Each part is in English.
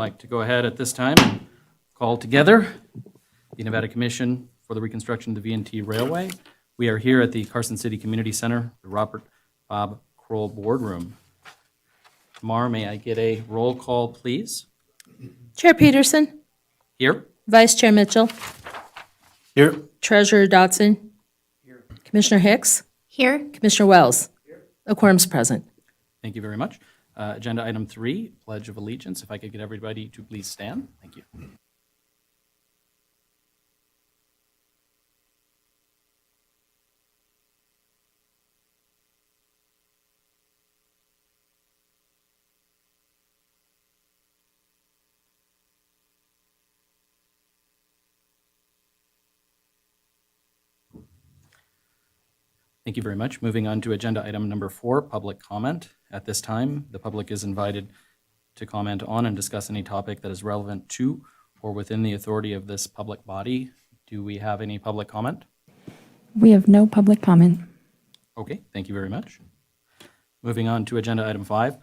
like to go ahead at this time and call together the Nevada Commission for the Reconstruction of the V&T Railway. We are here at the Carson City Community Center, the Robert Bob Kroll Boardroom. Tamar, may I get a roll call, please? Chair Peterson, Here. Vice Chair Mitchell, Here. Treasurer Dotson, Commissioner Hicks, Here. Commissioner Wells. A quorum's present. Thank you very much. Agenda item 3, Pledge of Allegiance. If I could get everybody to please stand. Thank you. Thank you very much. Moving on to agenda item number 4, public comment. At this time, the public is invited to comment on and discuss any topic that is relevant to or within the authority of this public body. Do we have any public comment? We have no public comment. Okay, thank you very much. Moving on to agenda item 5,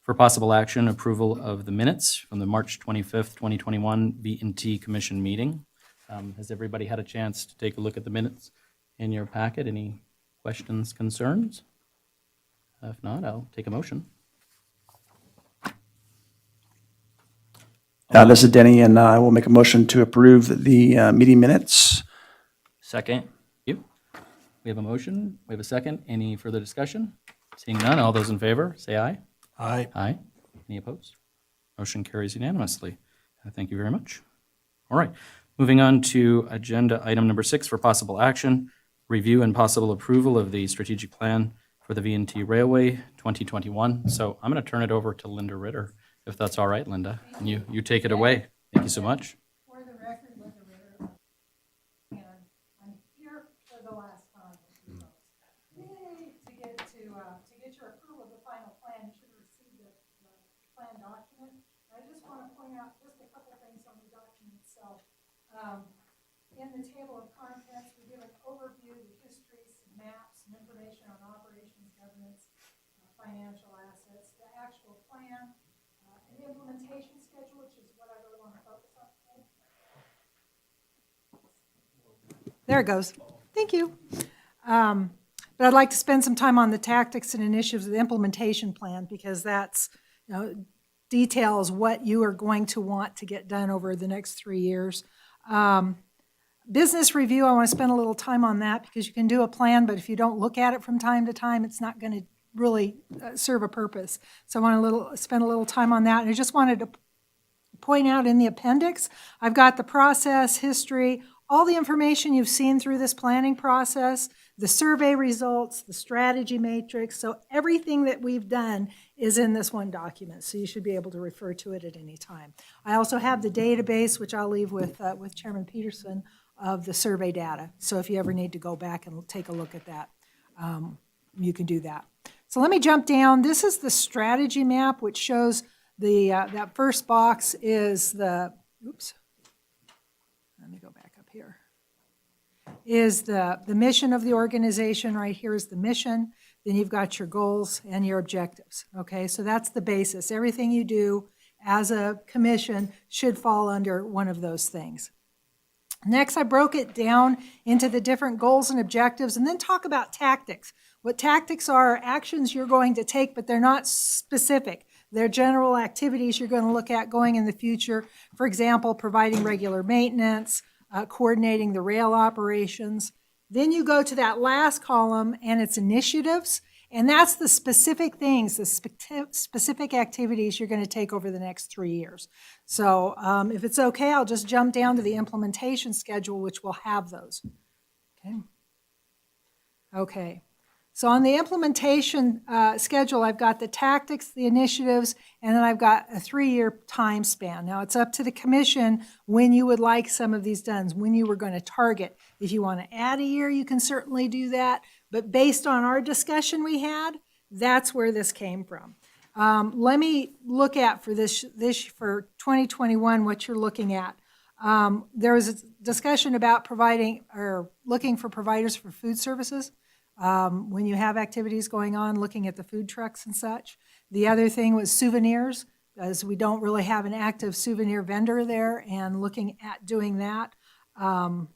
for possible action, approval of the minutes from the March 25th, 2021 V&T Commission meeting. Has everybody had a chance to take a look at the minutes in your packet? Any questions, concerns? If not, I'll take a motion. This is Denny, and I will make a motion to approve the meeting minutes. Second. Thank you. We have a motion. We have a second. Any further discussion? Seeing none, all those in favor, say aye. Aye. Aye. Any opposed? Motion carries unanimously. Thank you very much. All right. Moving on to agenda item number 6 for possible action, review and possible approval of the strategic plan for the V&T Railway 2021. So I'm going to turn it over to Linda Ritter, if that's all right, Linda. And you take it away. Thank you so much. For the record, Linda Ritter, and I'm here for the last time. Yay, to get your approval of the final plan, you should have received the plan document. I just want to point out just a couple things on the document itself. In the table of contents, we give an overview, the history, some maps, some information on operations, governance, financial assets, the actual plan, an implementation schedule, which is what I really want to focus on today. There it goes. Thank you. But I'd like to spend some time on the tactics and initiatives of the implementation plan, because that's, details what you are going to want to get done over the next 3 years. Business review, I want to spend a little time on that, because you can do a plan, but if you don't look at it from time to time, it's not going to really serve a purpose. So I want to spend a little time on that. And I just wanted to point out in the appendix, I've got the process, history, all the information you've seen through this planning process, the survey results, the strategy matrix. So everything that we've done is in this one document. So you should be able to refer to it at any time. I also have the database, which I'll leave with Chairman Peterson, of the survey data. So if you ever need to go back and take a look at that, you can do that. So let me jump down. This is the strategy map, which shows the that first box is the, oops, let me go back up here, is the mission of the organization. Right here is the mission. Then you've got your goals and your objectives. Okay, so that's the basis. Everything you do as a commission should fall under one of those things. Next, I broke it down into the different goals and objectives, and then talk about tactics. What tactics are actions you're going to take, but they're not specific. They're general activities you're going to look at going in the future. For example, providing regular maintenance, coordinating the rail operations. Then you go to that last column, and it's initiatives, and that's the specific things, the specific activities you're going to take over the next 3 years. So if it's okay, I'll just jump down to the implementation schedule, which will have those. Okay. So on the implementation schedule, I've got the tactics, the initiatives, and then I've got a 3-year time span. Now, it's up to the commission when you would like some of these done, when you were going to target. If you want to add a year, you can certainly do that. But based on our discussion we had, that's where this came from. Let me look at for this for 2021 what you're looking at. There was a discussion about providing or looking for providers for food services. When you have activities going on, looking at the food trucks and such. The other thing was souvenirs. as we don't really have an active souvenir vendor there, and looking at doing that. Let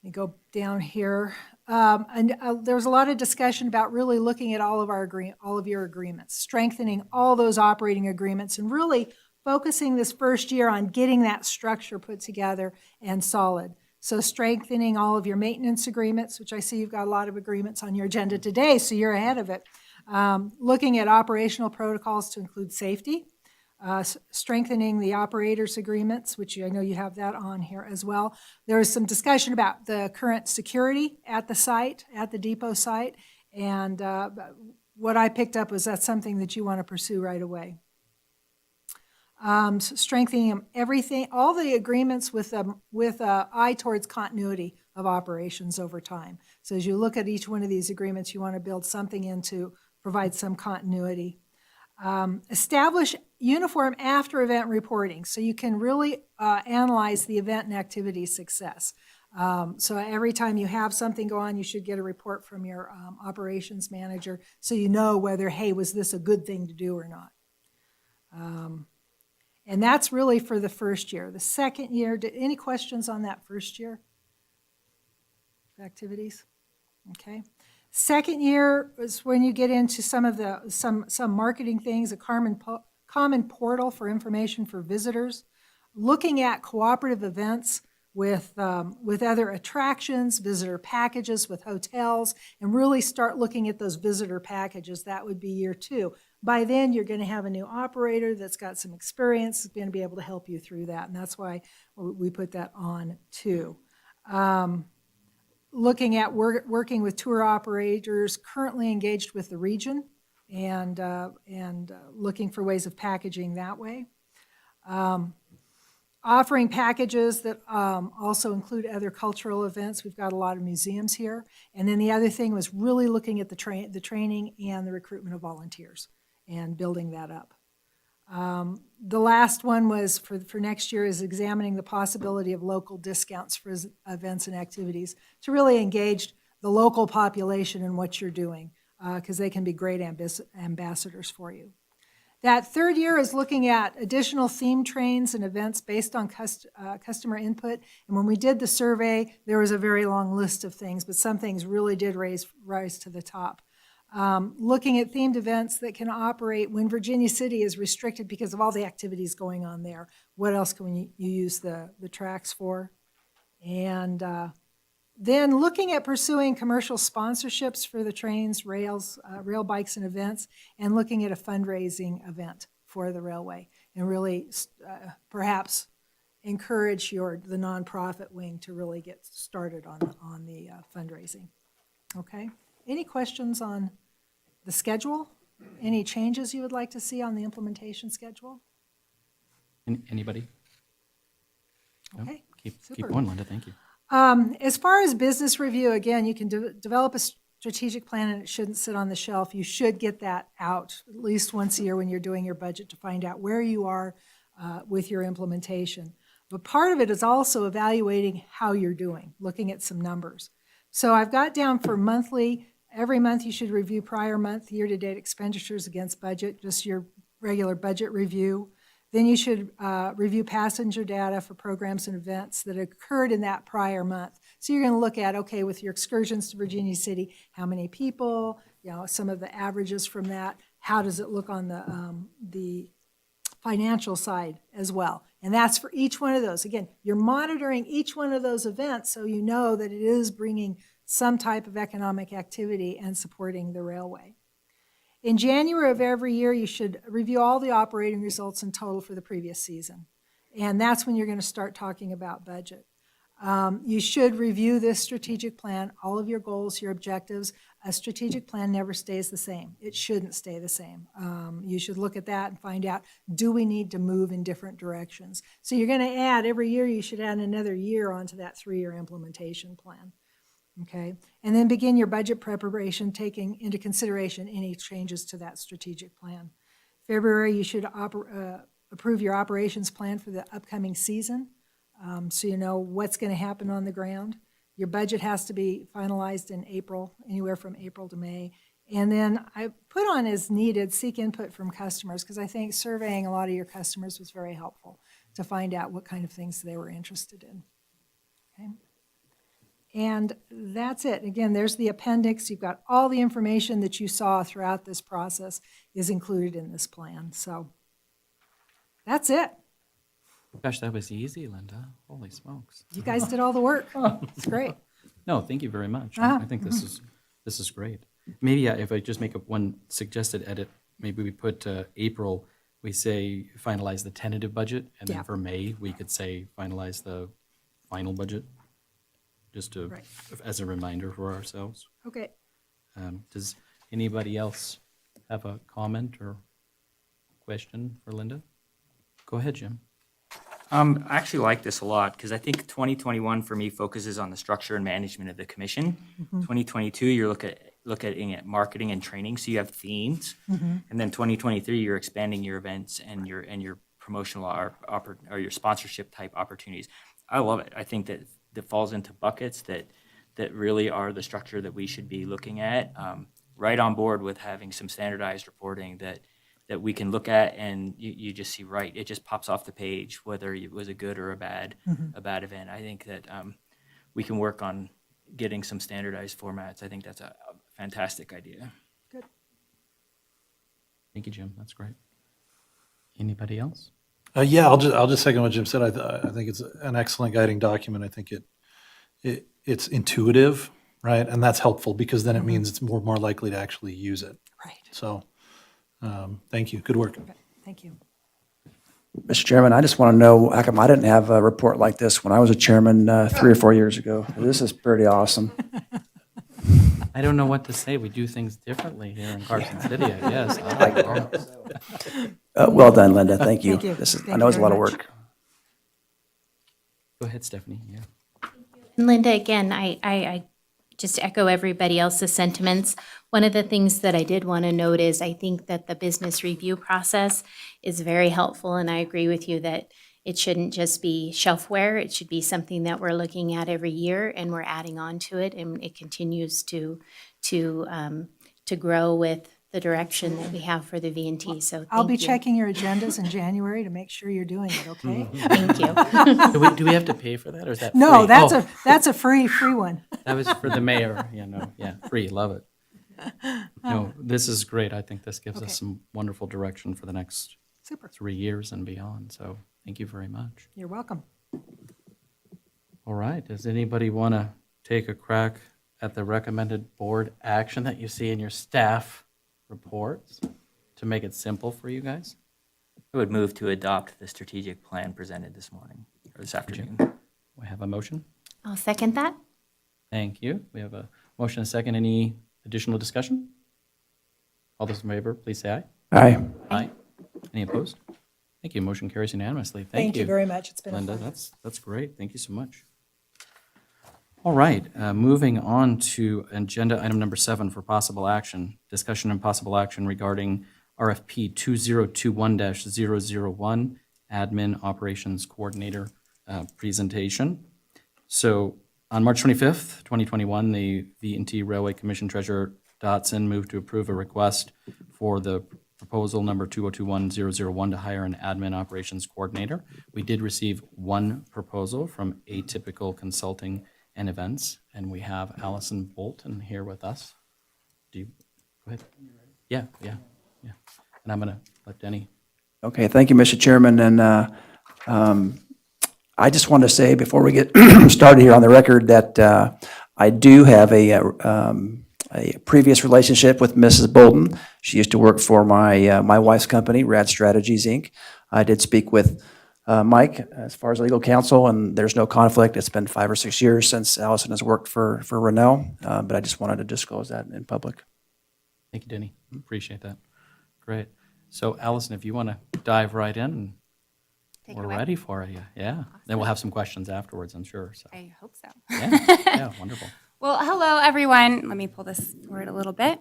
me go down here. There's a lot of discussion about really looking at all of your agreements, strengthening all those operating agreements, and really focusing this first year on getting that structure put together and solid. So strengthening all of your maintenance agreements, which I see you've got a lot of agreements on your agenda today, so you're ahead of it. Looking at operational protocols to include safety, strengthening the operators agreements, which I know you have that on here as well. There is some discussion about the current security at the site, at the depot site, and what I picked up was that's something that you want to pursue right away. Strengthening everything, all the agreements with eye towards continuity of operations over time. So as you look at each one of these agreements, you want to build something in to provide some continuity. Establish uniform after-event reporting so you can really analyze the event and activity success. So every time you have something go on, you should get a report from your operations manager so you know whether, hey, was this a good thing to do or not. And that's really for the first year. The second year, any questions on that first year activities? Okay. Second year is when you get into some of the some marketing things, a common portal for information for visitors, looking at cooperative events with other attractions, visitor packages with hotels, and really start looking at those visitor packages. That would be year 2. By then, you're going to have a new operator that's got some experience, is going to be able to help you through that, and that's why we put that on too. Looking at working with tour operators currently engaged with the region and looking for ways of packaging that way. Offering packages that also include other cultural events. We've got a lot of museums here. And then the other thing was really looking at the training and the recruitment of volunteers and building that up. The last one was for next year is examining the possibility of local discounts for events and activities to really engage the local population in what you're doing because they can be great ambassadors for you. That third year is looking at additional theme trains and events based on customer input. And when we did the survey, there was a very long list of things, but some things really did rise to the top. Looking at themed events that can operate when Virginia City is restricted because of all the activities going on there. What else can you use the tracks for? And then looking at pursuing commercial sponsorships for the trains, rails, rail bikes, and events, and looking at a fundraising event for the railway, and really perhaps encourage the nonprofit wing to really get started on the fundraising. Okay. Any questions on the schedule? Any changes you would like to see on the implementation schedule? Anybody? No? Okay. Keep super. going, Linda. Thank you. As far as business review, again, you can develop a strategic plan and it shouldn't sit on the shelf. You should get that out at least once a year when you're doing your budget to find out where you are with your implementation. But part of it is also evaluating how you're doing, looking at some numbers. So I've got down for monthly, every month you should review prior month year-to-date expenditures against budget, just your regular budget review. Then you should review passenger data for programs and events that occurred in that prior month. So you're going to look at, okay, with your excursions to Virginia City, how many people, some of the averages from that, how does it look on the financial side as well. And that's for each one of those. Again, you're monitoring each one of those events so you know that it is bringing some type of economic activity and supporting the railway. In January of every year, you should review all the operating results in total for the previous season. And that's when you're going to start talking about budget. You should review this strategic plan, all of your goals, your objectives. A strategic plan never stays the same. It shouldn't stay the same. You should look at that and find out, do we need to move in different directions? So you're going to add, every year you should add another year onto that 3-year implementation plan. Okay, and then begin your budget preparation, taking into consideration any changes to that strategic plan. February, you should approve your operations plan for the upcoming season, so you know what's going to happen on the ground. Your budget has to be finalized in April, anywhere from April to May, And then I put on as needed, seek input from customers, because I think surveying a lot of your customers was very helpful to find out what kind of things they were interested in. Okay. And that's it. Again, there's the appendix. You've got all the information that you saw throughout this process is included in this plan. So that's it. Gosh, that was easy, Linda. Holy smokes. You guys did all the work. It's great. No, thank you very much. Uh-huh. I think this is great. Maybe if I just make one suggested edit, maybe we put April, we say finalize the tentative budget, and Yeah. then for May, we could say finalize the final budget, just to, Right. as a reminder for ourselves. Okay. Does anybody else have a comment or question for Linda? Go ahead, Jim. I actually like this a lot because I think 2021 for me focuses on the structure and management of the commission. 2022, you're looking at marketing and training, so you have themes. And then 2023, you're expanding your events and your promotional or your sponsorship type opportunities. I love it. I think that falls into buckets that really are the structure that we should be looking at. Right on board with having some standardized reporting that we can look at, and you just see right. It just pops off the page whether it was a good or a bad event. I think that we can work on getting some standardized formats. I think that's a fantastic idea. Good. Thank you, Jim. That's great. Anybody else? Yeah, I'll just second what Jim said. I think it's an excellent guiding document. I think it's intuitive, right? And that's helpful because then it means it's more likely to actually use it. Right. So, thank you. Good work. Okay. Thank you. Mr. Chairman, I just want to know, how come I didn't have a report like this when I was a chairman 3 or 4 years ago? This is pretty awesome. I don't know what to say. We do things differently here in Carson City, I guess. I like it. Well done, Linda. Thank you. Thank you. This is, I Thank know you it's a lot of very much. work. Go ahead, Stephanie. Yeah. And Linda, again, I just echo everybody else's sentiments. One of the things that I did want to note is I think that the business review process is very helpful, and I agree with you that it shouldn't just be shelfware. It should be something that we're looking at every year and we're adding on to it, and it continues to grow with the direction that we have for the V&T. So I'll be thank you. checking your agendas in January to make sure you're doing it, okay? Thank you. Do we have to pay for that, or is that No, free? that's a free one. That was for the mayor, yeah, free, love it. No, this is great. I think this gives Okay. us some wonderful direction for the next Super. 3 years and beyond, so thank you very much. You're welcome. All right, does anybody want to take a crack at the recommended board action that you see in your staff reports to make it simple for you guys? I would move to adopt the strategic plan presented this morning or this afternoon. We have a motion. I'll second that. Thank you. We have a motion and a second. Any additional discussion? All those in favor, please say aye. Aye. Aye. Any opposed? Thank you. Motion carries unanimously. Thank you very much. It's been a Linda, pleasure. that's great. Thank you so much. All right, moving on to agenda item number 7 for possible action. Discussion and possible action regarding RFP 2021-001, Admin Operations Coordinator presentation. So on March 25th, 2021, the V&T Railway Commission Treasurer Dotson moved to approve a request for the proposal number 2021-001 to hire an admin operations coordinator. We did receive one proposal from Atypical Consulting and Events, and we have Allison Bolton here with us. Do you, go ahead. Yeah. And I'm going to let Denny. Okay, thank you, Mr. Chairman. And I just want to say before we get started here on the record that I do have a previous relationship with Mrs. Bolton. She used to work for my wife's company, Rad Strategies, Inc. I did speak with Mike as far as legal counsel, and there's no conflict. It's been 5 or 6 years since Allison has worked for Renault, but I just wanted to disclose that in public. Thank you, Denny. Appreciate that. Great. So Allison, if you want to dive right in, we're ready for you. Yeah. Then we'll have some questions afterwards, I'm sure. So I hope so. yeah, wonderful. Well, hello, everyone. Let me pull this forward a little bit.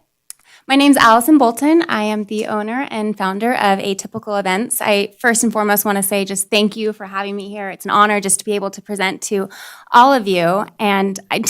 My name's Allison Bolton. I am the owner and founder of Atypical Events. I first and foremost want to say just thank you for having me here. It's an honor just to be able to present to all of you. And I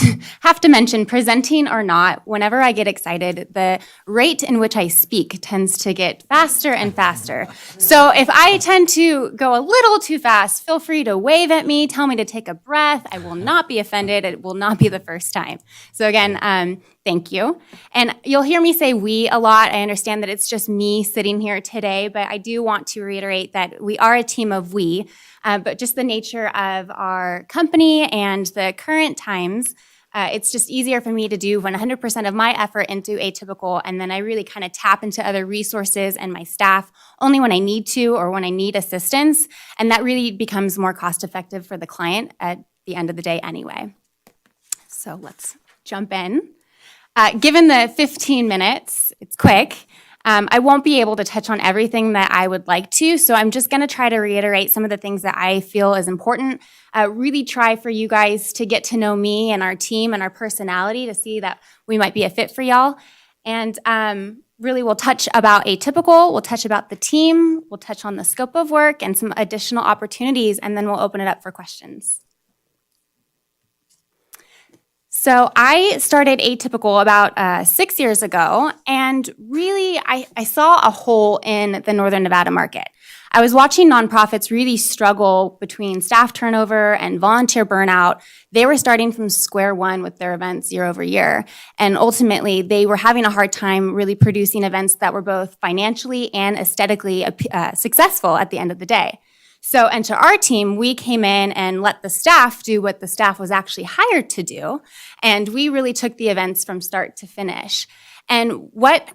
have to mention, presenting or not, whenever I get excited, the rate in which I speak tends to get faster and faster. So if I tend to go a little too fast, feel free to wave at me, tell me to take a breath. I will not be offended. It will not be the first time. So again, thank you. And you'll hear me say we a lot. I understand that it's just me sitting here today, but I do want to reiterate that we are a team of we, but just the nature of our company and the current times, it's just easier for me to do 100% of my effort into Atypical, and then I really kind of tap into other resources and my staff only when I need to or when I need assistance, and that really becomes more cost effective for the client at the end of the day anyway. So let's jump in. Given the 15 minutes, it's quick, I won't be able to touch on everything that I would like to, so I'm just going to try to reiterate some of the things that I feel is important. Really try for you guys to get to know me and our team and our personality to see that we might be a fit for y'all. And really we'll touch about Atypical, we'll touch about the team, we'll touch on the scope of work and some additional opportunities, and then we'll open it up for questions. So I started Atypical about 6 years ago, and really I saw a hole in the Northern Nevada market. I was watching nonprofits really struggle between staff turnover and volunteer burnout. They were starting from square one with their events year over year, and ultimately they were having a hard time really producing events that were both financially and aesthetically successful at the end of the day. So, and to our team, we came in and let the staff do what the staff was actually hired to do. And we really took the events from start to finish. And what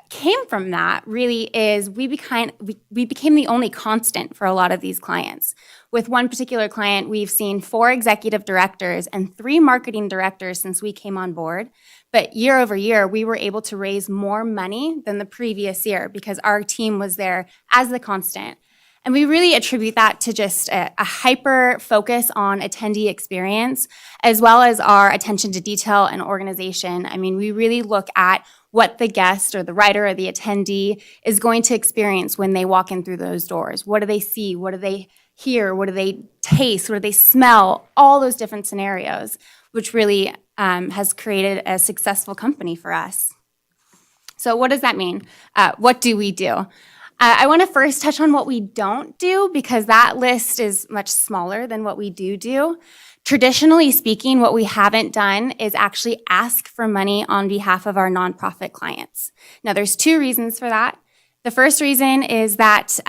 came from that really is we became the only constant for a lot of these clients. With one particular client, we've seen 4 executive directors and 3 marketing directors since we came on board. But year over year, we were able to raise more money than the previous year because our team was there as the constant. And we really attribute that to just a hyper focus on attendee experience, as well as our attention to detail and organization. I mean, we really look at what the guest or the writer or the attendee is going to experience when they walk in through those doors. What do they see? What do they hear? What do they taste? What do they smell? All those different scenarios, which really has created a successful company for us. So what does that mean? What do we do? I want to first touch on what we don't do because that list is much smaller than what we do. Traditionally speaking, what we haven't done is actually ask for money on behalf of our nonprofit clients. Now, there's 2 reasons for that. The first reason is that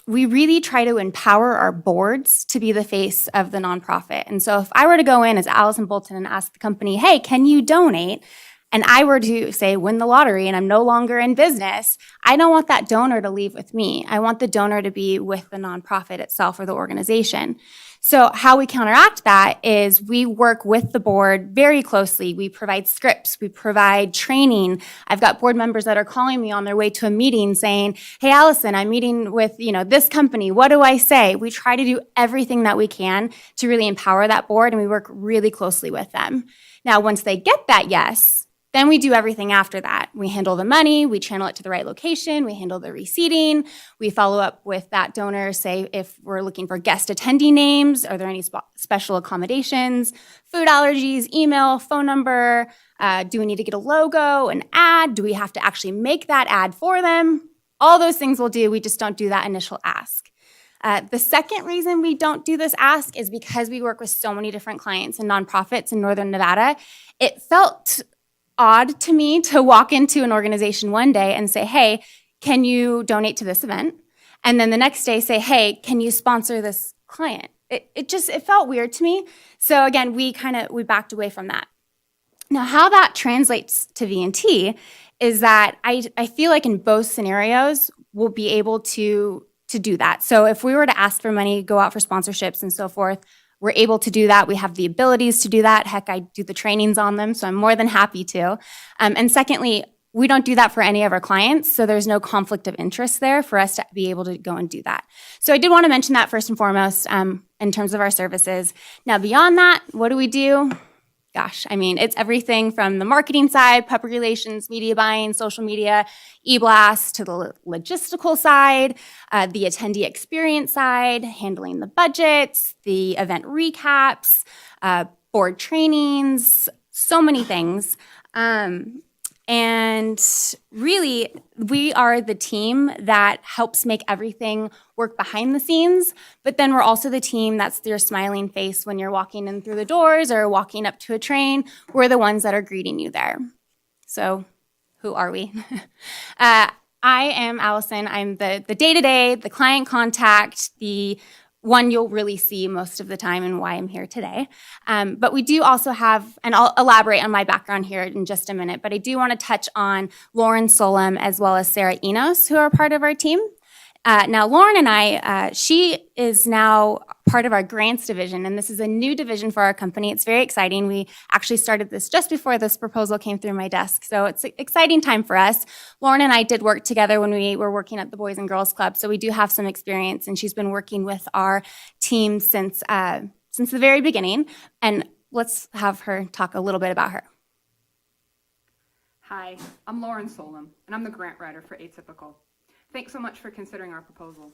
we really try to empower our boards to be the face of the nonprofit. And so if I were to go in as Allison Bolton and ask the company, hey, can you donate? And I were to say, win the lottery and I'm no longer in business, I don't want that donor to leave with me. I want the donor to be with the nonprofit itself or the organization. So how we counteract that is we work with the board very closely. We provide scripts, we provide training. I've got board members that are calling me on their way to a meeting saying, hey, Allison, I'm meeting with this company. What do I say? We try to do everything that we can to really empower that board, and we work really closely with them. Now, once they get that yes, then we do everything after that. We handle the money, we channel it to the right location, we handle the receipting, we follow up with that donor, say if we're looking for guest attendee names, are there any special accommodations, food allergies, email, phone number, do we need to get a logo, an ad, do we have to actually make that ad for them? All those things we'll do, we just don't do that initial ask. The second reason we don't do this ask is because we work with so many different clients and nonprofits in Northern Nevada. It felt odd to me to walk into an organization one day and say, hey, can you donate to this event? And then the next day say, hey, can you sponsor this client? It felt weird to me. So again, we backed away from that. Now, how that translates to V&T is that I feel like in both scenarios, we'll be able to do that. So if we were to ask for money, go out for sponsorships and so forth, we're able to do that. We have the abilities to do that. Heck, I do the trainings on them, so I'm more than happy to. And secondly, we don't do that for any of our clients, so there's no conflict of interest there for us to be able to go and do that. So I did want to mention that first and foremost in terms of our services. Now, beyond that, what do we do? gosh, I mean, it's everything from the marketing side, public relations, media buying, social media, e-blast, to the logistical side, the attendee experience side, handling the budgets, the event recaps, board trainings, so many things. And really, we are the team that helps make everything work behind the scenes, but then we're also the team that's your smiling face when you're walking in through the doors or walking up to a train. We're the ones that are greeting you there. So who are we? I am Allison. I'm the day-to-day, the client contact, the one you'll really see most of the time and why I'm here today. But we do also have, and I'll elaborate on my background here in just a minute, but I do want to touch on Lauren Solem as well as Sarah Enos, who are part of our team. Now, Lauren and I, she is now part of our grants division, and this is a new division for our company. It's very exciting. We actually started this just before this proposal came through my desk, so it's an exciting time for us. Lauren and I did work together when we were working at the Boys and Girls Club, so we do have some experience, and she's been working with our team since the very beginning. And let's have her talk a little bit about her. Hi, I'm Lauren Solem, and I'm the grant writer for Atypical. Thanks so much for considering our proposal.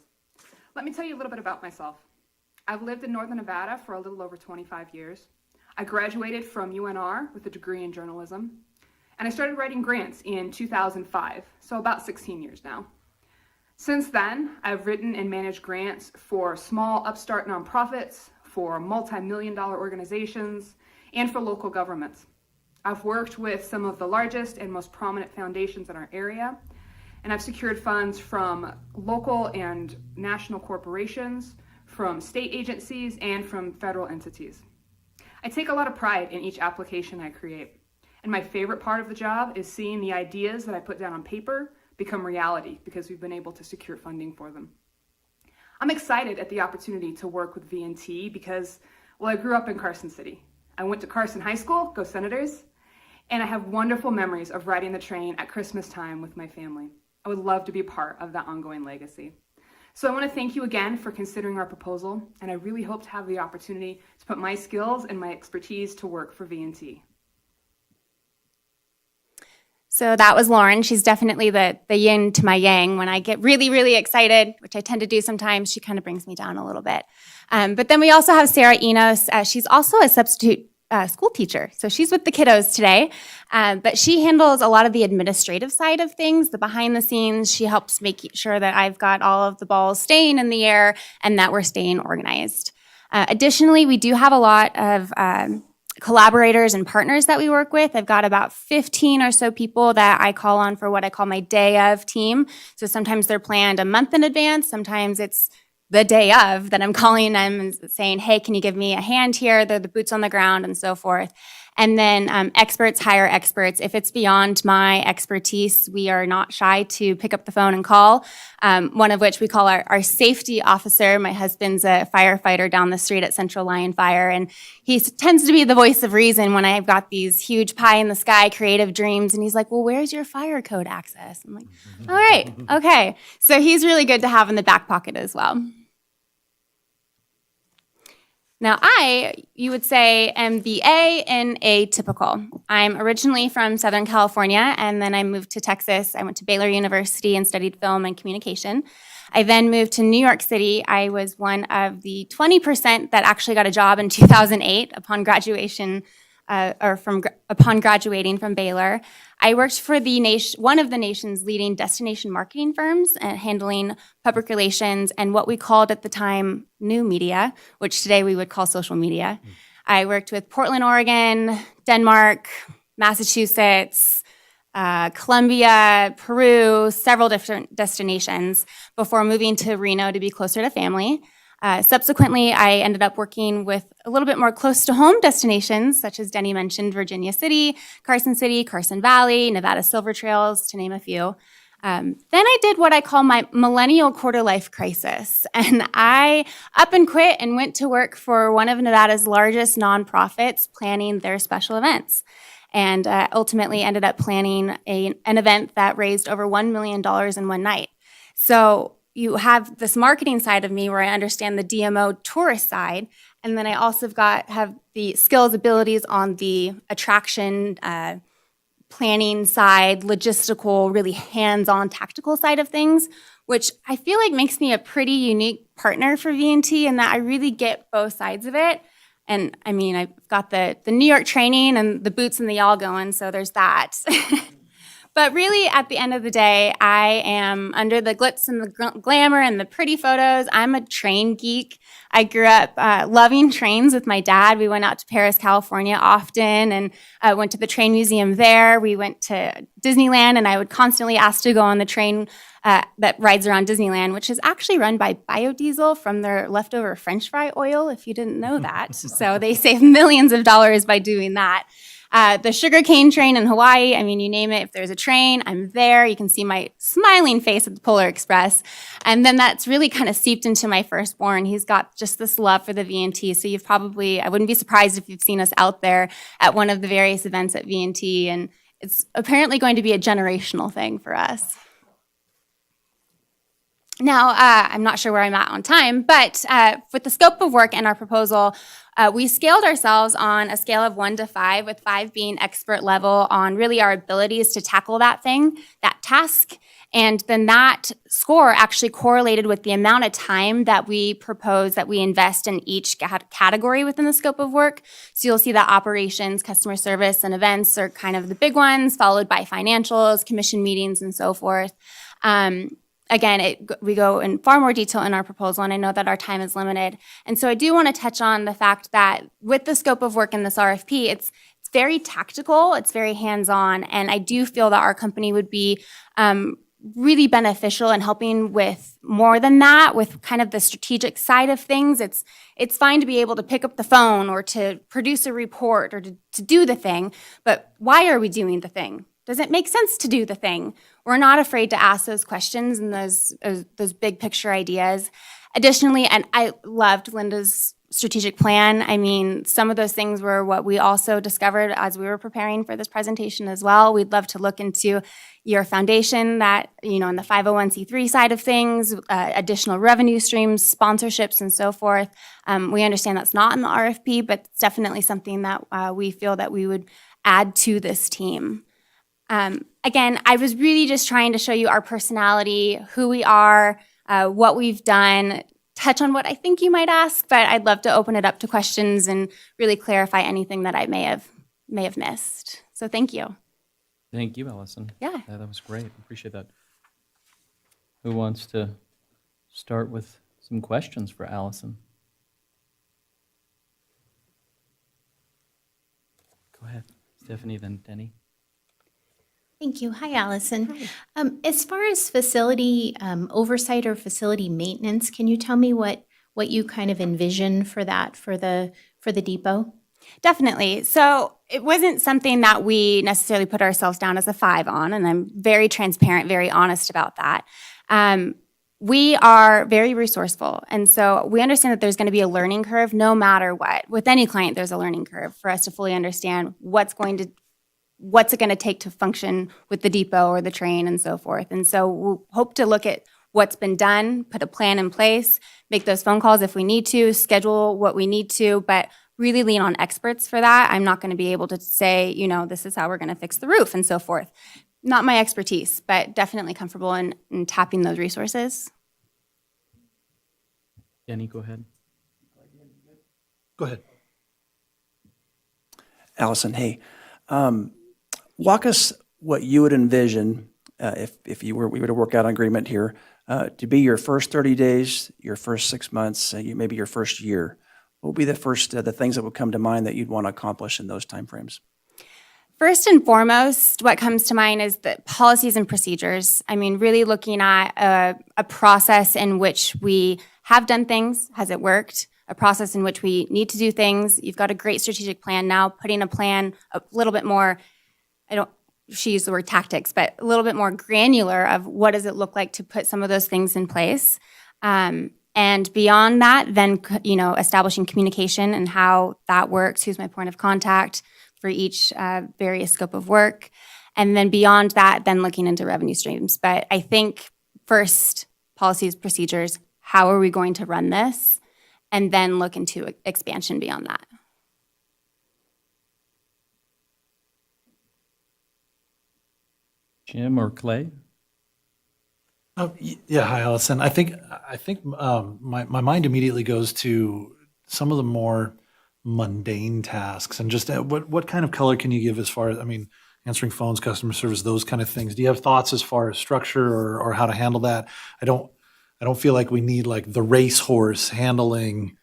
Let me tell you a little bit about myself. I've lived in Northern Nevada for a little over 25 years. I graduated from UNR with a degree in journalism, and I started writing grants in 2005, so about 16 years now. Since then, I've written and managed grants for small upstart nonprofits, for multi-million-dollar organizations, and for local governments. I've worked with some of the largest and most prominent foundations in our area, and I've secured funds from local and national corporations, from state agencies, and from federal entities. I take a lot of pride in each application I create, and my favorite part of the job is seeing the ideas that I put down on paper become reality because we've been able to secure funding for them. I'm excited at the opportunity to work with VNT because, well, I grew up in Carson City. I went to Carson High School, go Senators, and I have wonderful memories of riding the train at Christmas time with my family. I would love to be part of that ongoing legacy. So I want to thank you again for considering our proposal, and I really hope to have the opportunity to put my skills and my expertise to work for VNT. So that was Lauren. She's definitely the yin to my yang. When I get really, really excited, which I tend to do sometimes, she kind of brings me down a little bit. But then we also have Sarah Enos. She's also a substitute school teacher. So she's with the kiddos today, but she handles a lot of the administrative side of things, the behind the scenes. She helps make sure that I've got all of the balls staying in the air and that we're staying organized. Additionally, we do have a lot of collaborators and partners that we work with. I've got about 15 or so people that I call on for what I call my day of team. So sometimes they're planned a month in advance. Sometimes it's the day of that I'm calling them and saying, hey, can you give me a hand here? They're the boots on the ground and so forth. And then experts hire experts. If it's beyond my expertise, we are not shy to pick up the phone and call, one of which we call our safety officer. My husband's a firefighter down the street at Central Lyon Fire, and he tends to be the voice of reason when I've got these huge pie-in-the-sky creative dreams, and he's like, well, where's your fire code access? I'm like, all right, okay. So he's really good to have in the back pocket as well. Now, you would say, am the A in Atypical. I'm originally from Southern California, and then I moved to Texas. I went to Baylor University and studied film and communication. I then moved to New York City. I was one of the 20% that actually got a job in 2008 upon graduation, upon graduating from Baylor. I worked for one of the nation's leading destination marketing firms, handling public relations and what we called at the time new media, which today we would call social media. I worked with Portland, Oregon, Denmark, Massachusetts, Colombia, Peru, several different destinations before moving to Reno to be closer to family. Subsequently, I ended up working with a little bit more close to home destinations, such as Denny mentioned, Virginia City, Carson Valley, Nevada Silver Trails, to name a few. Then I did what I call my millennial quarter life crisis, and I up and quit and went to work for one of Nevada's largest nonprofits planning their special events, and ultimately ended up planning an event that raised over $1 million in one night. So you have this marketing side of me where I understand the DMO tourist side, and then I also have the skills, abilities on the attraction, planning side, logistical, really hands-on tactical side of things, which I feel like makes me a pretty unique partner for V&T in that I really get both sides of it. And I mean, I've got the New York training and the boots and the y'all going, so there's that. But really, at the end of the day, I am under the glitz and the glamour and the pretty photos. I'm a train geek. I grew up loving trains with my dad. We went out to Paris, California often and went to the train museum there. We went to Disneyland, and I would constantly ask to go on the train that rides around Disneyland, which is actually run by biodiesel from their leftover French fry oil, if you didn't know that. So they save millions of dollars by doing that. The sugarcane train in Hawaii, I mean, you name it, if there's a train, I'm there. You can see my smiling face at the Polar Express. And then that's really kind of seeped into my firstborn. He's got just this love for the V&T. So you've probably, I wouldn't be surprised if you've seen us out there at one of the various events at V&T. And it's apparently going to be a generational thing for us. Now, I'm not sure where I'm at on time, but with the scope of work and our proposal, we scaled ourselves on a scale of 1 to 5, with 5 being expert level on really our abilities to tackle that task. And then that score actually correlated with the amount of time that we propose that we invest in each category within the scope of work. So you'll see that operations, customer service, and events are kind of the big ones, followed by financials, commission meetings, and so forth. Again, we go in far more detail in our proposal, and I know that our time is limited. And so I do want to touch on the fact that with the scope of work in this RFP, it's very tactical, it's very hands-on, and I do feel that our company would be really beneficial in helping with more than that, with kind of the strategic side of things. It's fine to be able to pick up the phone or to produce a report or to do the thing, but why are we doing the thing? Does it make sense to do the thing? We're not afraid to ask those questions and those big picture ideas. Additionally, and I loved Linda's strategic plan. I mean, some of those things were what we also discovered as we were preparing for this presentation as well. We'd love to look into your foundation that, you know, in the 501c3 side of things, additional revenue streams, sponsorships, and so forth. We understand that's not in the RFP, but it's definitely something that we feel that we would add to this team. Again, I was really just trying to show you our personality, who we are, what we've done, touch on what I think you might ask, but I'd love to open it up to questions and really clarify anything that I may have missed. So thank you. Thank you, Allison. Yeah. That was great. Appreciate that. Who wants to start with some questions for Allison? Go ahead, Stephanie, then Denny. Thank you. Hi, Allison. As far as facility oversight or facility maintenance, can you tell me what you kind of envision for that for the depot? Definitely. So it wasn't something that we necessarily put ourselves down as a 5 on, and I'm very transparent, very honest about that. We are very resourceful, and so we understand that there's going to be a learning curve no matter what. With any client, there's a learning curve for us to fully understand what's it going to take to function with the depot or the train and so forth. And so we'll hope to look at what's been done, put a plan in place, make those phone calls if we need to, schedule what we need to, but really lean on experts for that. I'm not going to be able to say, you know, this is how we're going to fix the roof and so forth. Not my expertise, but definitely comfortable in tapping those resources. Denny, go ahead. Go ahead. Allison, hey, walk us what you would envision if we were to work out an agreement here to be your first 30 days, your first 6 months, maybe your first year. What would be the first the things that would come to mind that you'd want to accomplish in those timeframes? First and foremost, what comes to mind is the policies and procedures. I mean, really looking at a process in which we have done things. Has it worked? A process in which we need to do things. You've got a great strategic plan now, putting a plan a little bit more, she used the word tactics, but a little bit more granular of what does it look like to put some of those things in place. And beyond that, then, you know, establishing communication and how that works, who's my point of contact for each various scope of work. And then beyond that, then looking into revenue streams. But I think first, policies, procedures, how are we going to run this, and then look into expansion beyond that. Jim or Clay? Yeah, hi, Allison. I think my mind immediately goes to some of the more mundane tasks and just what kind of color can you give as far as, I mean, answering phones, customer service, those kind of things. Do you have thoughts as far as structure or how to handle that? I don't feel like we need like the racehorse handling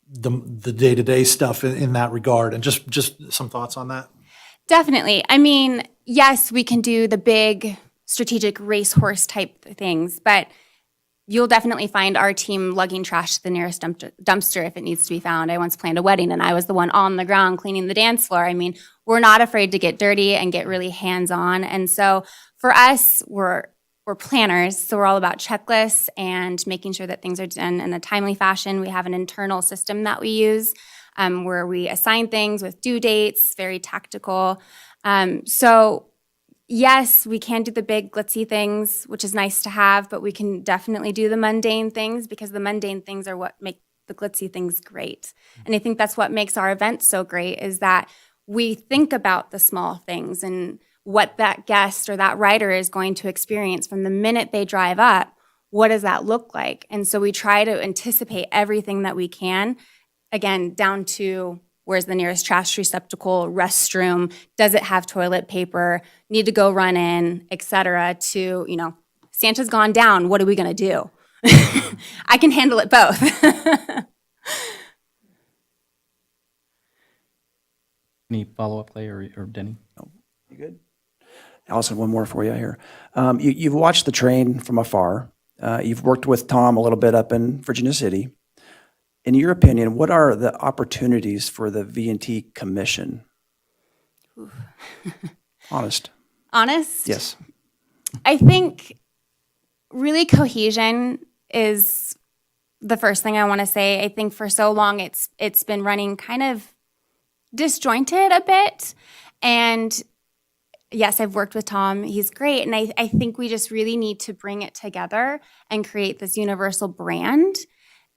the day-to-day stuff in that regard. And just some thoughts on that. Definitely. I mean, yes, we can do the big strategic racehorse type things, but you'll definitely find our team lugging trash to the nearest dumpster if it needs to be found. I once planned a wedding and I was the one on the ground cleaning the dance floor. I mean, we're not afraid to get dirty and get really hands-on. And so for us, we're planners, so we're all about checklists and making sure that things are done in a timely fashion. We have an internal system that we use where we assign things with due dates, very tactical. So yes, we can do the big glitzy things, which is nice to have, but we can definitely do the mundane things because the mundane things are what make the glitzy things great. And I think that's what makes our events so great is that we think about the small things and what that guest or that rider is going to experience from the minute they drive up. What does that look like? And so we try to anticipate everything that we can, again, down to where's the nearest trash receptacle, restroom, does it have toilet paper, need to go run in, et cetera, to, Santa's gone down, what are we gonna do? I can handle it both. Any follow-up, Clay or Denny? You good? Allison, one more for you here. You've watched the train from afar. You've worked with Tom a little bit up in Virginia City. In your opinion, what are the opportunities for the V&T Commission? Honest. Honest? Yes. I think really cohesion is the first thing I want to say. I think for so long it's been running kind of disjointed a bit. And yes, I've worked with Tom. He's great. And I think we just really need to bring it together and create this universal brand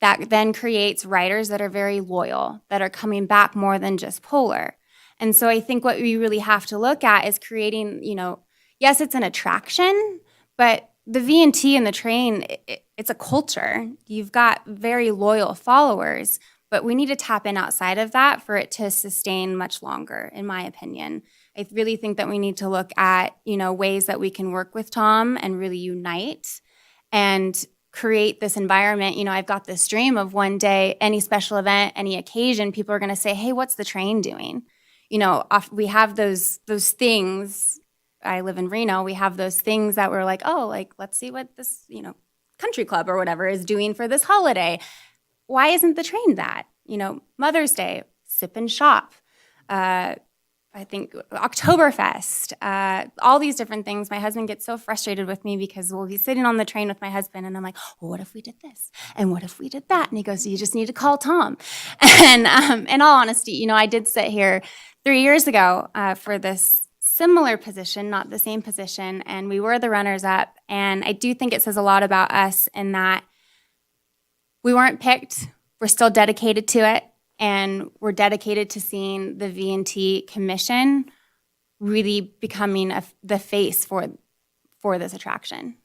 that then creates riders that are very loyal, that are coming back more than just Polar. And so I think what we really have to look at is creating, yes, it's an attraction, but the V&T and the train, it's a culture. You've got very loyal followers, but we need to tap in outside of that for it to sustain much longer, in my opinion. I really think that we need to look at, ways that we can work with Tom and really unite and create this environment. I've got this dream of one day, any special event, any occasion, people are going to say, hey, what's the train doing? We have those things. I live in Reno. We have those things that we're like, let's see what this, country club or whatever is doing for this holiday. Why isn't the train that? Mother's Day, sip and shop. I think Oktoberfest, all these different things. My husband gets so frustrated with me because we'll be sitting on the train with my husband and I'm like, well, what if we did this? And what if we did that? And he goes, you just need to call Tom. And in all honesty, I did sit here 3 years ago for this similar position, not the same position, and we were the runners up. And I do think it says a lot about us in that we weren't picked. We're still dedicated to it. And we're dedicated to seeing the V&T Commission really becoming the face for this attraction.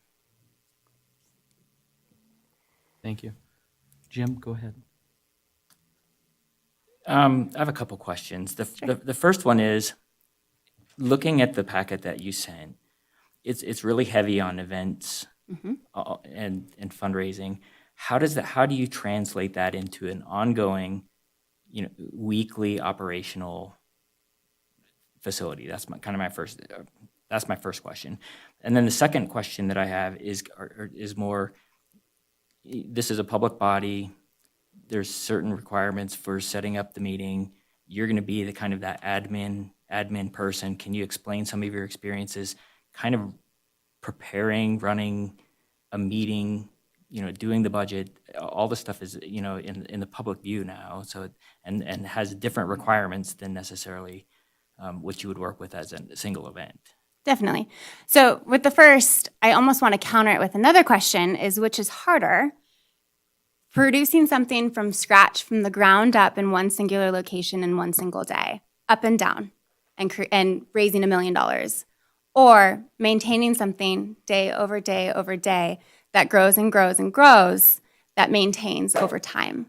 Thank you. Jim, go ahead. I have a couple questions. The first one is, looking at the packet that you sent, it's really heavy on events and fundraising. How do you translate that into an ongoing weekly operational facility? That's my first question. And then the second question that I have is more, this is a public body. There's certain requirements for setting up the meeting. You're going to be the kind of that admin person. Can you explain some of your experiences kind of preparing, running a meeting, doing the budget? All the stuff is, in the public view now, so and has different requirements than necessarily what you would work with as a single event. Definitely. So with the first, I almost want to counter it with another question is which is harder? Producing something from scratch, from the ground up in one singular location in one single day, up and down, and raising $1 million, or maintaining something day over day over day that grows and grows and grows, that maintains over time.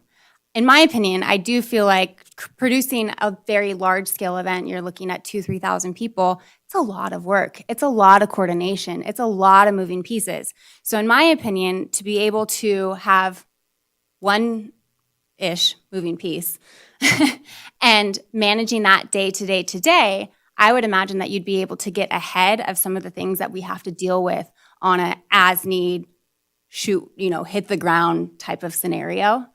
In my opinion, I do feel like producing a very large scale event, you're looking at 2,000-3,000 people, it's a lot of work. It's a lot of coordination. It's a lot of moving pieces. So in my opinion, to be able to have one-ish moving piece and managing that day to day to day, I would imagine that you'd be able to get ahead of some of the things that we have to deal with on a as-need, shoot, hit the ground type of scenario.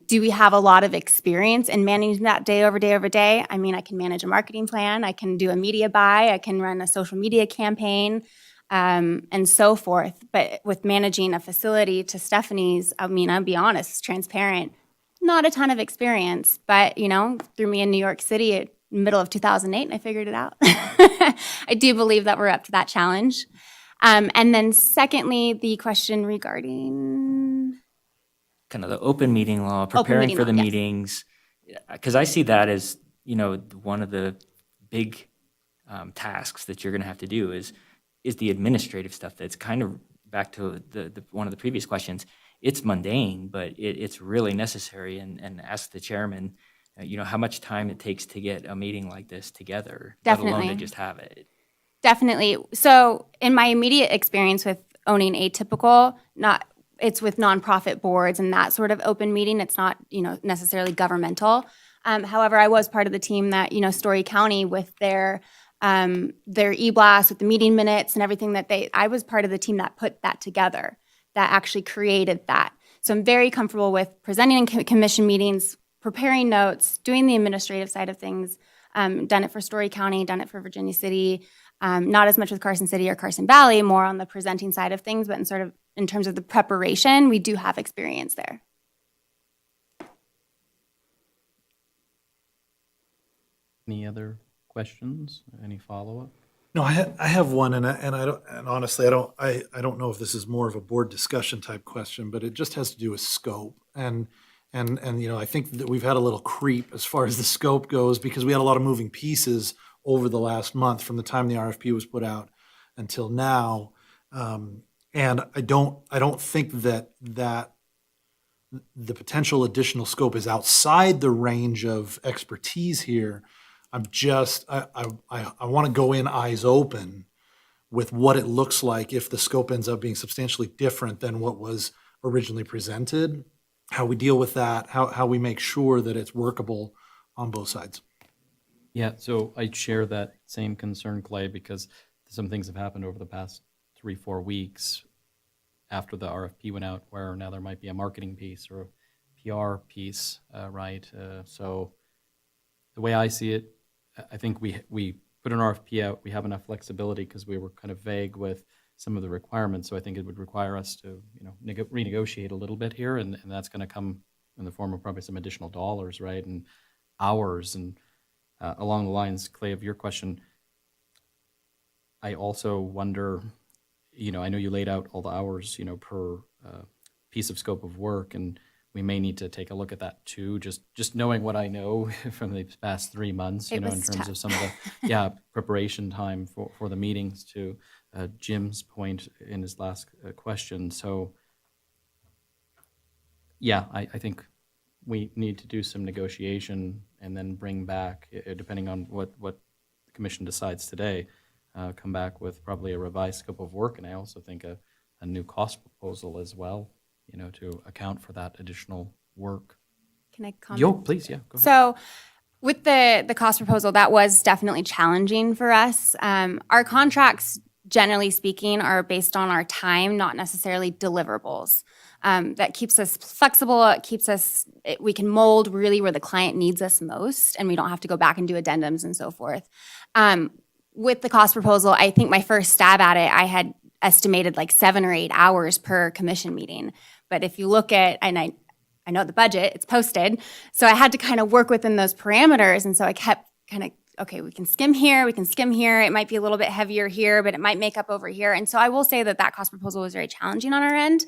Do we have a lot of experience in managing that day over day over day? I mean, I can manage a marketing plan, I can do a media buy, I can run a social media campaign, and so forth. But with managing a facility, to Stephanie's, I mean, I'll be honest, transparent, not a ton of experience, but, threw me in New York City at middle of 2008 and I figured it out. I do believe that we're up to that challenge. And then secondly, the question regarding... kind of the open meeting law, preparing meeting for the law, yes. meetings, because I see that as, one of the big tasks that you're going to have to do is the administrative stuff. That's kind of back to the one of the previous questions. It's mundane, but it's really necessary. And ask the chairman, how much time it takes to get a meeting like this together, let alone Definitely. to just have it. Definitely. So in my immediate experience with owning Atypical, it's with nonprofit boards and that sort of open meeting. It's not, necessarily governmental. However, I was part of the team that, Story County with their e-blast, with the meeting minutes and everything I was part of the team that put that together, that actually created that. So I'm very comfortable with presenting in commission meetings, preparing notes, doing the administrative side of things. Done it for Story County, done it for Virginia City. Not as much with Carson City or Carson Valley, more on the presenting side of things, but in terms of the preparation, we do have experience there. Any other questions? Any follow-up? No, I have one, and honestly, I don't know if this is more of a board discussion type question, but it just has to do with scope. And I think that we've had a little creep as far as the scope goes because we had a lot of moving pieces over the last month from the time the RFP was put out until now. And I don't think that the potential additional scope is outside the range of expertise here. I want to go in eyes open with what it looks like if the scope ends up being substantially different than what was originally presented, how we deal with that, how we make sure that it's workable on both sides. Yeah, so I share that same concern, Clay, because some things have happened over the past 3-4 weeks after the RFP went out, where now there might be a marketing piece or a PR piece, right? So the way I see it, I think we put an RFP out, we have enough flexibility because we were kind of vague with some of the requirements. So I think it would require us to, renegotiate a little bit here, and that's going to come in the form of probably some additional dollars, right, and hours. And along the lines, Clay, of your question, I also wonder, I know you laid out all the hours, per piece of scope of work, and we may need to take a look at that too. Just knowing what I know from the past 3 months, in terms of some of the preparation time for the meetings. To Jim's point in his last question, so I think we need to do some negotiation and then bring back, depending on what the commission decides today, come back with probably a revised scope of work, and I also think a new cost proposal as well, to account for that additional work. Can I comment? Please, go ahead. So with the cost proposal, that was definitely challenging for us. Our contracts, generally speaking, are based on our time, not necessarily deliverables. That keeps us flexible. It keeps us, we can mold really where the client needs us most, and we don't have to go back and do addendums and so forth. With the cost proposal, I think my first stab at it, I had estimated like 7 or 8 hours per commission meeting. But if you look at, and I know the budget, it's posted, so I had to kind of work within those parameters, and so I kept kind of okay, we can skim here, we can skim here. It might be a little bit heavier here, but it might make up over here. And so I will say that that cost proposal was very challenging on our end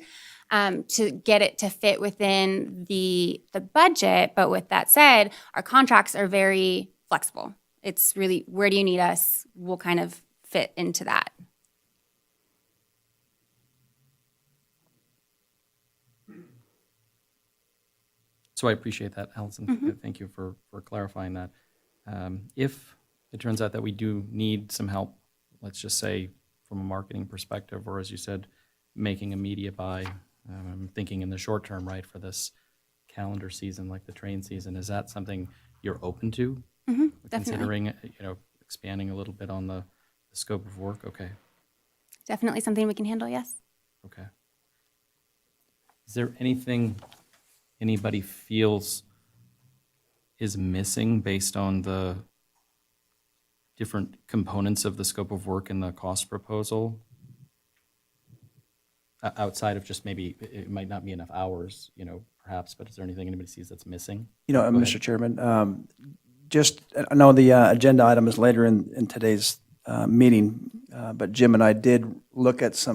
to get it to fit within the budget. But with that said, our contracts are very flexible. It's really, where do you need us? We'll kind of fit into that. So I appreciate that, Allison. Thank you for clarifying that. If it turns out that we do need some help, let's just say from a marketing perspective, or as you said, making a media buy, I'm thinking in the short term, right, for this calendar season, like the train season, is that something you're open to? Considering, expanding a little bit on the scope of work? Okay, Definitely something we can handle, yes. okay. Is there anything anybody feels is missing based on the different components of the scope of work in the cost proposal? Outside of just maybe, it might not be enough hours, perhaps, but is there anything anybody sees that's missing? Mr. Chairman, just, I know the agenda item is later in today's meeting, but Jim and I did look at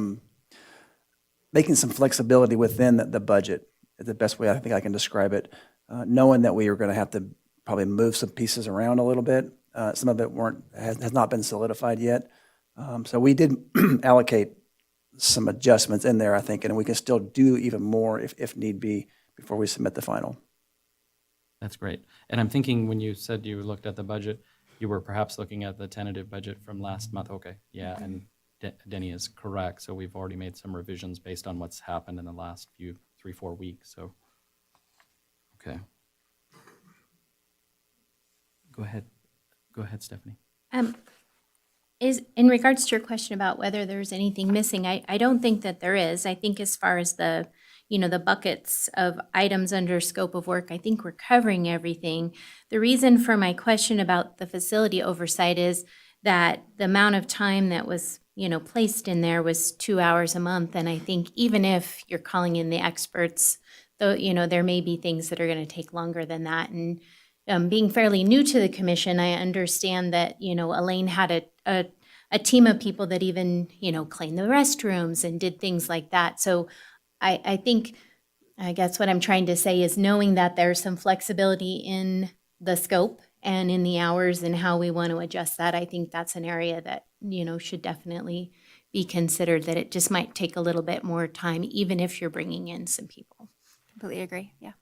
making some flexibility within the budget, the best way I think I can describe it, knowing that we are going to have to probably move some pieces around a little bit. Some of it has not been solidified yet. So we did allocate some adjustments in there, I think, and we can still do even more if need be before we submit the final. That's great. And I'm thinking when you said you looked at the budget, you were perhaps looking at the tentative budget from last month. Okay, yeah, and Denny is correct. So we've already made some revisions based on what's happened in the last 3-4 weeks. So, okay. Go ahead, Stephanie. Is in regards to your question about whether there's anything missing, I don't think that there is. I think as far as the buckets of items under scope of work, I think we're covering everything. The reason for my question about the facility oversight is that the amount of time that was, placed in there was 2 hours a month. And I think even if you're calling in the experts, though, there may be things that are going to take longer than that. And being fairly new to the commission, I understand that, Elaine had a team of people that even, cleaned the restrooms and did things like that. So I think, I guess what I'm trying to say is knowing that there's some flexibility in the scope and in the hours and how we want to adjust that, I think that's an area that, should definitely be considered, that it just might take a little bit more time, even if you're bringing in some people. Completely agree, yeah.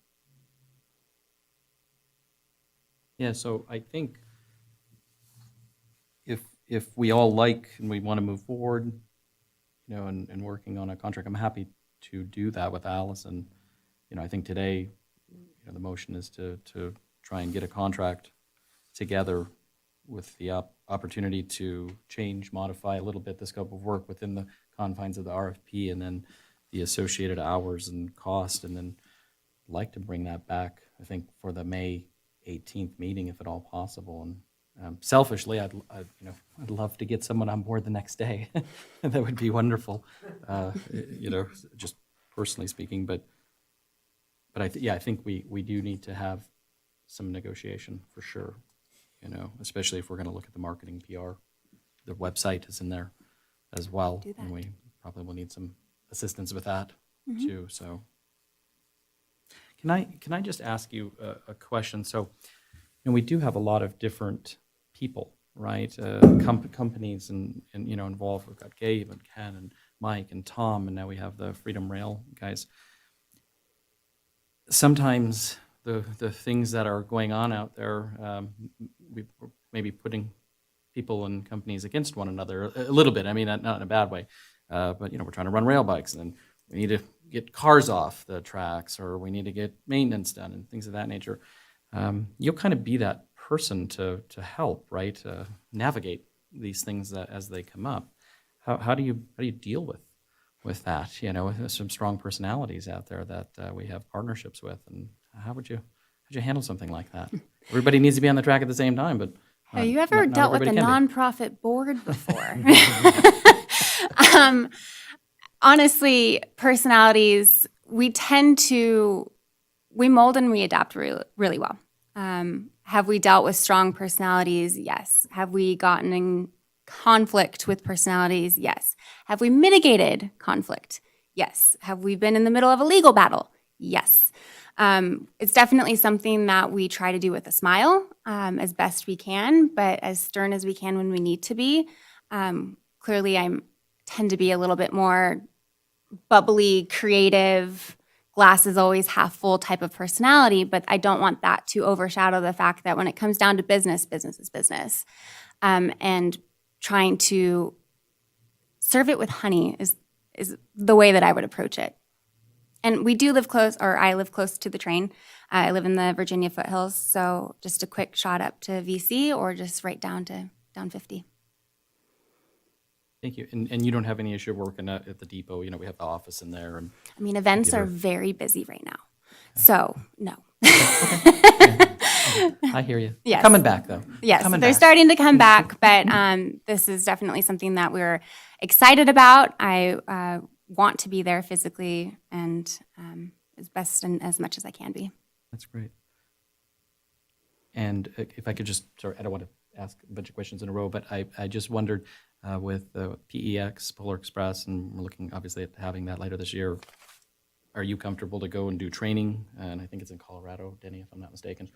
Yeah, so I think if we all like and we want to move forward, and working on a contract, I'm happy to do that with Allison. I think today, the motion is to try and get a contract together with the opportunity to change, modify a little bit the scope of work within the confines of the RFP, and then the associated hours and cost, and then like to bring that back, I think, for the May 18th meeting, if at all possible. And selfishly, I'd love to get someone on board the next day. That would be wonderful, just personally speaking. But I think we do need to have some negotiation for sure. Especially if we're going to look at the marketing PR. The website is in there as well, and we probably will need some assistance with that too. So, can I just ask you a question? So, we do have a lot of different people, right? Companies and involved. We've got Gabe and Ken and Mike and Tom, and now we have the Freedom Rail guys. Sometimes the things that are going on out there, we may be putting people and companies against one another a little bit. I mean, not in a bad way, but we're trying to run rail bikes, and then we need to get cars off the tracks, or we need to get maintenance done and things of that nature. You'll kind of be that person to help, right? Navigate these things as they come up. How do you deal with that? With some strong personalities out there that we have partnerships with, and how'd you handle something like that? Everybody needs to be on the track at the same time, but Have you ever not dealt with a everybody can be. nonprofit board before? Honestly, personalities, we mold and we adapt really, really well. Have we dealt with strong personalities? Yes. Have we gotten in conflict with personalities? Yes. Have we mitigated conflict? Yes. Have we been in the middle of a legal battle? Yes. It's definitely something that we try to do with a smile as best we can, but as stern as we can when we need to be. Clearly, I tend to be a little bit more bubbly, creative, glass is always half full type of personality, but I don't want that to overshadow the fact that when it comes down to business, business is business. And trying to serve it with honey is the way that I would approach it. And we do live close, or I live close to the train. I live in the Virginia foothills, so just a quick shot up to VC or just right down 50. Thank you. And you don't have any issue working at the depot? You know, we have the office in there and. I mean, events Computer. are very busy right now. So, no. I hear you. Yes. Coming back, though. Yes, Coming they're back. starting to come back, but this is definitely something that we're excited about. I want to be there physically and as best and as much as I can be. That's great. And if I could just, sorry, I don't want to ask a bunch of questions in a row, but I just wondered with PEX, Polar Express, and we're looking obviously at having that later this year. Are you comfortable to go and do training? And I think it's in Colorado, Denny, if I'm not mistaken.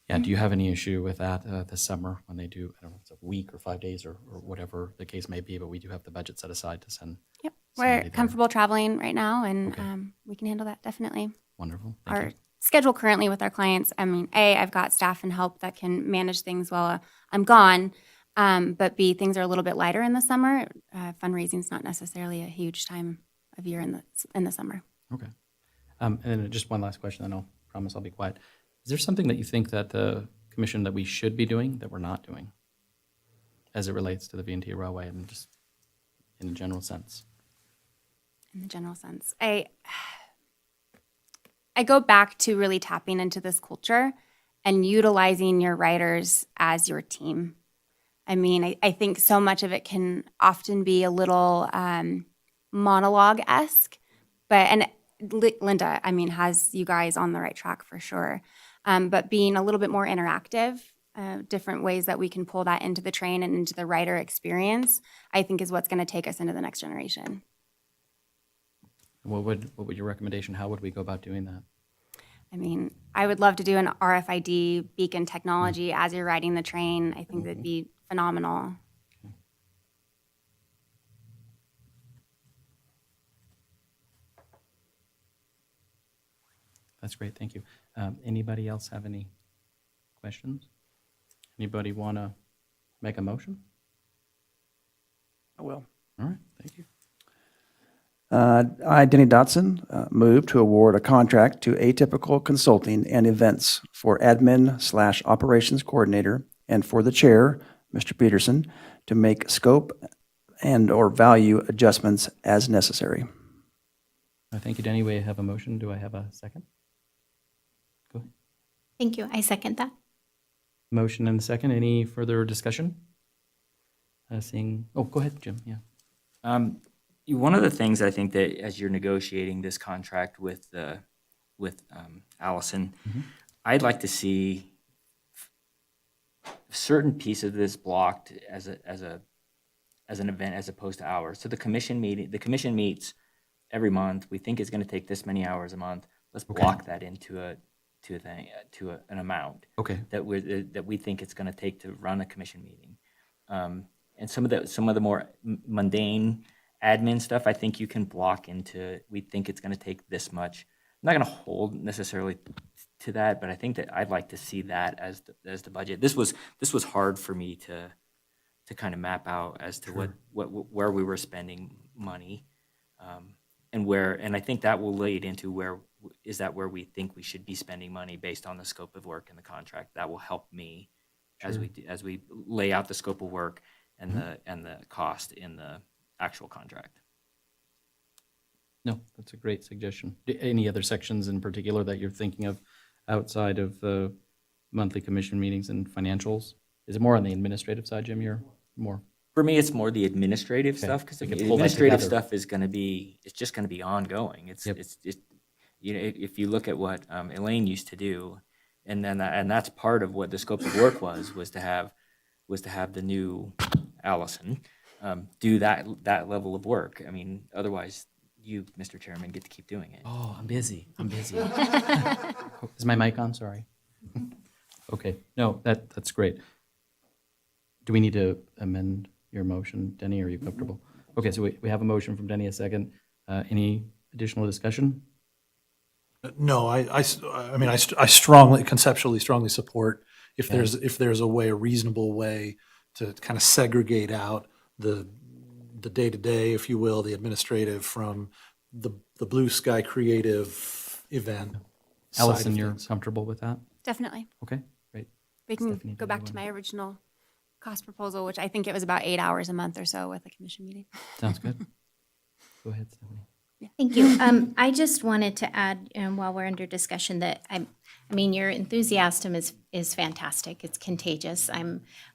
Yeah, do you have any issue with that this summer when they do, I don't know, it's a week or 5 days or whatever the case may be, but we do have the budget set aside to send. Yep, somebody we're there. comfortable traveling right now, and Okay. we can handle that definitely. Wonderful. Thank Our you. schedule currently with our clients, I mean, A, I've got staff and help that can manage things while I'm gone, but B, things are a little bit lighter in the summer. Fundraising is not necessarily a huge time of year in the summer. Okay. And then just one last question, then I'll promise I'll be quiet. Is there something that you think that the commission that we should be doing that we're not doing as it relates to the V&T Railway and just in a general sense? In the general sense, I go back to really tapping into this culture and utilizing your writers as your team. I mean, I think so much of it can often be a little monologue-esque, and Linda, I mean, has you guys on the right track for sure. But being a little bit more interactive, different ways that we can pull that into the train and into the writer experience, I think is what's going to take us into the next generation. What would your recommendation? How would we go about doing that? I mean, I would love to do an RFID beacon technology as you're riding the train. I think that'd be phenomenal. That's great, thank you. Anybody else have any questions? Anybody want to make a motion? I will. All right, thank you. I, Denny Dotson, move to award a contract to Atypical Consulting and Events for admin/operations coordinator and for the chair, Mr. Peterson, to make scope and/or value adjustments as necessary. Thank you, Denny. We have a motion. Do I have a second? Go ahead. Thank you. I second that. Motion and a second. Any further discussion? Go ahead, Jim, yeah. One of the things I think that as you're negotiating this contract with Allison, I'd like to see a certain piece of this blocked as an event as opposed to hours. So the commission meets every month. We think it's going to take this many hours a month. Let's block that into an amount. Okay. That we think it's going to take to run a commission meeting. And some of the more mundane admin stuff, I think you can block into, we think it's going to take this much. I'm not going to hold necessarily to that, but I think that I'd like to see that as the budget. This was hard for me to kind of map out as to where we were spending money, and I think that will lead into where we think we should be spending money based on the scope of work in the contract. That will help me as we lay out the scope of work and the cost in the actual contract. No, that's a great suggestion. Any other sections in particular that you're thinking of outside of the monthly commission meetings and financials? Is it more on the administrative side, Jim? You're more? For me, it's more the administrative stuff, because the We can pull that administrative together. stuff is just going to be ongoing. It's if you look at what Elaine used to do, And then, and that's part of what the scope of work was to have the new Allison do that level of work. I mean, otherwise, you, Mr. Chairman, get to keep doing it. Oh, I'm busy. Is my mic on? Sorry. Okay, no, that's great. Do we need to amend your motion, Denny, or are you comfortable? Okay, so we have a motion from Denny, a second. Any additional discussion? No, I mean, I strongly, conceptually strongly support if there's a way, a reasonable way to kind of segregate out the day-to-day, if you will, the administrative from the blue sky creative event. side of Allison, you're things. comfortable with that? Definitely. Okay, great. We can Stephanie, go did back you to wanna- my original cost proposal, which I think it was about 8 hours a month or so with a commission meeting. Sounds good. Go ahead, Stephanie. Thank you. I just wanted to add, while we're under discussion, that I mean, your enthusiasm is fantastic. It's contagious.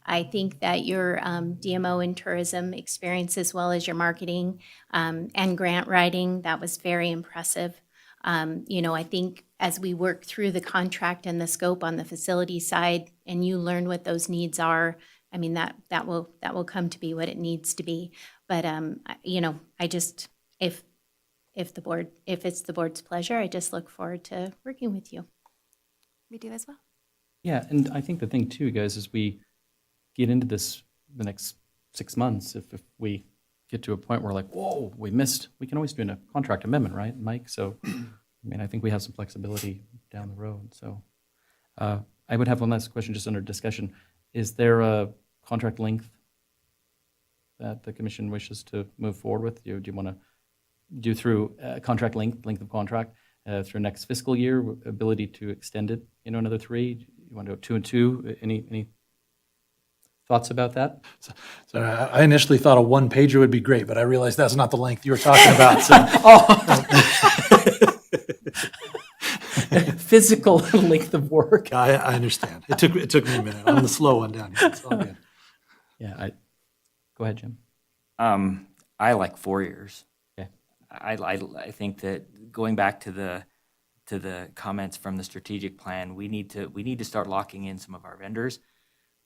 I think that your DMO and tourism experience, as well as your marketing and grant writing, that was very impressive. I think as we work through the contract and the scope on the facility side, and you learn what those needs are, I mean, that will come to be what it needs to be. But I just if it's the board's pleasure, I just look forward to working with you. We do as well. Yeah, and I think the thing too, guys, is we get into this the next 6 months, if we get to a point where like, whoa, we can always do a contract amendment, right, Mike? So, I mean, I think we have some flexibility down the road. So I would have one last question just under discussion. Is there a contract length that the commission wishes to move forward with? Do you want to do through contract length of contract through next fiscal year, ability to extend it, another 3? You want to go 2 and 2? Any thoughts about that? So I initially thought a one pager would be great, but I realized that's not the length you were talking about. So Physical length of work. I understand. It took me a minute. I'm the slow one down here. It's all good. Yeah, go ahead, Jim. I like 4 years. Okay. I think that going back to the comments from the strategic plan, we need to start locking in some of our vendors.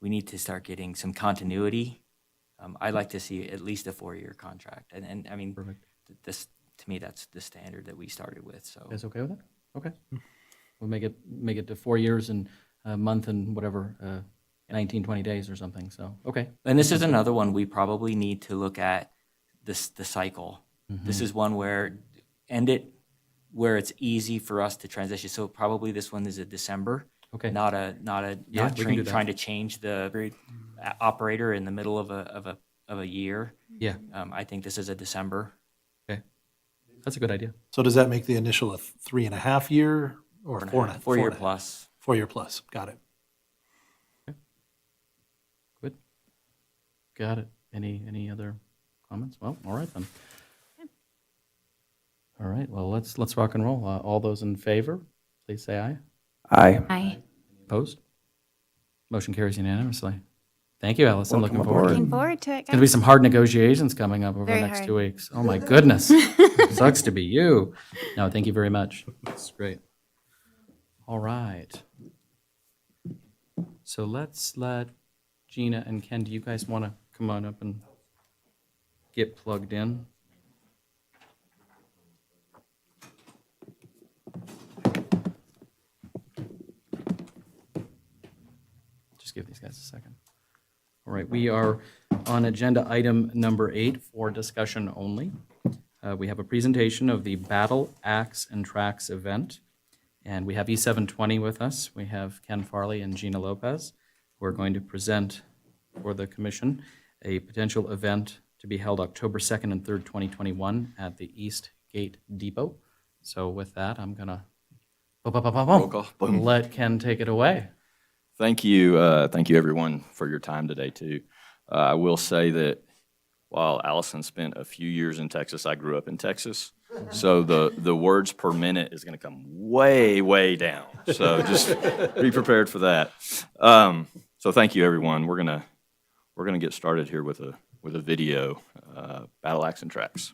We need to start getting some continuity. I'd like to see at least a 4-year contract, and I mean, Perfect. this to me that's the standard that we started with. So You guys okay with that? Okay. We'll make it to 4 years and a month and whatever, 19, 20 days or something. So, okay. And this is another one we probably need to look at the cycle. This is one where end it where it's easy for us to transition. So probably this one is a December. Okay. Not Yeah, we can do that. trying to change the operator in the middle of a year. Yeah, I think this is a December. okay. That's a good idea. So does that make the initial a 3.5 year or 4.5? 4 year 4.5? plus. 4 year plus. Got it. Good. Got it. Any other comments? Well, all right then. All right, well, let's rock and roll. All those in favor, please say aye. Aye. Aye. Opposed? Motion carries unanimously. Thank you, Allison. Welcome Looking forward. aboard. Looking forward to it, There's going to be guys. some hard negotiations coming up over the Very next hard. 2 weeks. Oh, my goodness. Sucks to be you. No, thank you very much. That's great. All right. So let's let Gina and Ken, do you guys want to come on up and get plugged in? Just give these guys a second. All right, we are on agenda item number 8 for discussion only. We have a presentation of the Battle Axe and Tracks event, and we have E720 with us. We have Ken Farley and Gina Lopez, who are going to present for the commission a potential event to be held October 2nd and 3rd, 2021 at the East Gate Depot. So with that, I'm going to Roll call. Boom. let Ken take it away. Thank you, everyone, for your time today, too. I will say that while Allison spent a few years in Texas, I grew up in Texas. So the words per minute is going to come way, way down. So just be prepared for that. So thank you, everyone. We're gonna get started here with a video, Battle Axe and Tracks.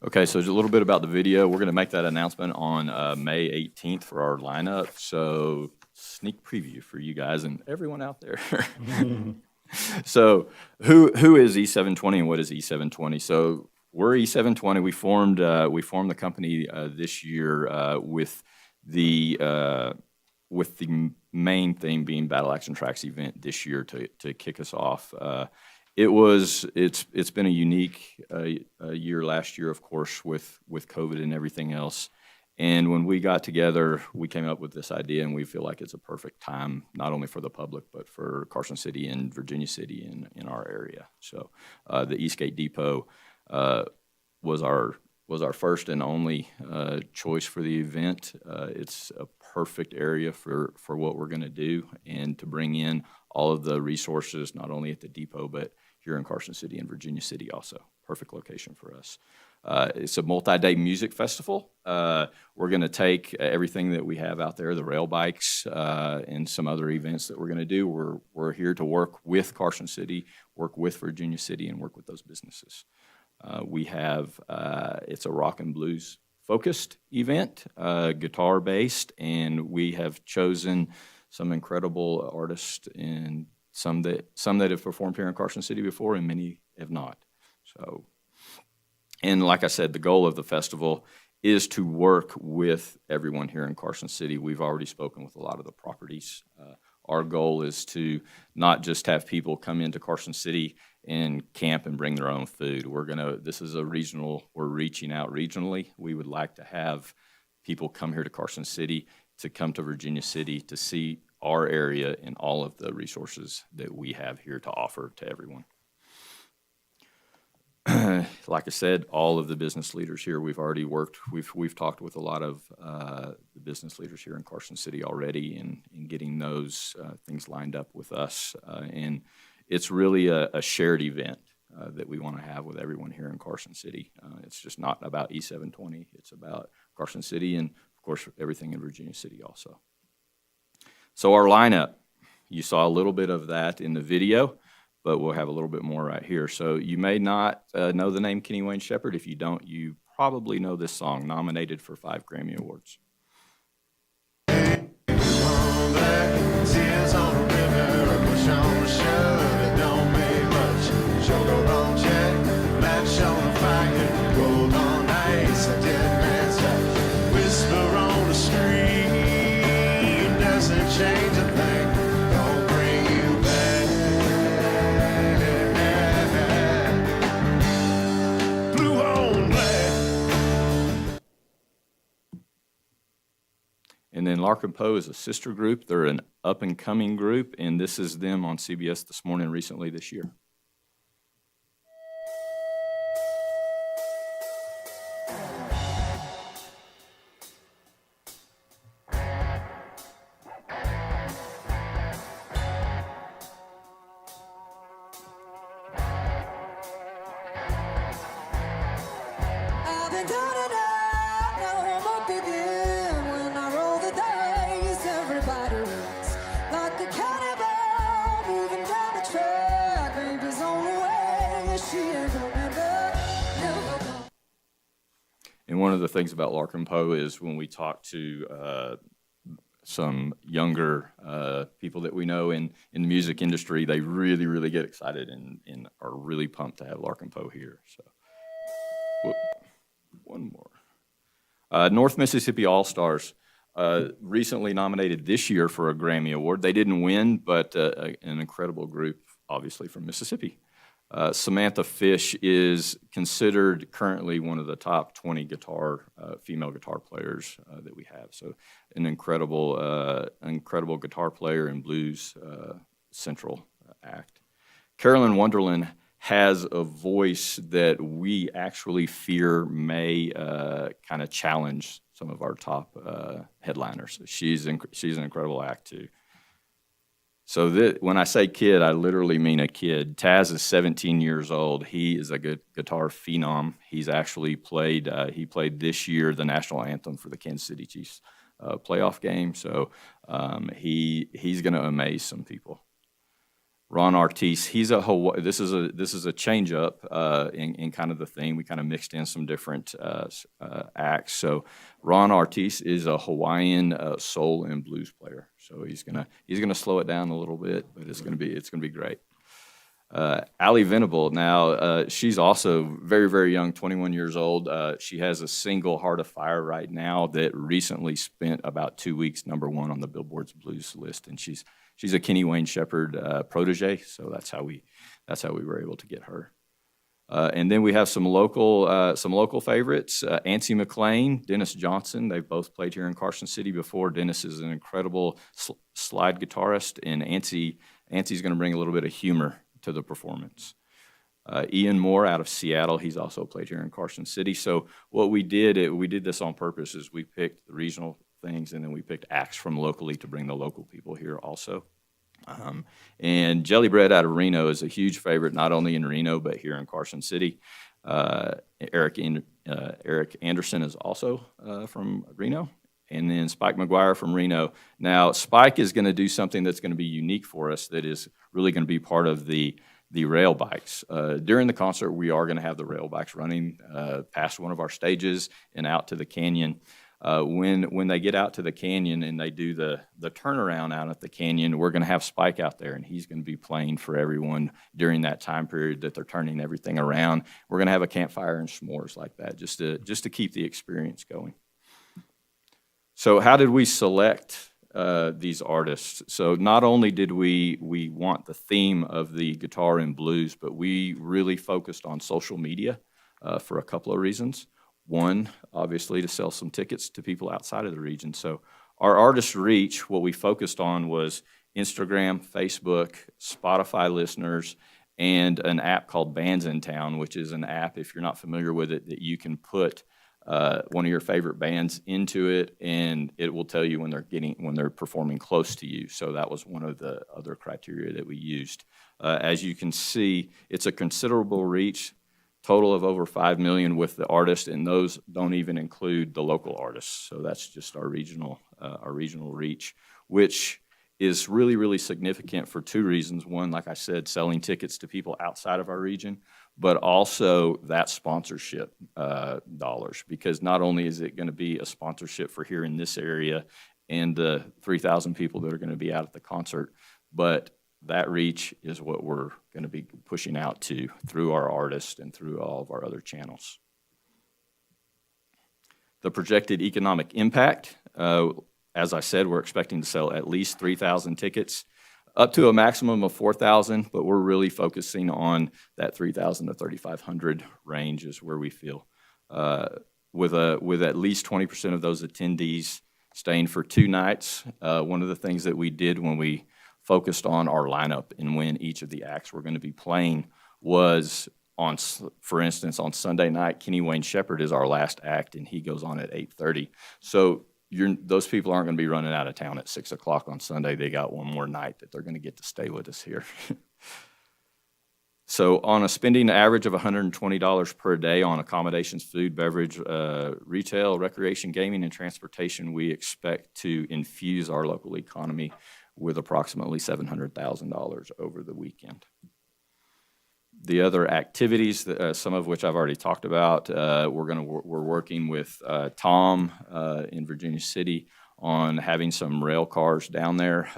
Okay, so just a little bit about the video. We're going to make that announcement on May 18th for our lineup. So sneak preview for you guys and everyone out there. So who is E720 and what is E720? So we're E720. We formed the company this year with the main theme being Battle Action Tracks event this year to kick us off. It's been a unique year last year, of course, with COVID and everything else. And when we got together, we came up with this idea, and we feel like it's a perfect time, not only for the public, but for Carson City and Virginia City in our area. So the Eastgate Depot was our first and only choice for the event. It's a perfect area for what we're going to do and to bring in all of the resources, not only at the depot, but here in Carson City and Virginia City also. Perfect location for us. It's a multi-day music festival. We're going to take everything that we have out there, the rail bikes and some other events that we're going to do. We're here to work with Carson City, work with Virginia City, and work with those businesses. It's a rock and blues focused event, guitar based, and we have chosen some incredible artists and some that have performed here in Carson City before and many have not. So, and like I said, the goal of the festival is to work with everyone here in Carson City. We've already spoken with a lot of the properties. Our goal is to not just have people come into Carson City and camp and bring their own food. This is a regional, we're reaching out regionally. We would like to have people come here to Carson City, to come to Virginia City, to see our area and all of the resources that we have here to offer to everyone. Like I said, all of the business leaders here, we've already worked, we've talked with a lot of the business leaders here in Carson City already in getting those things lined up with us. And it's really a shared event that we want to have with everyone here in Carson City. It's just not about E720, it's about Carson City and, of course, everything in Virginia City also. So our lineup, you saw a little bit of that in the video, but we'll have a little bit more right here. So you may not know the name Kenny Wayne Shepherd. If you don't, you probably know this song, nominated for 5 Grammy Awards. And then Larkin Poe is a sister group. They're an up-and-coming group, and this is them on CBS This Morning recently this year. And one of the things about Larkin Poe is when we talk to some younger people that we know in the music industry, they really, really get excited and are really pumped to have Larkin Poe here. So, one more. North Mississippi All-Stars, recently nominated this year for a Grammy Award. They didn't win, but an incredible group, obviously, from Mississippi. Samantha Fish is considered currently one of the top 20 female guitar players that we have. So an incredible guitar player and blues central act. Carolyn Wonderland has a voice that we actually fear may kind of challenge some of our top headliners. She's an incredible act too. So when I say kid, I literally mean a kid. Taz is 17 years old. He is a good guitar phenom. He's actually played this year the national anthem for the Kansas City Chiefs playoff game. So he's going to amaze some people. Ron Artis, he's a this is a change up in kind of the theme. We kind of mixed in some different acts. So Ron Artis is a Hawaiian soul and blues player. So he's gonna slow it down a little bit, but it's gonna be great. Allie Venable, now she's also very, very young, 21 years old. She has a single Heart of Fire right now that recently spent about 2 weeks #1 on the Billboard's blues list, and she's a Kenny Wayne Shepherd protege, so that's how we were able to get her. And then we have some local favorites. Ancy McLean, Dennis Johnson. They've both played here in Carson City before. Dennis is an incredible slide guitarist, and Ancy's going to bring a little bit of humor to the performance. Ian Moore out of Seattle. He's also played here in Carson City. So what we did this on purpose, is we picked the regional things, and then we picked acts from locally to bring the local people here also. And Jelly Bread out of Reno is a huge favorite, not only in Reno, but here in Carson City. Eric Anderson is also from Reno. And then Spike McGuire from Reno. Now, Spike is going to do something that's going to be unique for us, that is really going to be part of the rail bikes. During the concert, we are going to have the rail bikes running past one of our stages and out to the canyon. When they get out to the canyon and they do the turnaround out at the canyon, we're going to have Spike out there, and he's going to be playing for everyone during that time period that they're turning everything around. We're going to have a campfire and s'mores like that, just to keep the experience going. So how did we select these artists? So not only did we want the theme of the guitar and blues, but we really focused on social media for a couple of reasons. One, obviously, to sell some tickets to people outside of the region. So our artist reach, what we focused on was Instagram, Facebook, Spotify listeners, and an app called Bands in Town, which is an app, if you're not familiar with it, that you can put one of your favorite bands into it, and it will tell you when they're performing close to you. So that was one of the other criteria that we used. As you can see, it's a considerable reach, total of over 5 million with the artist, and those don't even include the local artists. So that's just our regional reach, which is really, really significant for two reasons. One, like I said, selling tickets to people outside of our region, but also that sponsorship dollars, because not only is it going to be a sponsorship for here in this area and the 3,000 people that are going to be out at the concert, but that reach is what we're going to be pushing out to through our artists and through all of our other channels. The projected economic impact, as I said, we're expecting to sell at least 3,000 tickets, up to a maximum of 4,000, but we're really focusing on that 3,000 to 3,500 range is where we feel. With at least 20% of those attendees staying for 2 nights, one of the things that we did when we focused on our lineup and when each of the acts were going to be playing was, for instance, on Sunday night, Kenny Wayne Shepherd is our last act, and he goes on at 8:30. So those people aren't going to be running out of town at 6 o'clock on Sunday. They got one more night that they're going to get to stay with us here. So on a spending average of $120 per day on accommodations, food, beverage, retail, recreation, gaming, and transportation, we expect to infuse our local economy with approximately $700,000 over the weekend. The other activities, some of which I've already talked about, we're working with Tom in Virginia City on having some rail cars down there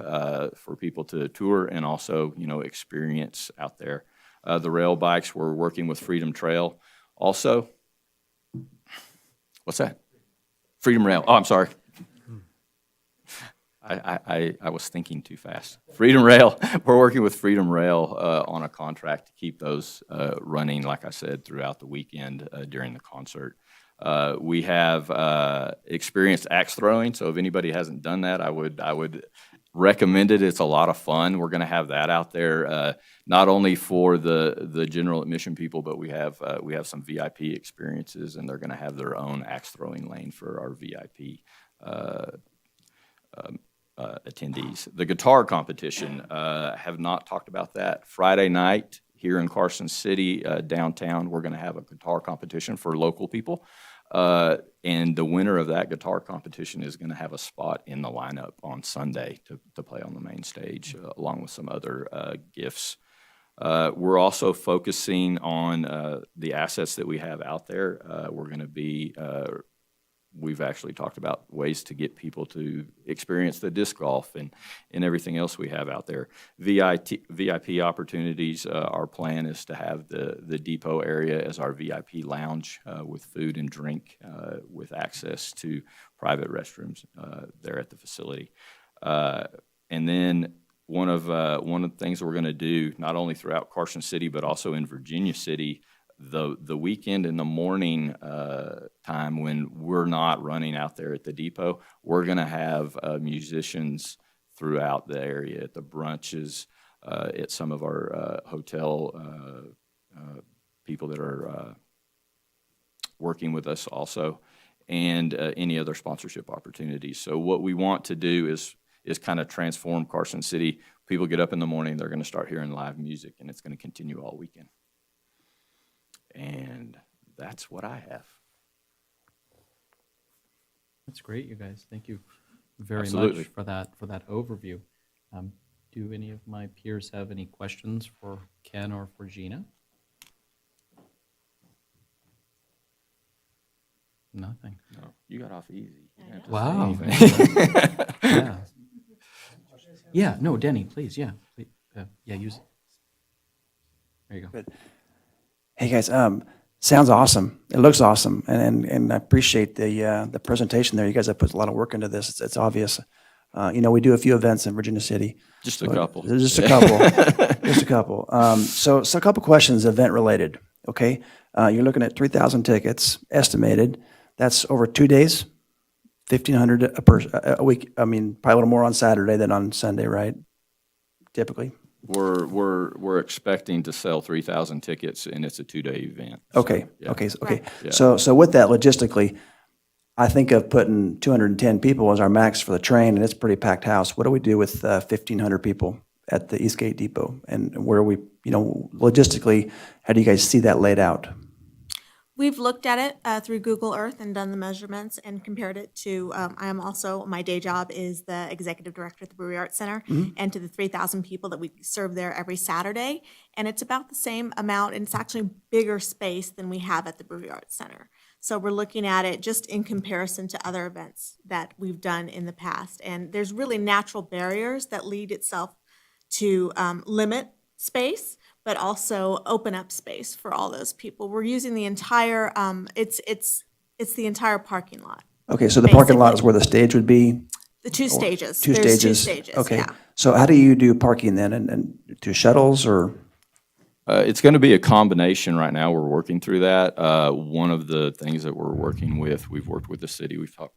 for people to tour and also, experience out there. The rail bikes, we're working with Freedom Trail. Also, what's that? Freedom Rail. Oh, I'm sorry. I was thinking too fast. Freedom Rail, we're working with Freedom Rail on a contract to keep those running, like I said, throughout the weekend during the concert. We have experienced axe throwing, so if anybody hasn't done that, I would recommend it. It's a lot of fun. We're going to have that out there, not only for the general admission people, but we have some VIP experiences, and they're going to have their own axe throwing lane for our VIP attendees. The guitar competition, have not talked about that. Friday night here in Carson City, downtown, we're going to have a guitar competition for local people. And the winner of that guitar competition is going to have a spot in the lineup on Sunday to play on the main stage, along with some other gifts. We're also focusing on the assets that we have out there. We're going to be, we've actually talked about ways to get people to experience the disc golf and everything else we have out there. VIP opportunities, our plan is to have the depot area as our VIP lounge with food and drink with access to private restrooms there at the facility. And then one of the things we're going to do, not only throughout Carson City, but also in Virginia City, the weekend in the morning time when we're not running out there at the depot, we're going to have musicians throughout the area at the brunches, at some of our hotel people that are working with us also, and any other sponsorship opportunities. So what we want to do is kind of transform Carson City. People get up in the morning, they're going to start hearing live music, and it's going to continue all weekend. And that's what I have. That's great, you guys. Thank you very Absolutely. much for that overview. Do any of my peers have any questions for Ken or for Gina? Nothing. No, you got off easy. You didn't have to say Wow. anything. Yeah. Yeah, no, Denny, please, yeah. Yeah, use it. There you go. Hey, guys, sounds awesome. It looks awesome, and I appreciate the presentation there. You guys have put a lot of work into this. It's obvious. We do a few events in Virginia City. Just a couple. Just a couple. Just a couple. So a couple questions, event-related, okay? You're looking at 3,000 tickets estimated. That's over 2 days, 1,500 a week. I mean, probably a little more on Saturday than on Sunday, right? Typically. We're expecting to sell 3,000 tickets, and it's a 2-day event. So, Okay, yeah. okay, okay. Yeah. So with that, logistically, I think of putting 210 people as our max for the train, and it's a pretty packed house. What do we do with 1,500 people at the Eastgate Depot? And where we, logistically, how do you guys see that laid out? We've looked at it through Google Earth and done the measurements and compared it to, my day job is the executive director at the Brewery Arts Center, and to the 3,000 people that we serve there every Saturday. And it's about the same amount, and it's actually bigger space than we have at the Brewery Arts Center. So we're looking at it just in comparison to other events that we've done in the past. And there's really natural barriers that lead itself to limit space, but also open up space for all those people. We're using the entire, it's the entire parking lot. Okay, so the parking lot is Basically. where the stage would be? The two stages. Two There's stages? 2 stages, Okay. yeah. So how do you do parking then? And do shuttles or? It's going to be a combination right now. We're working through that. One of the things that we're working with, we've worked with the city. We've talked,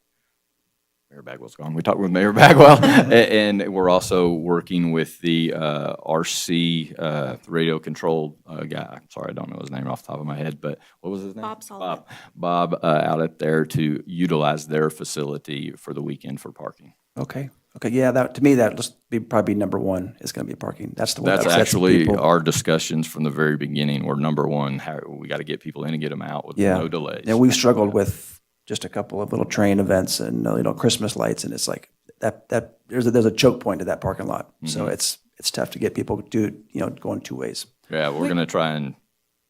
Mayor Bagwell's gone. We talked with Mayor Bagwell. And we're also working with the RC radio-controlled guy. I'm sorry, I don't know his name off the top of my head, but what was his name? Bob Sullivan. Bob out at there to utilize their facility for the weekend for parking. Okay, yeah, to me, that must be probably number one, is going to be parking. That's the one That's that sets actually people. our discussions from the very beginning were number one, how we got to get people in and get them out with Yeah. no delays. Yeah, we've struggled with just a couple of little train events and, Christmas lights, and it's like, that there's a choke point to that parking lot. So it's tough to get people to, going 2 ways. Yeah, we're going to try and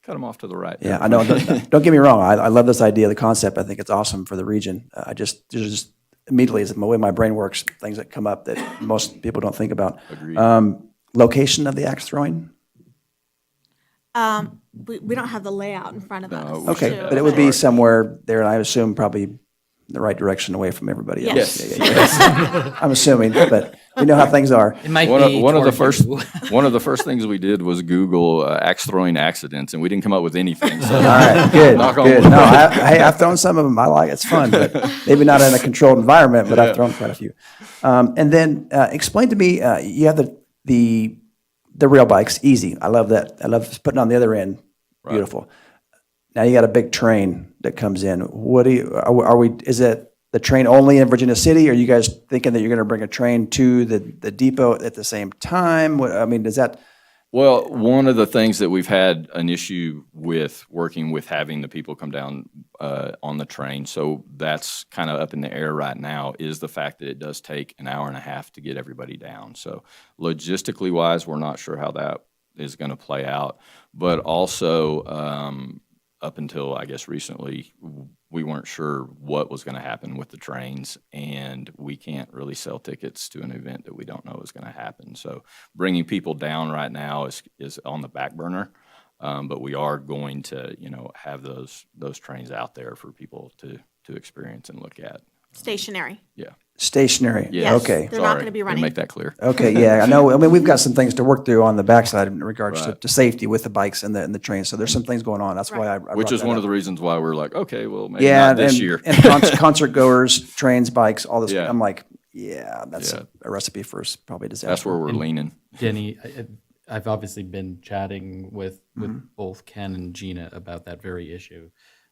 cut them off to the right. Yeah, I know. Don't get me wrong. I love this idea, the concept. I think it's awesome for the region. There's just immediately, is the way my brain works, things that come up that most people don't think about. Agreed. Location of the axe throwing? We don't have the layout in front of us. No, Okay, to- but it would be somewhere there, and I assume probably the right direction away from everybody else. Yes. Yeah. I'm assuming, but we know how things are. It might One be of the toward first you. one of the first things we did was Google axe throwing accidents, and we didn't come up with anything. So All right, good, Knock on good. wood. No, hey, I've thrown some of them. I like it. It's fun, but maybe not in a controlled environment, but I've thrown quite a few. And then explain to me, you have the rail bikes, easy. I love that. I love putting on the other end. Right. Beautiful. Now you got a big train that comes in. What do you, are we, is it the train only in Virginia City? Are you guys thinking that you're going to bring a train to the depot at the same time? I mean, does that Well, one of the things that we've had an issue with working with having the people come down on the train, so that's kind of up in the air right now, is the fact that it does take an hour and a half to get everybody down. So logistically wise, we're not sure how that is going to play out. But also, up until I guess recently, we weren't sure what was going to happen with the trains, and we can't really sell tickets to an event that we don't know is going to happen. So bringing people down right now is on the back burner, but we are going to, have those trains out there for people to experience and look at. Stationary. Yeah. Stationary? Yeah. Yes, Okay. they're not Sorry, gonna be didn't running. make that clear. Okay, yeah, I know. I mean, we've got some things to work through on the backside in regards Right. to safety with the bikes and the trains. So there's some things going on. That's why I brought Which is that one up. of the reasons why we're like, okay, well, maybe Yeah, not this and, year. and concert goers, trains, bikes, all this. Yeah. I'm like, yeah, that's Yeah. a recipe for probably disaster. That's where we're leaning. Denny, I've obviously been chatting with both Ken and Gina about that very issue,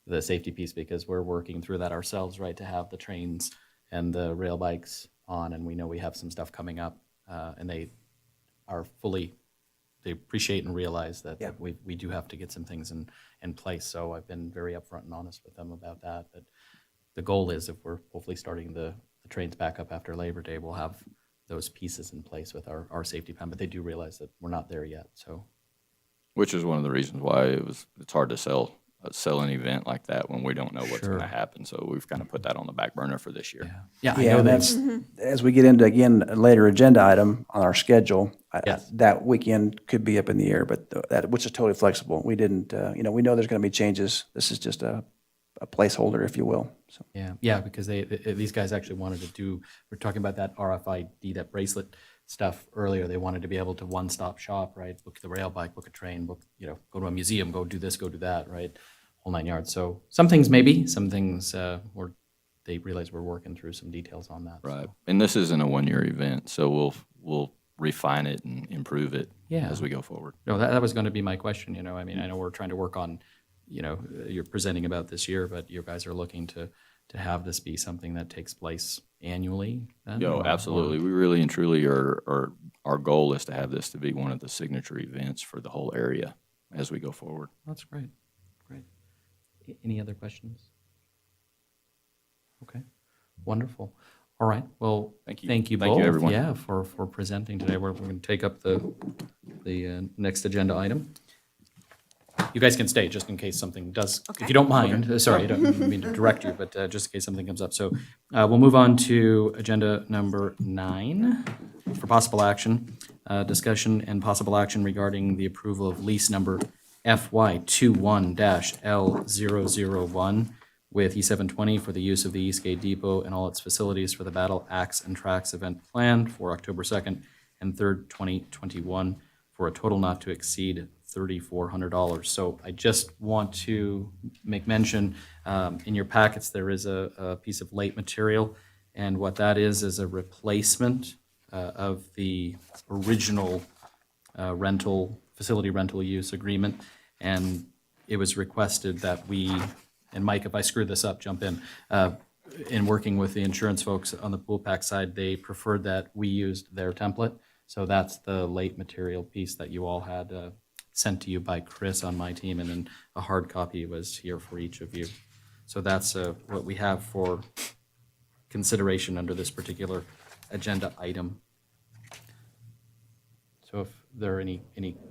the safety piece, because we're working through that ourselves, right, to have the trains and the rail bikes on, and we know we have some stuff coming up, and they appreciate and realize that, Yeah. that we do have to get some things in place. So I've been very upfront and honest with them about that. But the goal is, if we're hopefully starting the trains back up after Labor Day, we'll have those pieces in place with our safety plan. But they do realize that we're not there yet. So Which is one of the reasons why it's hard to sell an event like that when we don't know what's Sure. going to happen. So we've kind of put that on the back burner for this year. yeah, I Yeah, know and that's as we get into, again, a later agenda item on our schedule, Yes. that weekend could be up in the air, but which is totally flexible. We didn't, we know there's going to be changes. This is just a placeholder, if you will. So Yeah, because these guys actually wanted to do. We're talking about that RFID, that bracelet stuff earlier. They wanted to be able to one-stop shop, right? Book the rail bike, book a train, book, go to a museum, go do this, go do that, right? Whole 9 yards. So some things maybe, some things they realize we're working through some details on that. Right. So. And this isn't a one-year event, so we'll refine it and improve it Yeah. as we go forward. No, that was going to be my question. I mean, I know we're trying to work on, you're presenting about this year, but you guys are looking to have this be something that takes place annually. Then, or- Absolutely. We really and truly our goal is to have this to be one of the signature events for the whole area as we go forward. That's great. Great. Any other questions? Okay. Wonderful. All right. Well, Thank you. Thank you Thank both. you, everyone. Yeah, for presenting today. We're going to take up the next agenda item. You guys can stay just in case something does, if you don't mind. Sorry, I don't mean to direct you, but just in case something comes up. So we'll move on to agenda number 9 for possible action. Discussion and possible action regarding the approval of lease number FY21-L001 with E720 for the use of the Eastgate Depot and all its facilities for the Battle Axe and Tracks event planned for October 2nd and 3rd, 2021, for a total not to exceed $3,400. So I just want to make mention, in your packets, there is a piece of late material, and what that is a replacement of the original facility rental use agreement, and it was requested that we, and Mike, if I screw this up, jump in working with the insurance folks on the pool pack side, they preferred that we used their template. So that's the late material piece that you all had sent to you by Chris on my team, and then a hard copy was here for each of you. So that's what we have for consideration under this particular agenda item. So if there are any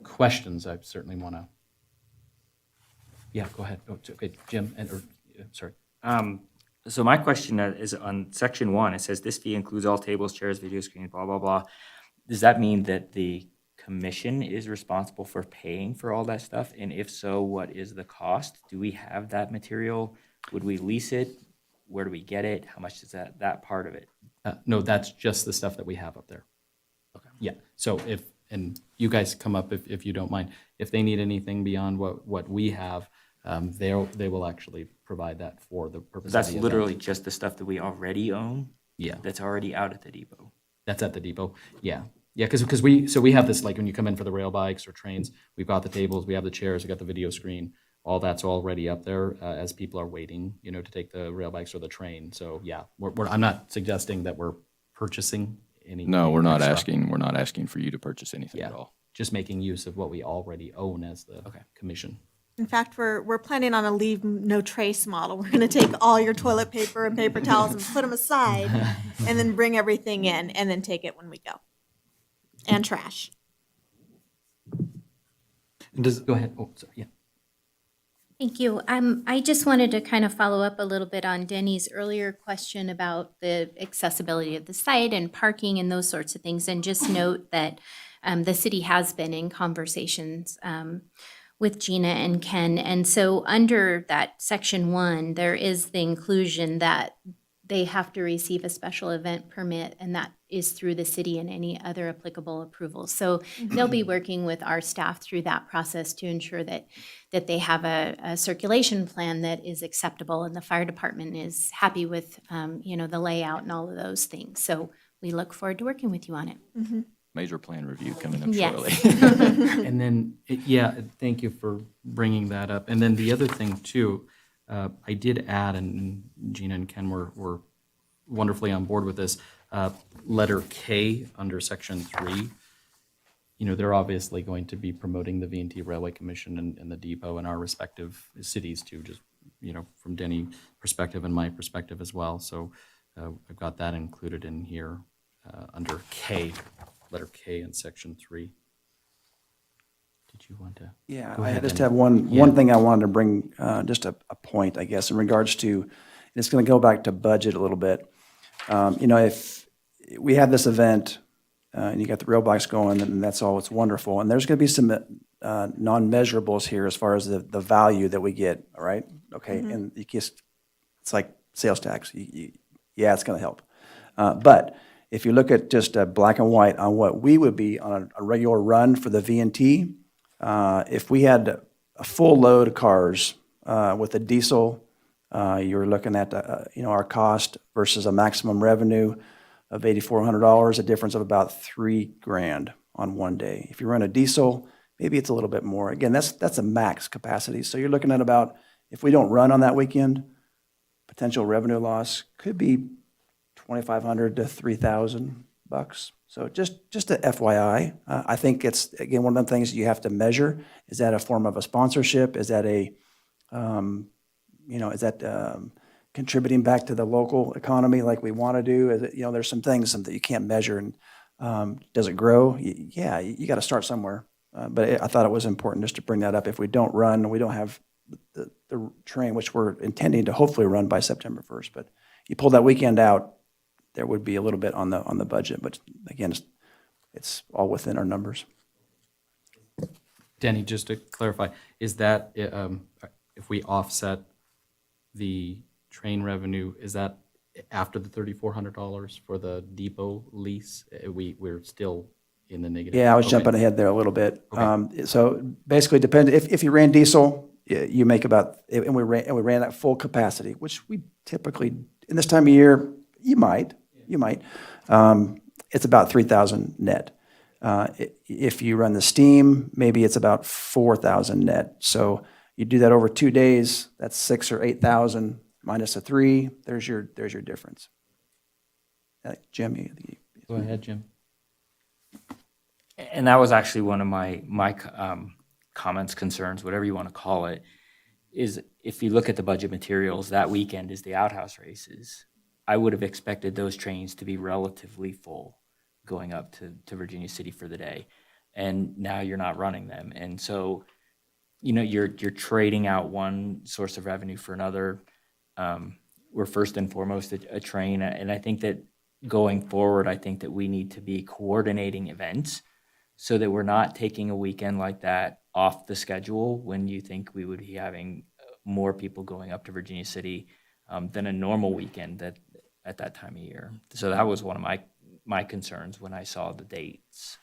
questions, I certainly want to. Yeah, go ahead. Oh, it's okay, Jim, sorry. So my question is on section 1, it says this fee includes all tables, chairs, video screens, blah, blah, blah. Does that mean that the commission is responsible for paying for all that stuff? And if so, what is the cost? Do we have that material? Would we lease it? Where do we get it? How much is that part of it? No, that's just the stuff that we have up there. Okay. Yeah, so and you guys come up if you don't mind. If they need anything beyond what we have, they will actually provide that for the purpose of the That's event. literally just the stuff that we already own? Yeah. That's already out at the depot? That's at the depot. Yeah. Yeah, because we have this, like when you come in for the rail bikes or trains, we've got the tables, we have the chairs, we got the video screen. All that's already up there as people are waiting, to take the rail bikes or the train. So yeah, I'm not suggesting that we're purchasing any. No, we're not extra. asking. We're not asking for you to purchase anything Yeah. at all. just making use of what we already own as the commission. In fact, we're planning on a leave no trace model. We're going to take all your toilet paper and paper towels and put them aside, and then bring everything in, and then take it when we go. And trash. And does, Go ahead. Oh, sorry, yeah. Thank you. I just wanted to kind of follow up a little bit on Denny's earlier question about the accessibility of the site and parking and those sorts of things, and just note that the city has been in conversations with Gina and Ken. And so under that section 1, there is the inclusion that they have to receive a special event permit, and that is through the city and any other applicable approvals. So they'll be working with our staff through that process to ensure that they have a circulation plan that is acceptable, and the fire department is happy with, the layout and all of those things. So we look forward to working with you on it. Major plan review coming up Yes. shortly. And then, thank you for bringing that up. And then the other thing too, I did add, and Gina and Ken were wonderfully on board with this, letter K under section 3. They're obviously going to be promoting the V&T Railway Commission and the depot and our respective cities too, just, from Denny perspective and my perspective as well. So I've got that included in here under K, letter K in section 3. Did you want to? Yeah, Go I ahead, just Denny. have one Yeah. thing I wanted to bring, just a point, I guess, in regards to, and it's going to go back to budget a little bit. If we have this event, and you got the rail bikes going, and that's all, it's wonderful. And there's going to be some non-measurables here as far as the value that we get, all right? Okay, and it's like sales tax. Yeah, it's going to help. But if you look at just black and white on what we would be on a regular run for the V&T, if we had a full load of cars with a diesel, you're looking at our cost versus a maximum revenue of $8,400, a difference of about $3,000 on one day. If you run a diesel, maybe it's a little bit more. Again, that's a max capacity. So you're looking at about, if we don't run on that weekend, potential revenue loss could be $2,500 to $3,000. So just a FYI, I think it's, again, one of the things you have to measure. Is that a form of a sponsorship? Is that contributing back to the local economy like we want to do? Is it, there's some things that you can't measure. And does it grow? Yeah, you got to start somewhere. But I thought it was important just to bring that up. If we don't run, we don't have the train, which we're intending to hopefully run by September 1st. But you pull that weekend out, there would be a little bit on the budget. But again, it's all within our numbers. Danny, just to clarify, is that if we offset the train revenue, is that after the $3,400 for the depot lease? We're still in the negative? Yeah, I was Okay. jumping ahead there a little bit. Okay. So basically, depends if you ran diesel, you make about, and we ran at full capacity, which we typically in this time of year you might. It's about $3,000 net. If you run the steam, maybe it's about $4,000 net. So you do that over 2 days, that's $6,000 or $8,000 minus a 3. There's your difference. Jim, Go ahead, Jim. And that was actually one of my comments, concerns, whatever you want to call it, is if you look at the budget materials, that weekend is the outhouse races. I would have expected those trains to be relatively full going up to Virginia City for the day. And now you're not running them. And so, you're trading out one source of revenue for another. We're first and foremost a train. And I think that going forward, I think that we need to be coordinating events so that we're not taking a weekend like that off the schedule when you think we would be having more people going up to Virginia City than a normal weekend at that time of year. So that was one of my concerns when I saw the dates.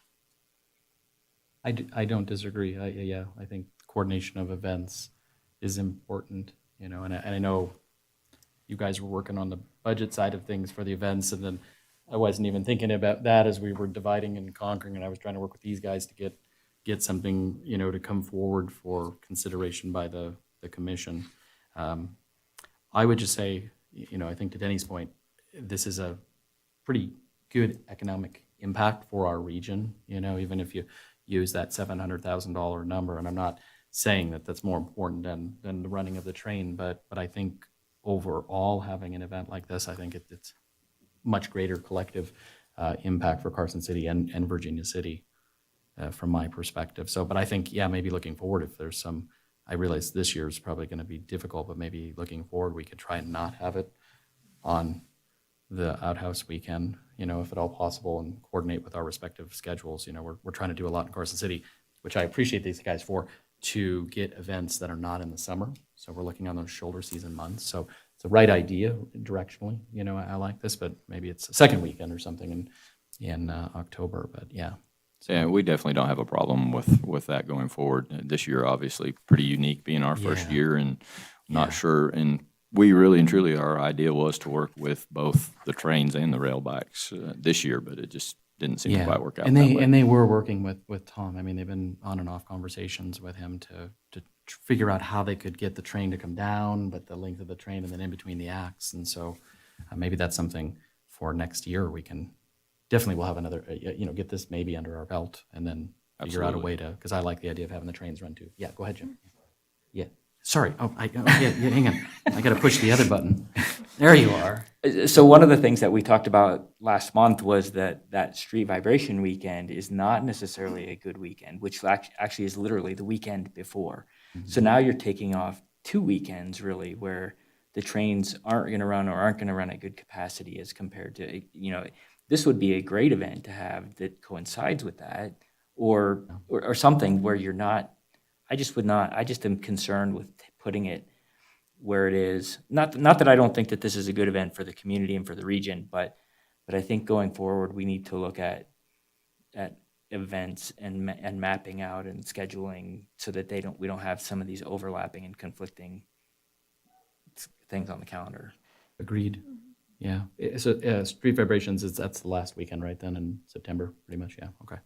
I don't disagree. I think coordination of events is important, and I know you guys were working on the budget side of things for the events, and then I wasn't even thinking about that as we were dividing and conquering, and I was trying to work with these guys to get something, to come forward for consideration by the commission. I would just say, I think to Denny's point, this is a pretty good economic impact for our region. Even if you use that $700,000 number. And I'm not saying that that's more important than the running of the train, but I think overall, having an event like this, I think it's much greater collective impact for Carson City and Virginia City from my perspective. So, but I think, yeah, maybe looking forward, if there's some, I realize this year is probably going to be difficult, but maybe looking forward, we could try and not have it on the outhouse weekend, if at all possible, and coordinate with our respective schedules. We're trying to do a lot in Carson City, which I appreciate these guys for, to get events that are not in the summer. So we're looking on those shoulder season months. So it's the right idea directionally. I like this, but maybe it's a second weekend or something in October. But yeah. Yeah, we definitely don't have a problem with that going forward. This year, obviously, pretty unique, being our first year, and not sure. And we really and truly, our idea was to work with both the trains and the rail bikes this year, but it just didn't seem to quite work out. And that way. they were working with Tom. I mean, they've been on and off conversations with him to figure out how they could get the train to come down, but the length of the train and then in between the acts. And so maybe that's something for next year. We can definitely, we'll have another, get this maybe under our belt and then figure out a way to, because I like the idea of having the trains run too. Yeah, go ahead, Jim. Yeah. Sorry. Hang on. I got to push the other button. There you are. So one of the things that we talked about last month was that Street Vibration weekend is not necessarily a good weekend, which actually is literally the weekend before. Mm-hmm. So now you're taking off 2 weekends really where the trains aren't going to run or aren't going to run at good capacity as compared to, this would be a great event to have that coincides with that or something where you're not, I just am concerned with putting it where it is. Not that I don't think that this is a good event for the community and for the region, but I think going forward, we need to look at events and mapping out and scheduling so that we don't have some of these overlapping and conflicting things on the calendar. Agreed. Yeah. So Street Vibrations, that's the last weekend, right, then in September, pretty much. Yeah. Okay.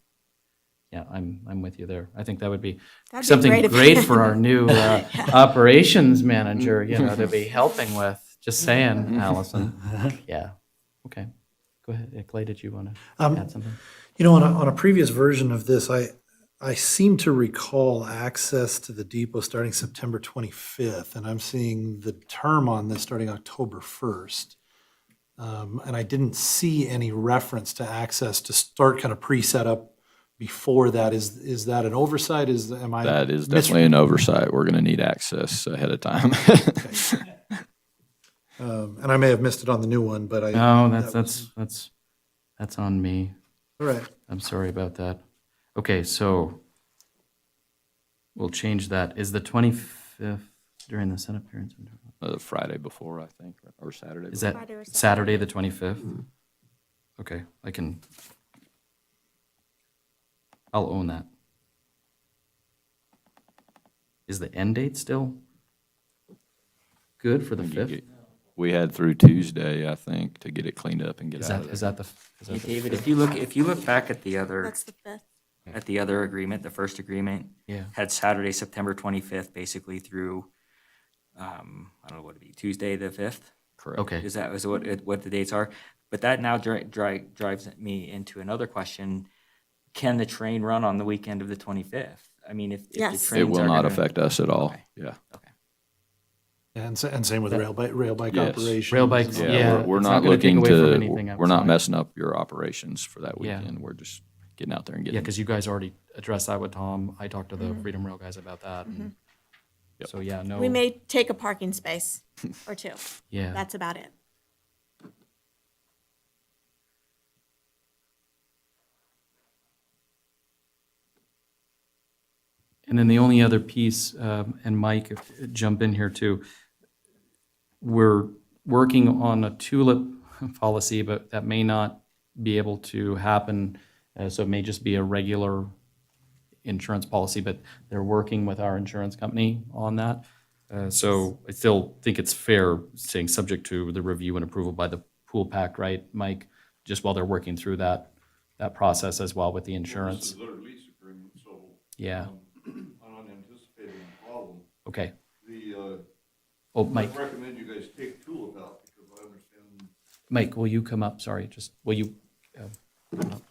Yeah, I'm with you there. I think that would be something great for our new operations manager, to be helping with. Just saying, Allison. Yeah. Okay. Go ahead. Clay, did you want to add something? On a previous version of this, I seem to recall access to the depot starting September 25th, and I'm seeing the term on this starting October 1st. And I didn't see any reference to access to start kind of pre-set up before that. Is that an oversight? That is definitely an oversight. We're going to need access ahead of time. Okay. And I may have missed it on the new one, but that's on me. All right. I'm sorry about that. Okay, so we'll change that. Is the 25th during the Senate appearance? The Friday before, I think, or Saturday. Is that Saturday the 25th? Okay, I'll own that. Is the end date still good for the 5th? We had through Tuesday, I think, to get it cleaned up and get out of there. David, if you look back at the other That's the 5th. at the other agreement, the first agreement had Saturday, September 25th, basically through I don't know what it'd be, Tuesday the 5th. Correct. Okay. Is what the dates are? But that now drives me into another question. Can the train run on the weekend of the 25th? I mean, if the Yes. trains It will are not gonna- affect us at all. Okay. Yeah. Okay. And same with rail bike Yes. operations. Rail bikes, Yeah, we're it's not gonna take looking away from to, anything we're not outside. messing up your operations for that Yeah. weekend. We're just getting out there and Yeah, getting. because you guys already addressed that with Tom. I talked to the Freedom Rail guys about that. And Yep. So, yeah, no. We may take a parking space or 2. Yeah. That's about it. And then the only other piece, and Mike, jump in here too, we're working on a tulip policy, but that may not be able to happen. So it may just be a regular insurance policy, but they're working with our insurance company on that. So I still think it's fair saying subject to the review and approval by the pool pack, right, Mike? Just while they're working through that process as well with the insurance. This is their lease agreement, so. Yeah. I'm not anticipating a problem. Okay. I Mike. recommend you guys take tulip out because I understand. Mike, will you come up? Sorry, will you come up?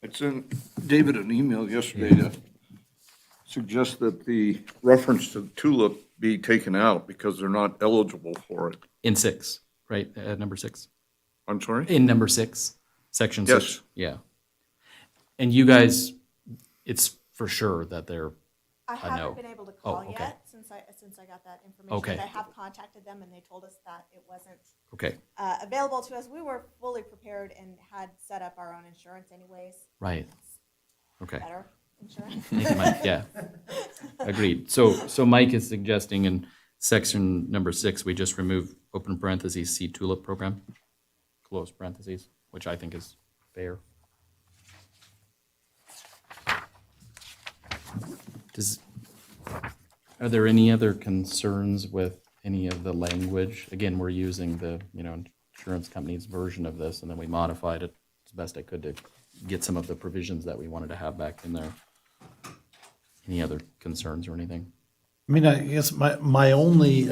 I sent David an email yesterday to suggest that the reference to tulip be taken out because they're not eligible for it. In 6, right, number 6? I'm sorry? In number 6, section 6? Yes. Yeah. And you guys, it's for sure that they're I no. haven't been able to call Oh, okay. yet since I got that information. Okay. But I have contacted them and they told us that it wasn't Okay, available to us. We were fully prepared and had set up our own insurance anyways. right. Okay. Better insurance. Thank you, Mike. Yeah, agreed. So Mike is suggesting in section number 6, we just remove open parentheses, see tulip program, close parentheses, which I think is fair. Are there any other concerns with any of the language? Again, we're using the, insurance company's version of this, and then we modified it as best I could to get some of the provisions that we wanted to have back in there. Any other concerns or anything? I mean, I guess my only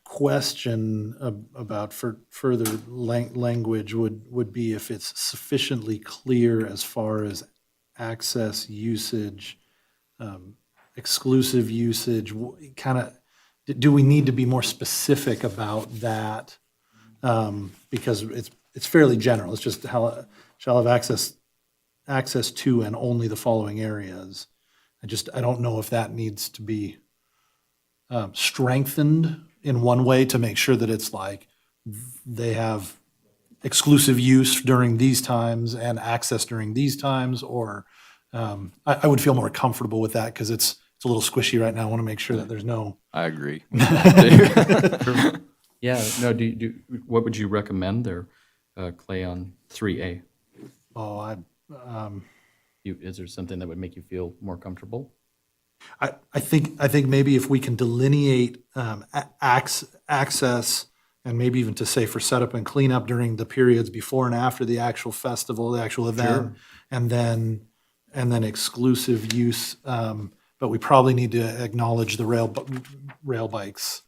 question about further language would be if it's sufficiently clear as far as access, usage, exclusive usage, kind of, do we need to be more specific about that? Because it's fairly general. It's just shall have access to and only the following areas. I don't know if that needs to be strengthened in one way to make sure that it's like they have exclusive use during these times and access during these times, or I would feel more comfortable with that because it's a little squishy right now. I want to make sure that there's no. I agree. Yeah, no, what would you recommend there, Clay, on 3A? Is there something that would make you feel more comfortable? I think maybe if we can delineate access and maybe even to say for setup and cleanup during the periods before and after the actual festival, the actual event, and then exclusive use. But we probably need to acknowledge the rail bikes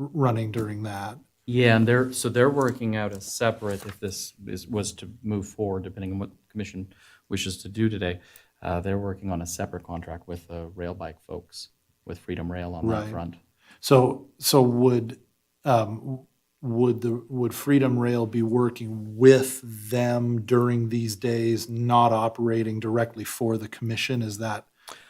running during that. Yeah, and they're working out a separate, if this was to move forward, depending on what the commission wishes to do today, they're working on a separate contract with the rail bike folks, with Freedom Rail on that Right. front. So would Freedom Rail be working with them during these days, not operating directly for the commission? Is that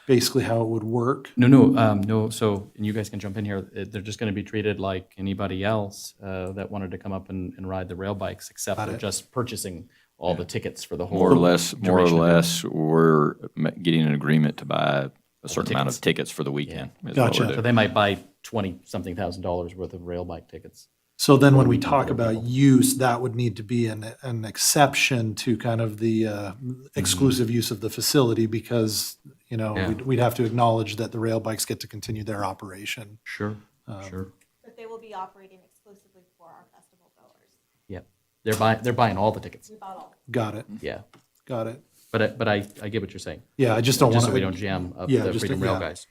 basically how it would work? No. So, and you guys can jump in here. They're just going to be treated like anybody else that wanted to come up and ride the rail bikes, except Got they're it. just purchasing all the tickets for the whole. More or less, duration of it. we're getting an agreement to buy a certain amount tickets. of tickets for the weekend. is what Gotcha. we're So doing. they might buy $20-something thousand worth of rail bike tickets. So then when we weekend talk for about people. use, that would need to be an exception to kind of the exclusive use of the facility because, Yeah. we'd have to acknowledge that the rail bikes get to continue their operation. Sure. But they will be operating exclusively for our festival goers. Yep. They're buying all the tickets. We bought all. Got it. Yeah. Got it. But I get what you're saying. Yeah, I just don't want Just to. so we don't jam up Yeah, the just Freedom to- Rail yeah. guys.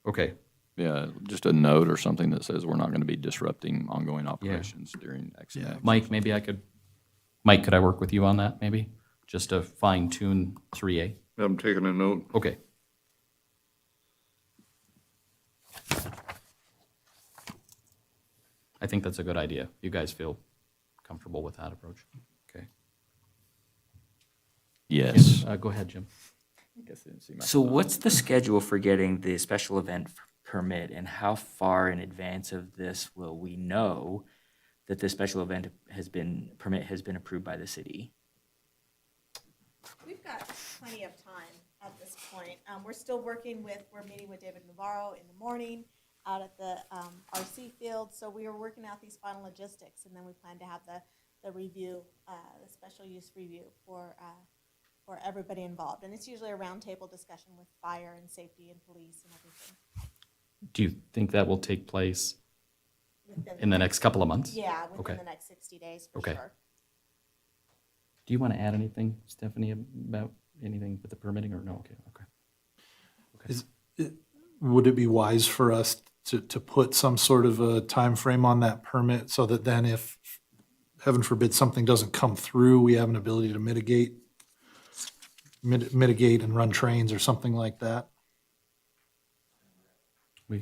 Okay. Yeah, just a note or something that says we're not going to be disrupting ongoing operations during X and X. Mike, could I work with you on that, maybe? Just to fine tune 3A? I'm taking a note. Okay. I think that's a good idea. You guys feel comfortable with that approach? Okay. Yes. Go ahead, Jim. Guess I didn't see my So phone. what's the schedule for getting the special event permit, and how far in advance of this will we know that the special event permit has been approved by the city? We've got plenty of time at this point. We're meeting with David Navarro in the morning out at the RC field. So we are working out these final logistics, and then we plan to have the review, the special use review for everybody involved. And it's usually a roundtable discussion with fire and safety and police and everything. Do you think that will take place Within in the next couple of months? Yeah, Okay. within the next 60 days, for Okay. sure. Do you want to add anything, Stephanie, about anything with the permitting, or no? Okay. Would it be wise for us to put some sort of a time frame on that permit so that then if, heaven forbid, something doesn't come through, we have an ability to mitigate mitigate and run trains or something like that?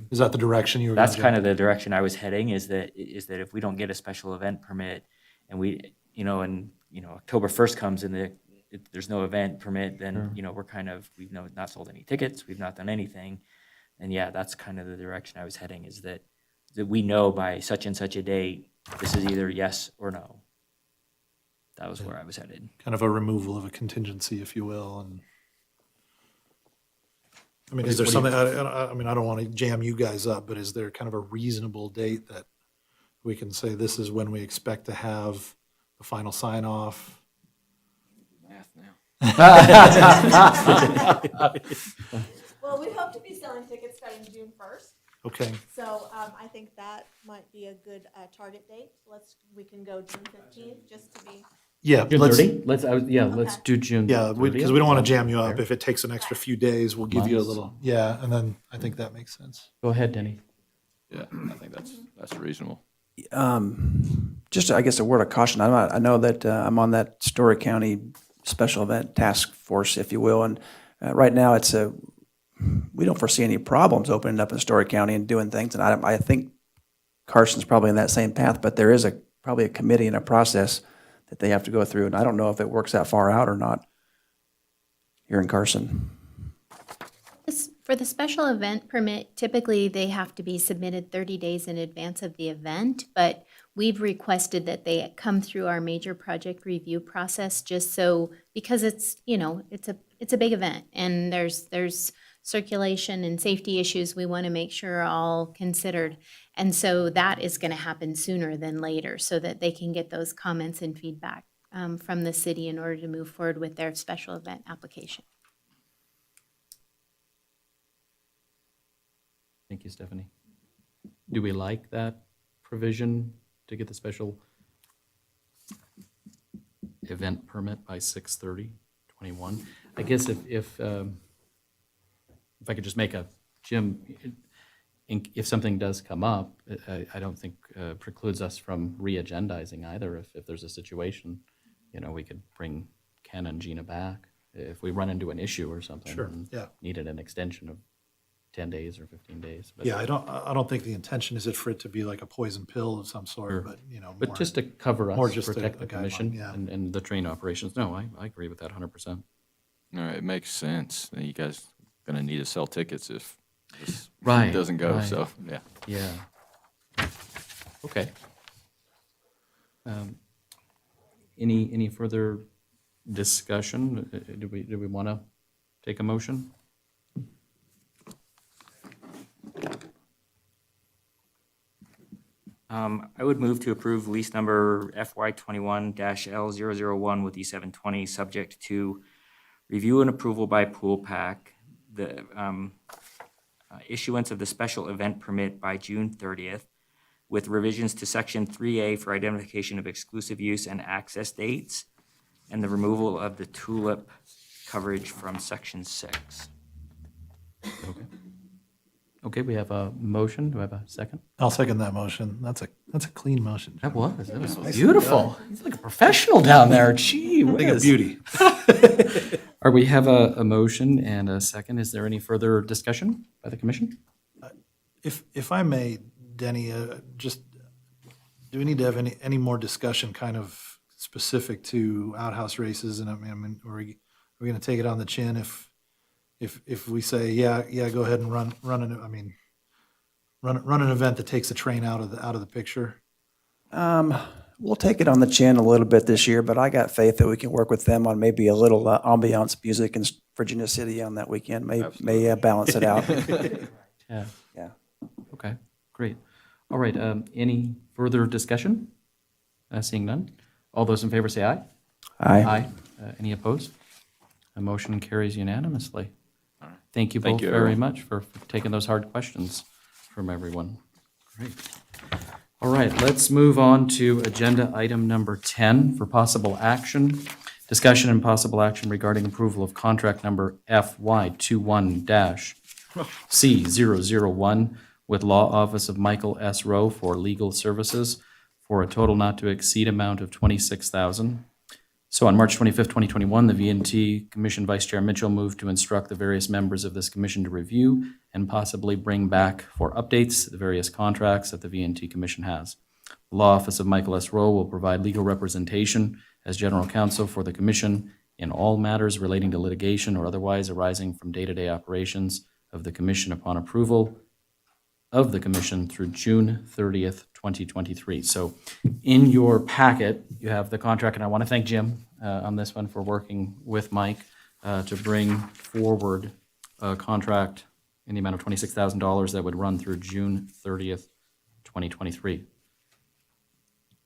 Is that the direction you were? That's kind of the direction I was heading, is that if we don't get a special event permit and October 1st comes and there's no event permit, then, we've not sold any tickets, we've not done anything. And yeah, that's kind of the direction I was heading, is that we know by such and such a date, this is either yes or no. That was where I was headed. Kind of a removal of a contingency, if you will, and. I mean, is there something, I mean, I don't want to jam you guys up, but is there kind of a reasonable date that we can say this is when we expect to have the final sign off? Math now. Well, we hope to be selling tickets starting June 1st. Okay, So I think that might be a good target date. We can go June 15th, just to be. yeah, June let's, 30? Let's do June 30th. because we don't want to jam you up. If it takes an extra few days, we'll give you a little, and then I think that makes sense. Go ahead, Denny. Yeah, I think that's reasonable. Just, I guess, a word of caution. I know that I'm on that Story County Special Event Task Force, if you will, and right now we don't foresee any problems opening up in Story County and doing things. And I think Carson's probably in that same path, but there is probably a committee and a process that they have to go through, and I don't know if it works that far out or not here in Carson. For the special event permit, typically they have to be submitted 30 days in advance of the event, but we've requested that they come through our major project review process, just so, because it's a big event, and there's circulation and safety issues we want to make sure are all considered. And so that is going to happen sooner than later, so that they can get those comments and feedback from the city in order to move forward with their special event application. Thank you, Stephanie. Do we like that provision to get the special event permit by 6/30/21? I guess if I could just make Jim, if something does come up, I don't think precludes us from re-agendizing either. If there's a situation, we could bring Ken and Gina back if we run into an issue or something. Sure, and yeah. Needed an extension of 10 days or 15 days. But Yeah, I don't think the intention is for it to be like a poison pill of some sort, Sure. but, But more- just to cover more us, just protect a the guideline, commission yeah. and the train operations. No, I agree with that 100%. All right, it makes sense. You guys gonna need to sell tickets if this Right, doesn't go, right. so, yeah. Yeah. Okay. Any further discussion? Do we want to take a motion? I would move to approve lease number FY 21-L001 with E720, subject to review and approval by Pool Pack, the issuance of the special event permit by June 30th, with revisions to Section 3A for identification of exclusive use and access dates, and the removal of the tulip coverage from Section 6. Okay, we have a motion. Do I have a second? I'll second that motion. That's a clean motion. That was beautiful. He's like a professional down there. Gee Thing of whiz. beauty. All right, we have a motion and a second. Is there any further discussion by the commission? If I may, Denny, just, do we need to have any more discussion kind of specific to outhouse races? And I mean, are we going to take it on the chin if we say, yeah, go ahead and run an event that takes the train out of the picture? We'll take it on the chin a little bit this year, but I got faith that we can work with them on maybe a little ambiance music in Virginia City on that weekend. May balance it out. Yeah. Yeah. Okay, great. All right, any further discussion? Seeing none. All those in favor say aye. Aye. Any opposed? The motion carries unanimously. Thank you Thank both you, very everyone. much for taking those hard questions from everyone. Great. All right, let's move on to agenda item number 10 for possible action. Discussion and possible action regarding approval of contract number FY21-C001 with Law Office of Michael S. Rowe for legal services for a total not to exceed amount of $26,000. So on March 25th, 2021, the V&T Commission Vice Chair Mitchell moved to instruct the various members of this commission to review and possibly bring back for updates the various contracts that the V&T Commission has. The Law Office of Michael S. Rowe will provide legal representation as general counsel for the commission in all matters relating to litigation or otherwise arising from day-to-day operations of the commission upon approval of the commission through June 30th, 2023. So in your packet, you have the contract, and I want to thank Jim on this one for working with Mike to bring forward a contract in the amount of $26,000 that would run through June 30th, 2023.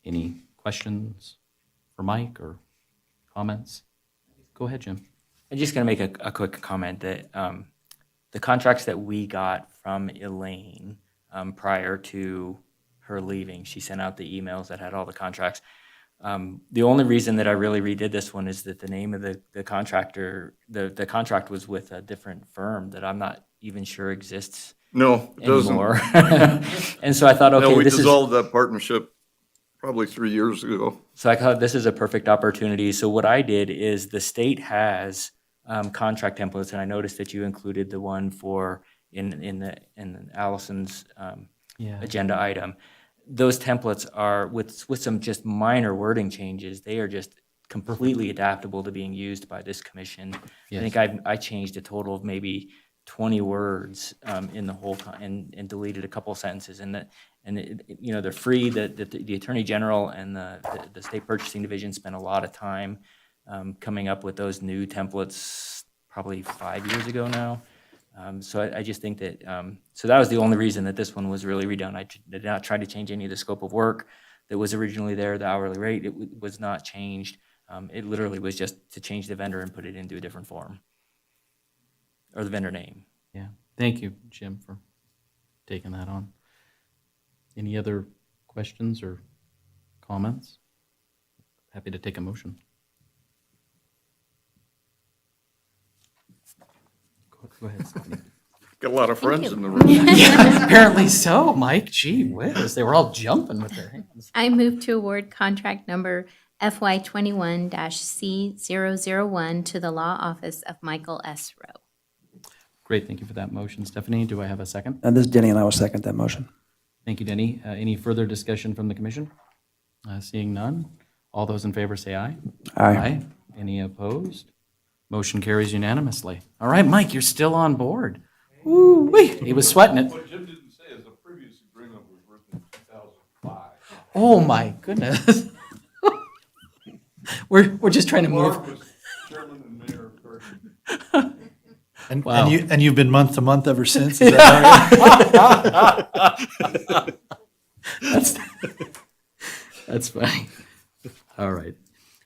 Any questions for Mike or comments? Go ahead, Jim. I'm just going to make a quick comment that the contracts that we got from Elaine prior to her leaving, she sent out the emails that had all the contracts. The only reason that I really redid this one is that the name of the contractor, the contract was with a different firm that I'm not even sure exists No, it doesn't. anymore. And so I thought, okay, No, we this is. dissolved that partnership probably 3 years ago. So I thought this is a perfect opportunity. So what I did is the state has contract templates, and I noticed that you included the one for in Allison's agenda item. Those templates are with some just minor wording changes. They are just completely adaptable to being used by this commission. Yes. I think I changed a total of maybe 20 words in the whole and deleted a couple sentences, they're free. The Attorney General and the State Purchasing Division spent a lot of time coming up with those new templates probably 5 years ago now. So I just think that so that was the only reason that this one was really redone. I did not try to change any of the scope of work that was originally there. The hourly rate it was not changed. It literally was just to change the vendor and put it into a different form. Or the vendor name. Yeah. Thank you, Jim, for taking that on. Any other questions or comments? Happy to take a motion. Go ahead, Stephanie. Got a lot of friends you. in the room. Apparently so, Mike. Gee whiz, they were all jumping with their hands. I move to award contract number FY21-C001 to the Law Office of Michael S. Rowe. Great, thank you for that motion, Stephanie. Do I have a second? And this is Denny, and I will second that motion. Thank you, Denny. Any further discussion from the commission? Seeing none. All those in favor say aye. Aye. Any opposed? Motion carries unanimously. All right, Mike, you're still on board. Woo-wee. He was sweating it. What Jim didn't say is the previous agreement was written in 2005. Oh, my goodness. We're just trying to Clark move. was chairman and mayor of Carson. And, Wow. and you've been month to month ever since? Is that right? That's funny. All right.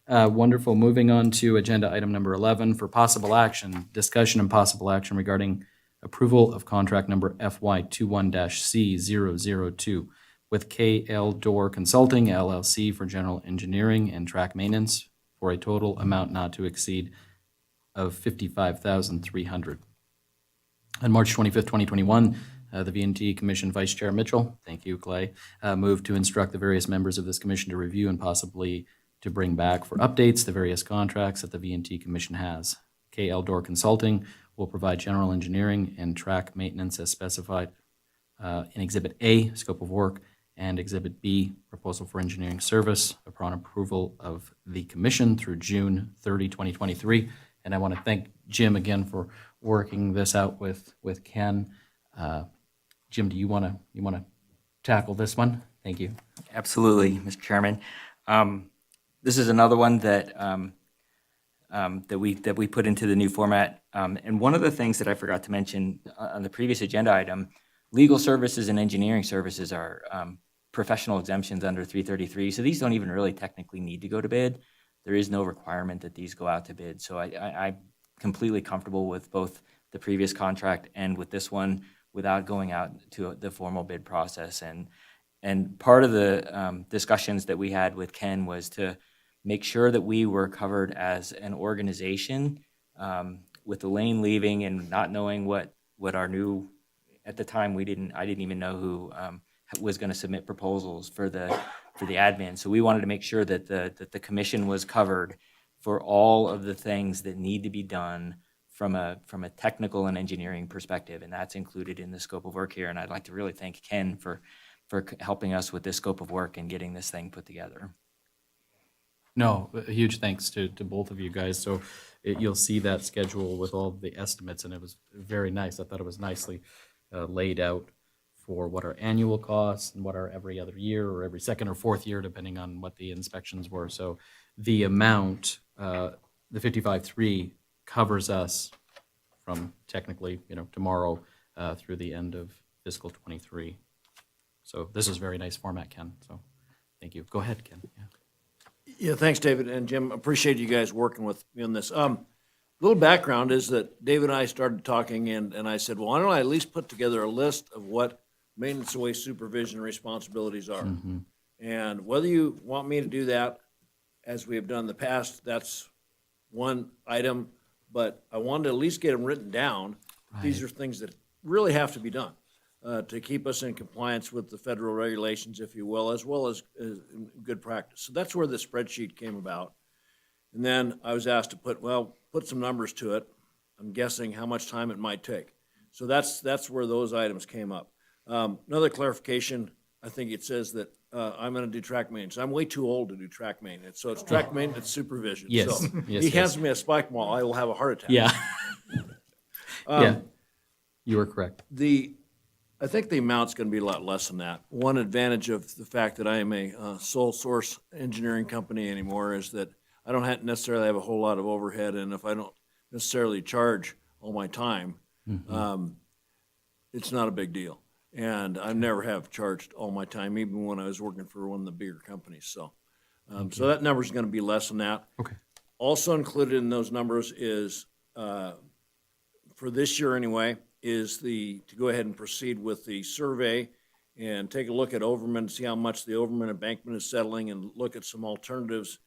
Wonderful. Moving on to agenda item number 11 for possible action, discussion and possible action regarding approval of contract number FY21-C002 with KL Door Consulting LLC for general engineering and track maintenance for a total amount not to exceed of $55,300. On March 25th, 2021, the V&T Commission Vice Chair Mitchell, thank you, Clay, moved to instruct the various members of this commission to review and possibly to bring back for updates the various contracts that the V&T Commission has. KL Door Consulting will provide general engineering and track maintenance as specified in Exhibit A, scope of work, and Exhibit B, proposal for engineering service upon approval of the commission through June 30, 2023. And I want to thank Jim again for working this out with Ken. Jim, do you want to tackle this one? Thank you. Absolutely, Mr. Chairman. This is another one that that we put into the new format. And one of the things that I forgot to mention on the previous agenda item, legal services and engineering services are professional exemptions under 333. So these don't even really technically need to go to bid. There is no requirement that these go out to bid. So I'm completely comfortable with both the previous contract and with this one without going out to the formal bid process. And part of the discussions that we had with Ken was to make sure that we were covered as an organization with Elaine leaving and not knowing what our new, at the time I didn't even know who was going to submit proposals for the admin. So we wanted to make sure that the commission was covered for all of the things that need to be done from a technical and engineering perspective, and that's included in the scope of work here. And I'd like to really thank Ken for helping us with this scope of work and getting this thing put together. No, a huge thanks to both of you guys. So you'll see that schedule with all the estimates, and it was very nice. I thought it was nicely laid out for what our annual costs and what our every other year or every second or fourth year, depending on what the inspections were. So the amount, the 55.3 covers us from technically, tomorrow through the end of fiscal ~23. So this is very nice format, Ken. So thank you. Go ahead, Ken. Yeah. Yeah, thanks, David and Jim. Appreciate you guys working with me on this. Little background is that David and I started talking, and I said, well, why don't I at least put together a list of what maintenance and waste supervision responsibilities are? Mm-hmm. And whether you want me to do that, as we have done in the past, that's one item, but I wanted to at least get them written down. These are things that really have to be done to keep us in compliance with the federal regulations, if you will as good practice. So that's where the spreadsheet came about. And then I was asked to put some numbers to it. I'm guessing how much time it might take. So that's where those items came up. Another clarification, I think it says that I'm going to do track maintenance. I'm way too old to do track maintenance. So it's track maintenance supervision. Yes. So Yes, he yes. hands me a spike ball, I will have a heart attack. Yeah. Yeah. You were correct. I think the amount's going to be a lot less than that. One advantage of the fact that I am a sole source engineering company anymore is that I don't necessarily have a whole lot of overhead, and if I don't necessarily charge all my time, it's not a big deal. And I never have charged all my time, even when I was working for one of the bigger companies. So, so that number's going to be less than that. Okay. Also included in those numbers is, for this year anyway, is to go ahead and proceed with the survey and take a look at Overman, see how much the Overman embankment is settling, and look at some alternatives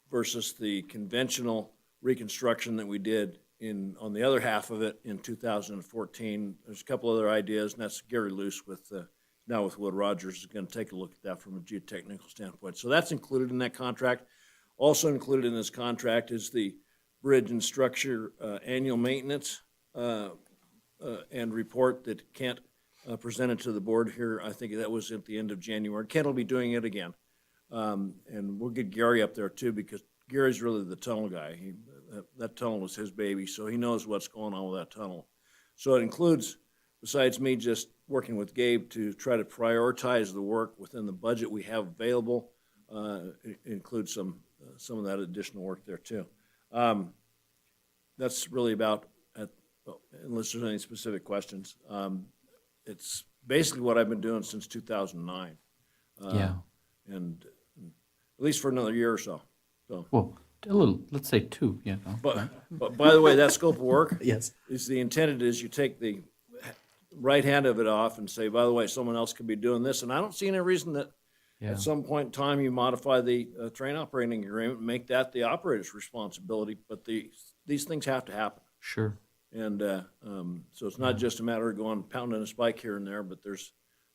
versus the conventional reconstruction that we did on the other half of it in 2014. There's a couple other ideas, and that's Gary Luce now with Wood Rogers is going to take a look at that from a geotechnical standpoint. So that's included in that contract. Also included in this contract is the bridge and structure annual maintenance and report that Kent presented to the board here. I think that was at the end of January. Kent will be doing it again. And we'll get Gary up there too, because Gary's really the tunnel guy. That tunnel was his baby, so he knows what's going on with that tunnel. So it includes, besides me just working with Gabe to try to prioritize the work within the budget we have available, it includes some of that additional work there too. That's really about, unless there's any specific questions. It's basically what I've been doing since 2009. Yeah. And at least for another year or so. Well, let's say 2, yeah. No, But by the way, that scope of work Yes. is the intended is you take the right hand of it off and say, by the way, someone else could be doing this. And I don't see any reason that Yeah. at some point in time you modify the train operating agreement and make that the operator's responsibility. But these things have to happen. Sure. And so it's not just a matter of going pounding a spike here and there, but there's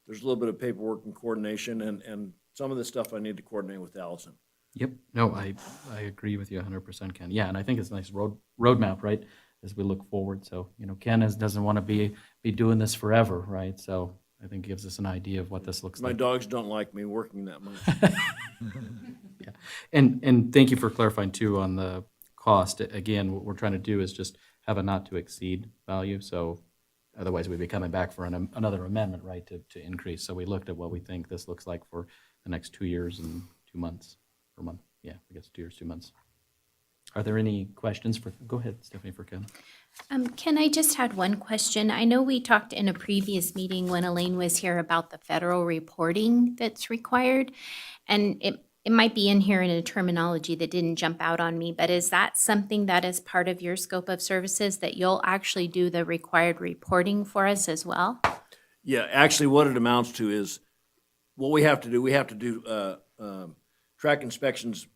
a little bit of paperwork and coordination, and some of the stuff I need to coordinate with Allison. Yep. No, I agree with you 100%, Ken. Yeah, and I think it's a nice roadmap, right, as we look forward. So, Ken doesn't want to be doing this forever, right? So I think it gives us an idea of what this looks My like. dogs don't like me working that much. Yeah. And thank you for clarifying, too, on the cost. Again, what we're trying to do is just have a not-to-exceed value, so otherwise we'd be coming back for another amendment, right, to increase. So we looked at what we think this looks like for the next 2 years and 2 months. Per month, yeah, I guess 2 years, 2 months. Are there any questions go ahead, Stephanie, for Ken. Ken, I just had one question. I know we talked in a previous meeting when Elaine was here about the federal reporting that's required, and it might be in here in a terminology that didn't jump out on me, but is that something that is part of your scope of services, that you'll actually do the required reporting for us as well? Yeah, actually what it amounts to is what we have to do track inspections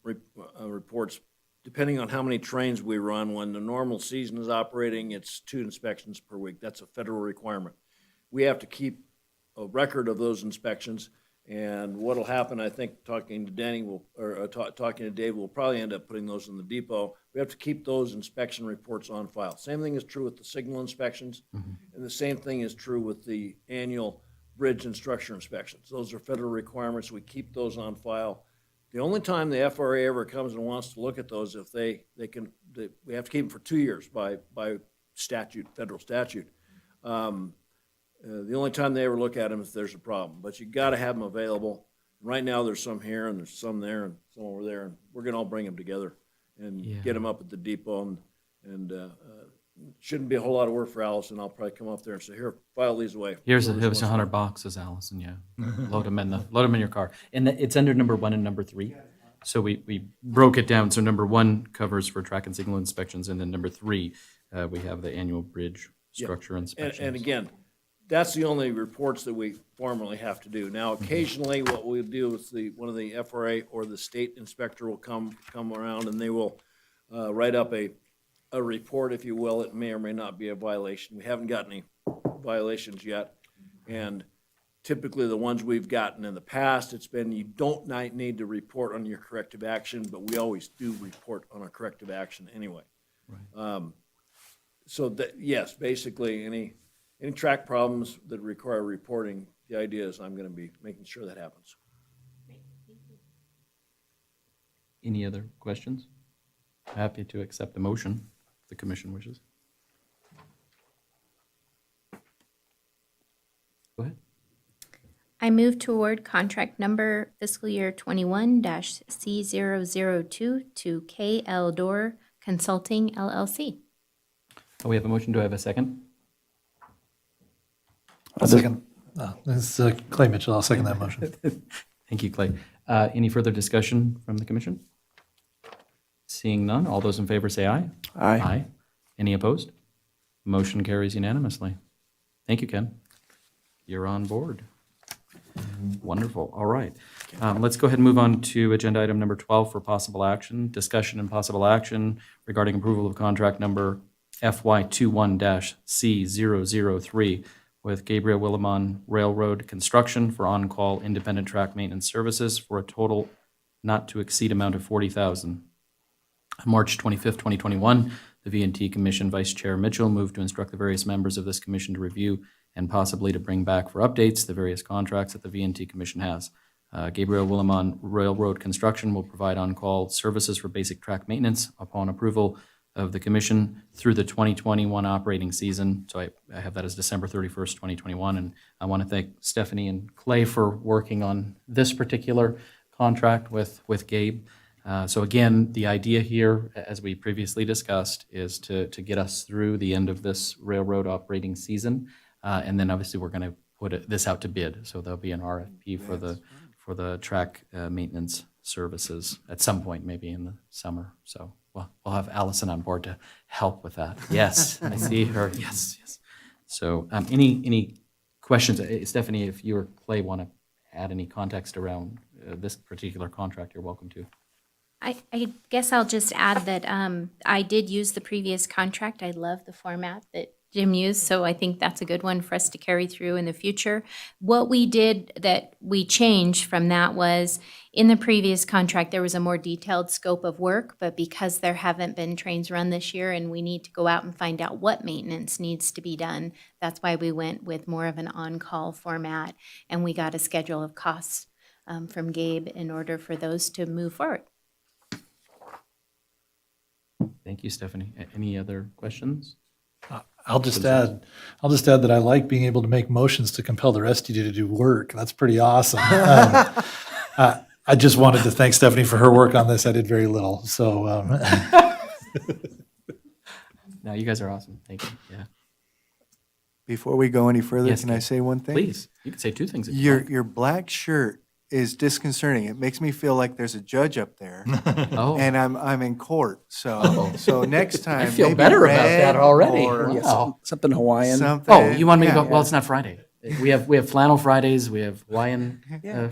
reports, depending on how many trains we run. When the normal season is operating, it's 2 inspections per week. That's a federal requirement. We have to keep a record of those inspections And what'll happen, I think, talking to Danny will, or talking to Dave, we'll probably end up putting those in the depot. We have to keep those inspection reports on file. Same thing is true with the signal inspections, and the same thing is true with the annual bridge and structure inspections. Those are federal requirements. We keep those on file. The only time the FRA ever comes and wants to look at those, if we have to keep them for 2 years by statute, federal statute. The only time they ever look at them is if there's a problem, but you got to have them available. Right now, there's some here and there's some there and some over there, and we're going to all bring them together and get them up at the depot. And shouldn't be a whole lot of work for Allison. I'll probably come up there and say, here, file these away. Here's 100 boxes, Allison, yeah. Load them in your car. And it's under number 1 and number 3. So we broke it down. So number 1 covers for track and signal inspections, and then number 3, we have the annual bridge structure inspections. And again, that's the only reports that we formally have to do. Now, occasionally, what we'll do is one of the FRA or the state inspector will come around and they will write up a report, if you will. It may or may not be a violation. We haven't got any violations yet. And typically, the ones we've gotten in the past, it's been you don't need to report on your corrective action, but we always do report on our corrective action anyway. Right. So that, yes, basically, any track problems that require reporting, the idea is I'm going to be making sure that happens. Any other questions? Happy to accept the motion if the commission wishes. Go ahead. I move to award contract number fiscal year 21-C002 to KL Door Consulting LLC. We have a motion. Do I have a second? I'll second. This is Clay Mitchell. I'll second that motion. Thank you, Clay. Any further discussion from the commission? Seeing none, all those in favor say aye. Aye. Any opposed? Motion carries unanimously. Thank you, Ken. You're on board. Wonderful. All right. Let's go ahead and move on to agenda item number 12 for possible action. Discussion and possible action regarding approval of contract number FY21-C003 with Gabriel Willimon Railroad Construction for on-call independent track maintenance services for a total not to exceed amount of $40,000. On March 25th, 2021, the V&T Commission Vice Chair Mitchell moved to instruct the various members of this commission to review and possibly to bring back for updates the various contracts that the V&T Commission has. Gabriel Willimon Railroad Construction will provide on-call services for basic track maintenance upon approval of the commission through the 2021 operating season. So I have that as December 31st, 2021. And I want to thank Stephanie and Clay for working on this particular contract with Gabe. So again, the idea here, as we previously discussed, is to get us through the end of this railroad operating season. And then obviously we're going to put this out to bid. So there'll be an RFP for the track maintenance services at some point, maybe in the summer. So we'll have Allison on board to help with that. Yes, I see her. Yes. So any questions? Stephanie, if you or Clay want to add any context around this particular contract, you're welcome to. I guess I'll just add that I did use the previous contract. I love the format that Jim used, so I think that's a good one for us to carry through in the future. What we did that we changed from that was in the previous contract, there was a more detailed scope of work, but because there haven't been trains run this year and we need to go out and find out what maintenance needs to be done, that's why we went with more of an on-call format, and we got a schedule of costs from Gabe in order for those to move forward. Thank you, Stephanie. Any other questions? I'll just add that I like being able to make motions to compel the rest of you to do work. That's pretty awesome. I just wanted to thank Stephanie for her work on this. I did very little, so. No, you guys are awesome. Thank you. Yeah. Before we go any further, Yes, can I Ken. say one thing? Please, you can say two things. If you like. Your black shirt is disconcerting. It makes me feel like there's a judge up there, Oh. and I'm in court. So Oh. so next time, I feel maybe better about red that already. or Wow. Something Hawaiian. something. Oh, you want me to yeah, go? Well, it's not Friday. We have flannel Fridays. We have Hawaiian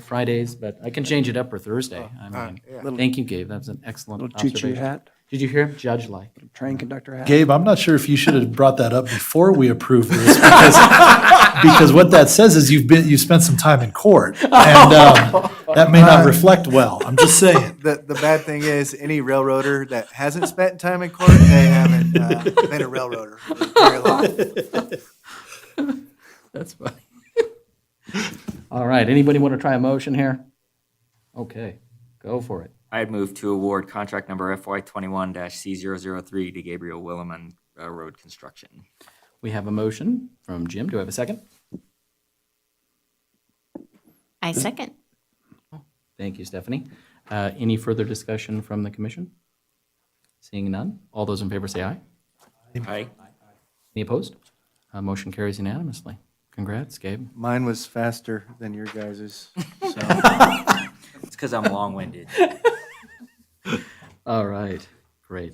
Fridays, but I can change it up for Thursday. I mean, yeah. thank you, Gabe. That's an excellent Little choo-choo observation. hat, Did you hear him? Judge-like. train conductor hat. Gabe, I'm not sure if you should have brought that up before we approved this, because Because what that says is you spent some time in court, and that may not reflect well. I'm just saying. The bad thing is, any railroader that hasn't spent time in court, they haven't been a railroader for very long. That's funny. All right, anybody want to try a motion here? Okay, go for it. I'd move to award contract number FY 21-C003 to Gabriel Williman Road Construction. We have a motion from Jim. Do I have a second? I second. Thank you, Stephanie. Any further discussion from the commission? Seeing none, all those in favor say aye. Aye. Any opposed? Motion carries unanimously. Congrats, Gabe. Mine was faster than your guys's. So. It's because I'm long-winded. All right, great.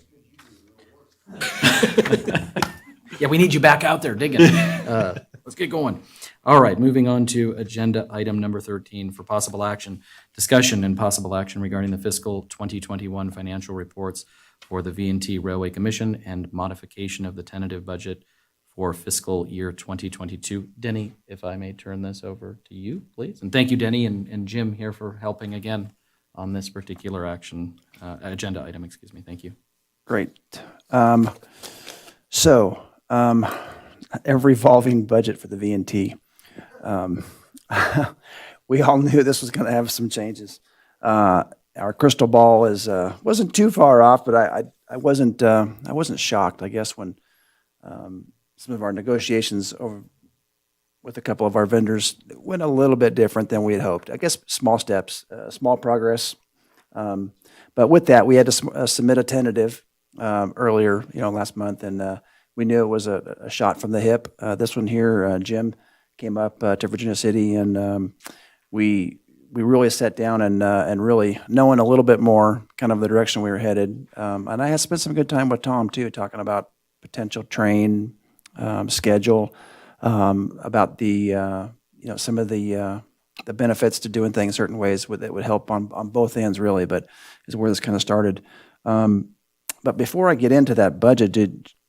Yeah, we need you back out there digging. Let's get going. All right, moving on to agenda item number 13 for possible action. Discussion and possible action regarding the fiscal 2021 financial reports for the V&T Railway Commission and modification of the tentative budget for fiscal year 2022. Denny, if I may turn this over to you, please. And thank you, Denny, and Jim here for helping again on this particular agenda item, excuse me. Thank you. Great. A revolving budget for the V&T. We all knew this was going to have some changes. Our crystal ball wasn't too far off, but I wasn't shocked, I guess, when some of our negotiations with a couple of our vendors went a little bit different than we had hoped. I guess small steps, small progress. But with that, we had to submit a tentative earlier, last month, and we knew it was a shot from the hip. This one here, Jim came up to Virginia City, and we really sat down and really knowing a little bit more kind of the direction we were headed. And I had spent some good time with Tom too, talking about potential train schedule, about the some of the benefits to doing things certain ways that would help on both ends really, but is where this kind of started. But before I get into that budget,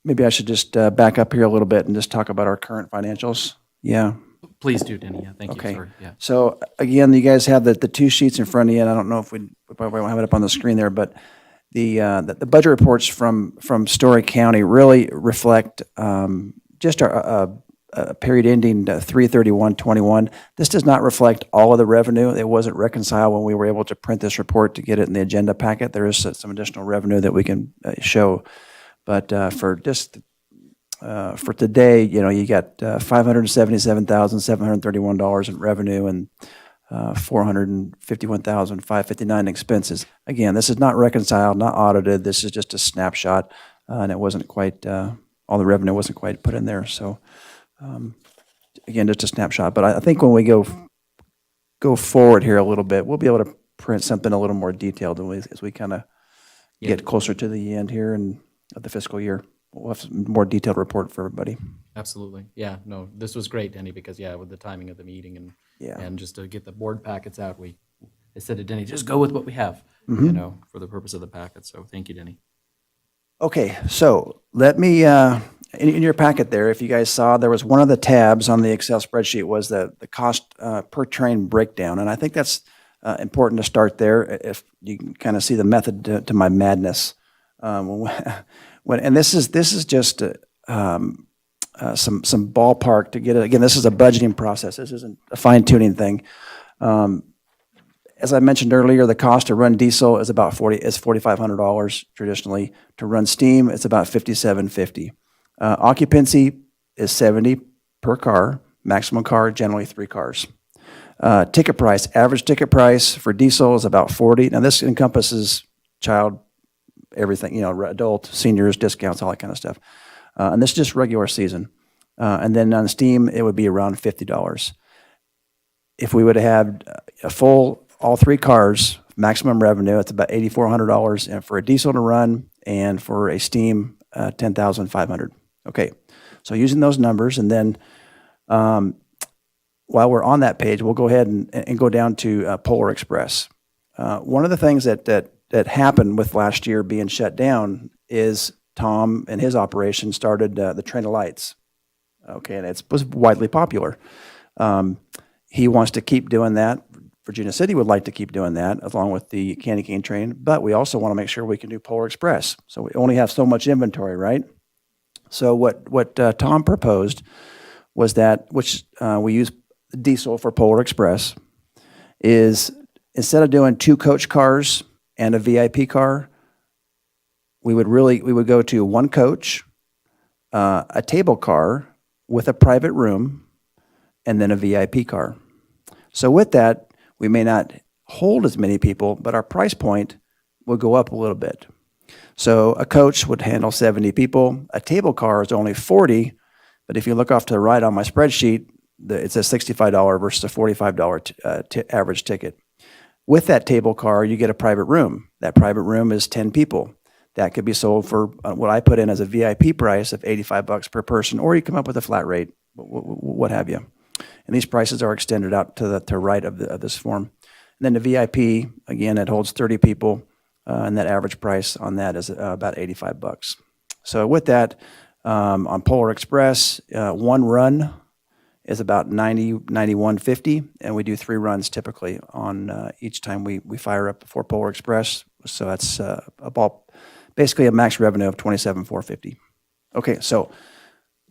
maybe I should just back up here a little bit and just talk about our current financials. Yeah. Please do, Denny. Yeah, thank you. Okay. Sorry. Yeah. So again, you guys have the two sheets in front of you, and I don't know if we probably won't have it up on the screen there, but the budget reports from Story County really reflect just a period ending 3/31/21. This does not reflect all of the revenue. It wasn't reconciled when we were able to print this report to get it in the agenda packet. There is some additional revenue that we can show, but for today, you got $577,731 in revenue and $451,559 in expenses. Again, this is not reconciled, not audited. This is just a snapshot, and it wasn't quite all the revenue wasn't quite put in there. So. Again, just a snapshot, but I think when we go forward here a little bit, we'll be able to print something a little more detailed as we kind of get closer to the end here of the fiscal year. We'll have some more detailed report for everybody. Absolutely. Yeah, no, this was great, Denny, because with the timing of the meeting and just to get the board packets out, I said to Denny, just go with what we have, for the purpose of the packet. So thank you, Denny. Okay, so let me, in your packet there, if you guys saw, there was one of the tabs on the Excel spreadsheet was the cost per train breakdown. And I think that's important to start there if you can kind of see the method to my madness. And this is just some ballpark to get it. Again, this is a budgeting process. This isn't a fine-tuning thing. As I mentioned earlier, the cost to run diesel is about $4,500 traditionally. To run steam, it's about $5,750. Occupancy is $70 per car. Maximum car, generally 3 cars. Ticket price, average ticket price for diesel is about $40. Now this encompasses child, everything, adult, seniors, discounts, all that kind of stuff. And this is just regular season. And then on steam, it would be around $50. If we would have had a full, all 3 cars, maximum revenue, it's about $8,400, and for a diesel to run and for a steam, $10,500. Okay, so using those numbers, and then while we're on that page, we'll go ahead and go down to Polar Express. One of the things that happened with last year being shut down is Tom and his operation started the Train of Lights. Okay, and it was widely popular. He wants to keep doing that. Virginia City would like to keep doing that along with the candy cane train, but we also want to make sure we can do Polar Express. So we only have so much inventory, right? So what Tom proposed was that, which we use diesel for Polar Express, is instead of doing 2 coach cars and a VIP car, we would go to 1 coach, a table car with a private room, and then a VIP car. So with that, we may not hold as many people, but our price point will go up a little bit. So a coach would handle 70 people. A table car is only 40, but if you look off to the right on my spreadsheet, it's a $65 versus a $45 average ticket. With that table car, you get a private room. That private room is 10 people. That could be sold for what I put in as a VIP price of $85 per person, or you come up with a flat rate, what have you. And these prices are extended out to the right of this form. And then the VIP, again, it holds 30 people, and that average price on that is about $85. So with that, on Polar Express, 1 run is about $91.50, and we do 3 runs typically on each time we fire up for Polar Express. So that's basically a max revenue of $27,450. Okay, so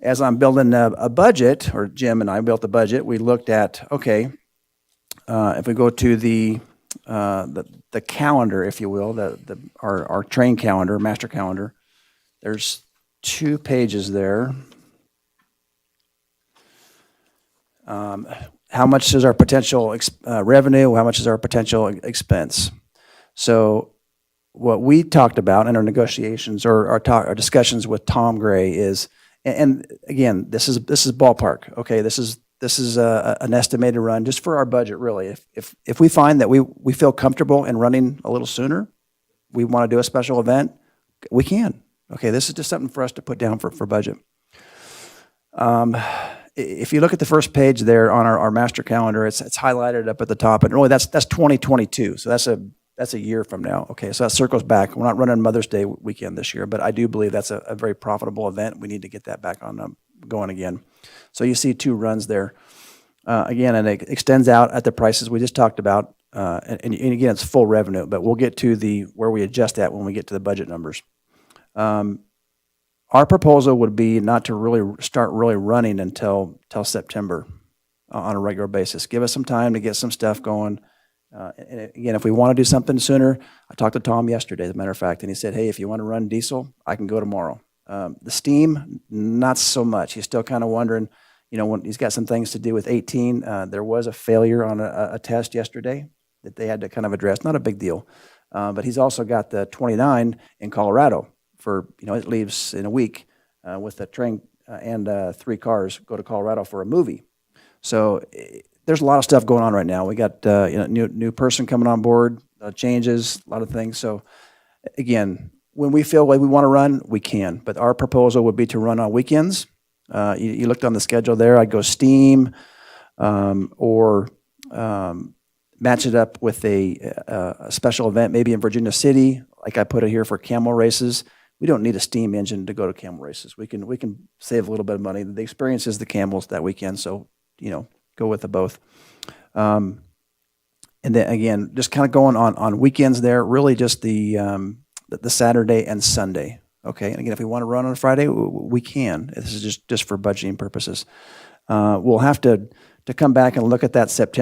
as I'm building a budget, or Jim and I built a budget, we looked at, okay, if we go to the calendar, if you will, our train calendar, master calendar, there's 2 pages there. How much is our potential revenue? How much is our potential expense? So what we talked about in our negotiations or our discussions with Tom Gray is, and again, this is ballpark. Okay, this is an estimated run just for our budget, really. If we find that we feel comfortable in running a little sooner, we want to do a special event, we can. Okay, this is just something for us to put down for budget. If you look at the first page there on our master calendar, it's highlighted up at the top, and really that's 2022. So that's a year from now. Okay, so that circles back. We're not running Mother's Day weekend this year, but I do believe that's a very profitable event. We need to get that back on going again. So you see 2 runs there. Again, and it extends out at the prices we just talked about. And again, it's full revenue, but we'll get to where we adjust that when we get to the budget numbers. Our proposal would be not to really start running until September on a regular basis. Give us some time to get some stuff going. And again, if we want to do something sooner, I talked to Tom yesterday, as a matter of fact, and he said, hey, if you want to run diesel, I can go tomorrow. The steam, not so much. He's still kind of wondering, when he's got some things to do with 18. There was a failure on a test yesterday that they had to kind of address. Not a big deal. But he's also got the 29 in Colorado for, it leaves in a week with the train and 3 cars go to Colorado for a movie. So there's a lot of stuff going on right now. We got new person coming on board, changes, a lot of things. So again, when we feel like we want to run, we can. But our proposal would be to run on weekends. You looked on the schedule there. I'd go steam or match it up with a special event, maybe in Virginia City, like I put it here for camel races. We don't need a steam engine to go to camel races. We can save a little bit of money. The experience is the camels that weekend, so go with the both. And then again, just kind of going on weekends there, really just the Saturday and Sunday. Okay, and again, if we want to run on a Friday, we can. This is just for budgeting purposes. We'll have to come back and look at that that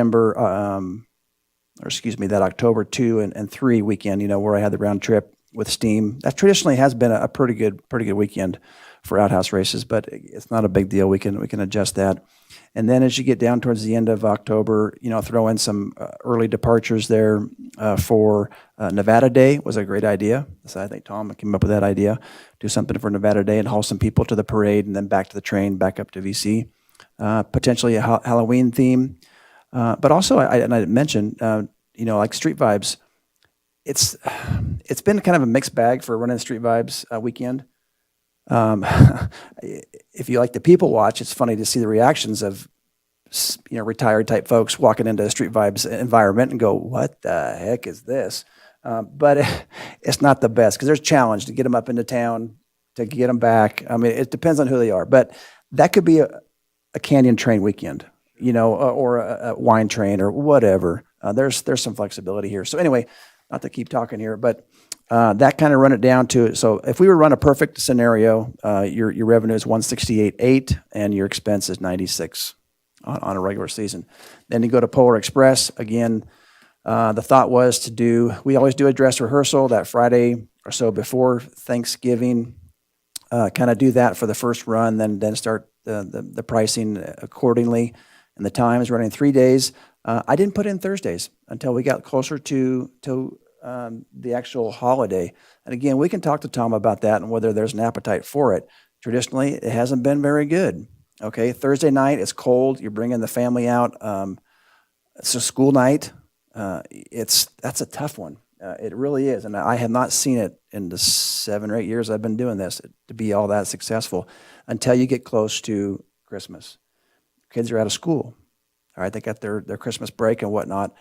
October 2 and 3 weekend, where I had the round trip with steam. That traditionally has been a pretty good weekend for outhouse races, but it's not a big deal. We can adjust that. And then as you get down towards the end of October, throw in some early departures there for Nevada Day was a great idea. So I think Tom came up with that idea. Do something for Nevada Day and haul some people to the parade and then back to the train, back up to VC. Potentially a Halloween theme. But also, I mentioned, like Street Vibes, it's been kind of a mixed bag for running Street Vibes weekend. If you like the people watch, it's funny to see the reactions of retired type folks walking into a Street Vibes environment and go, "What the heck is this?" But it's not the best because there's a challenge to get them up into town, to get them back. I mean, it depends on who they are. But That could be a canyon train weekend, or a wine train or whatever. There's some flexibility here. So anyway, not to keep talking here, but that kind of run it down to, so if we were to run a perfect scenario, your revenue is 168.8 and your expense is 96 on a regular season. Then you go to Polar Express. Again, the thought was we always do a dress rehearsal that Friday or so before Thanksgiving. Kind of do that for the first run, then start the pricing accordingly. And the time is running 3 days. I didn't put in Thursdays until we got closer to the actual holiday. And again, we can talk to Tom about that and whether there's an appetite for it. Traditionally, it hasn't been very good. Okay, Thursday night, it's cold. You're bringing the family out. It's a school night. That's a tough one. It really is. And I have not seen it in the 7 or 8 years I've been doing this to be all that successful until you get close to Christmas. Kids are out of school. All right, they got their Christmas break and whatnot.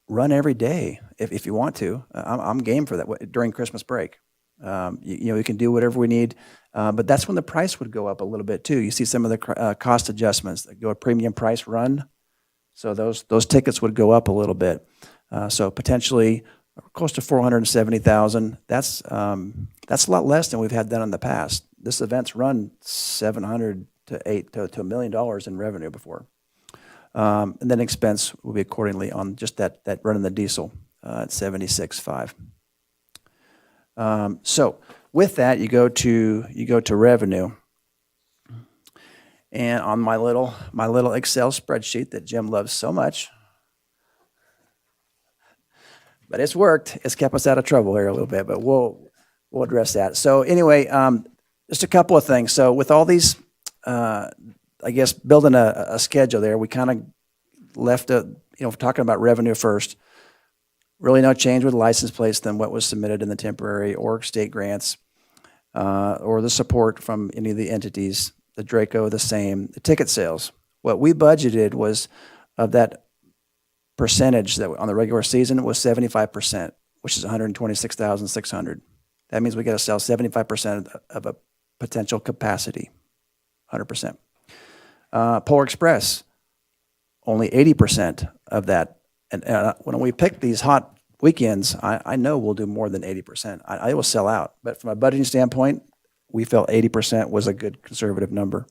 Run every day if you want to. I'm game for that during Christmas break. We can do whatever we need, but that's when the price would go up a little bit too. You see some of the cost adjustments that go a premium price run, so those tickets would go up a little bit. So potentially close to $470,000. That's a lot less than we've had done in the past. This event's run $700,000 to $1 million in revenue before. And then expense will be accordingly on just that running the diesel at 76.5. So with that, you go to revenue, and on my little Excel spreadsheet that Jim loves so much, but it's worked. It's kept us out of trouble here a little bit, but we'll address that. So anyway, just a couple of things. So with all these. I guess building a schedule there, we kind of left talking about revenue first. Really no change with license plates than what was submitted in the temporary or state grants, or the support from any of the entities. The Draco, the same. The ticket sales. What we budgeted was of that percentage that on the regular season was 75%, which is 126,600. That means we got to sell 75% of a potential capacity, 100%. Polar Express, only 80% of that. And when we pick these hot weekends, I know we'll do more than 80%. I will sell out. But from a budgeting standpoint, we felt 80% was a good conservative number.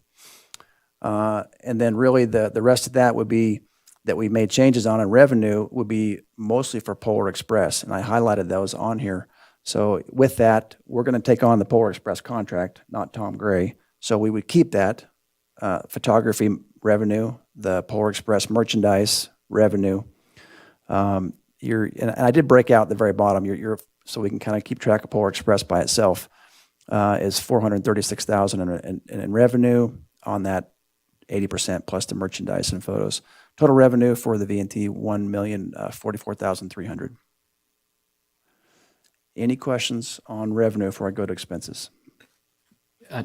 And then really the rest of that would be that we made changes on in revenue would be mostly for Polar Express. And I highlighted those on here. So with that, we're going to take on the Polar Express contract, not Tom Gray. So we would keep that. Photography revenue, the Polar Express merchandise revenue. And I did break out at the very bottom. So we can kind of keep track of Polar Express by itself. Is $436,000 in revenue on that 80% plus the merchandise and photos. Total revenue for the V&T $1,044,300. Any questions on revenue before I go to expenses?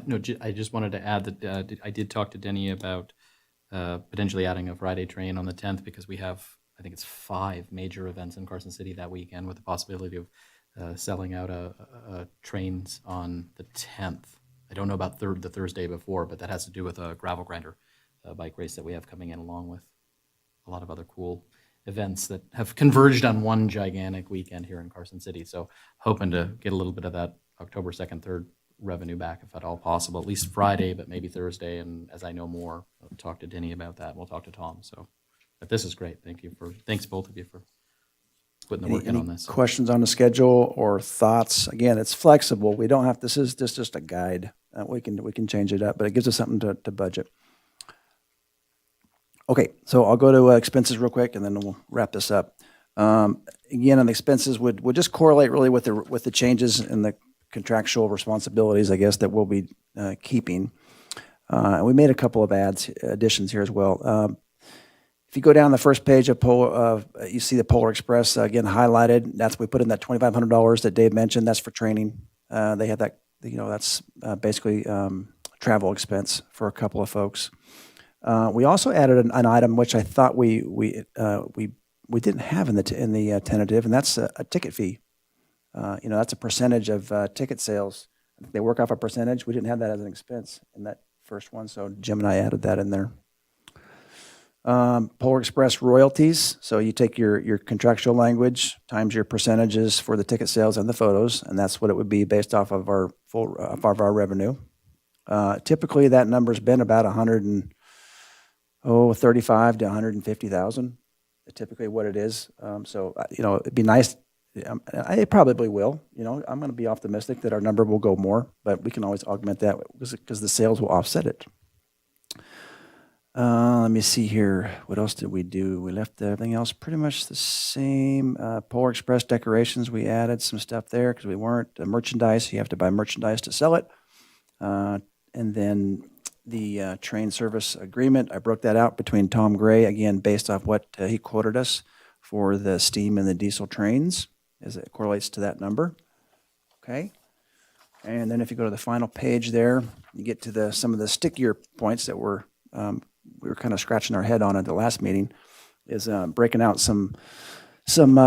No, I just wanted to add that I did talk to Denny about potentially adding a Friday train on the 10th because we have, I think it's 5 major events in Carson City that weekend with the possibility of selling out trains on the 10th. I don't know about the Thursday before, but that has to do with a gravel grinder bike race that we have coming in along with a lot of other cool events that have converged on one gigantic weekend here in Carson City. So hoping to get a little bit of that October 2nd, 3rd revenue back if at all possible, at least Friday, but maybe Thursday. And as I know more, I'll talk to Denny about that. We'll talk to Tom. So, but this is great. Thanks both of you for putting the work in on this. Questions on the schedule or thoughts? Again, it's flexible. We don't have, this is just a guide. We can change it up, but it gives us something to budget. Okay, so I'll go to expenses real quick and then we'll wrap this up. Again, on the expenses would just correlate really with the changes in the contractual responsibilities, I guess, that we'll be keeping. And we made a couple of additions here as well. If you go down the first page of you see the Polar Express again highlighted. That's we put in that $2,500 that Dave mentioned. That's for training. They have that. That's basically travel expense for a couple of folks. We also added an item which I thought we didn't have in the tentative, and that's a ticket fee. That's a percentage of ticket sales. They work off a percentage. We didn't have that as an expense in that first one, so Jim and I added that in there. Polar Express royalties, so you take your contractual language times your percentages for the ticket sales and the photos, and that's what it would be based off of our off of our revenue. Typically, that number's been about 35 to 150,000, typically what it is. So, it'd be nice. I probably will. I'm going to be optimistic that our number will go more, but we can always augment that because the sales will offset it. Let me see here. What else did we do? We left everything else pretty much the same. Polar Express decorations, we added some stuff there because we weren't. Merchandise, you have to buy merchandise to sell it. And then the train service agreement, I broke that out between Tom Gray, again, based off what he quoted us for the steam and the diesel trains, as it correlates to that number. Okay. And then if you go to the final page there, you get to some of the stickier points that we were kind of scratching our head on at the last meeting, is breaking out some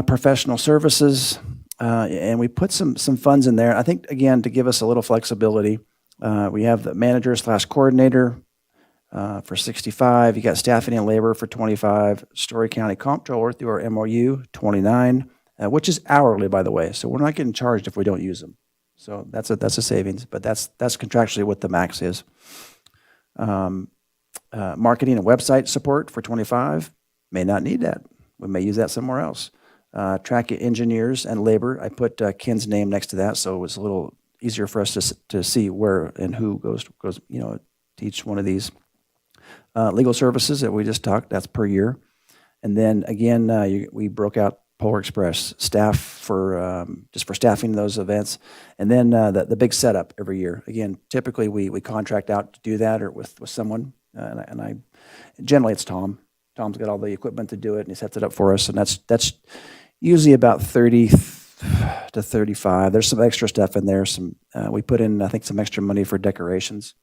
professional services, and we put some funds in there. I think, again, to give us a little flexibility, we have the manager/coordinator for 65. You got staffing and labor for 25. Story County Comptroller through our MOU 29, which is hourly, by the way. So we're not getting charged if we don't use them. So that's a savings, but that's contractually what the max is. Marketing and website support for 25, may not need that. We may use that somewhere else. Track engineers and labor, I put Ken's name next to that, so it was a little easier for us to see where and who goes to each one of these. Legal services that we just talked, that's per year. And then again, we broke out Polar Express staff for just for staffing those events, and then the big setup every year. Again, typically we contract out to do that or with someone. And I generally it's Tom. Tom's got all the equipment to do it, and he sets it up for us. And that's usually about 30 to 35. There's some extra stuff in there. We put in, I think, some extra money for decorations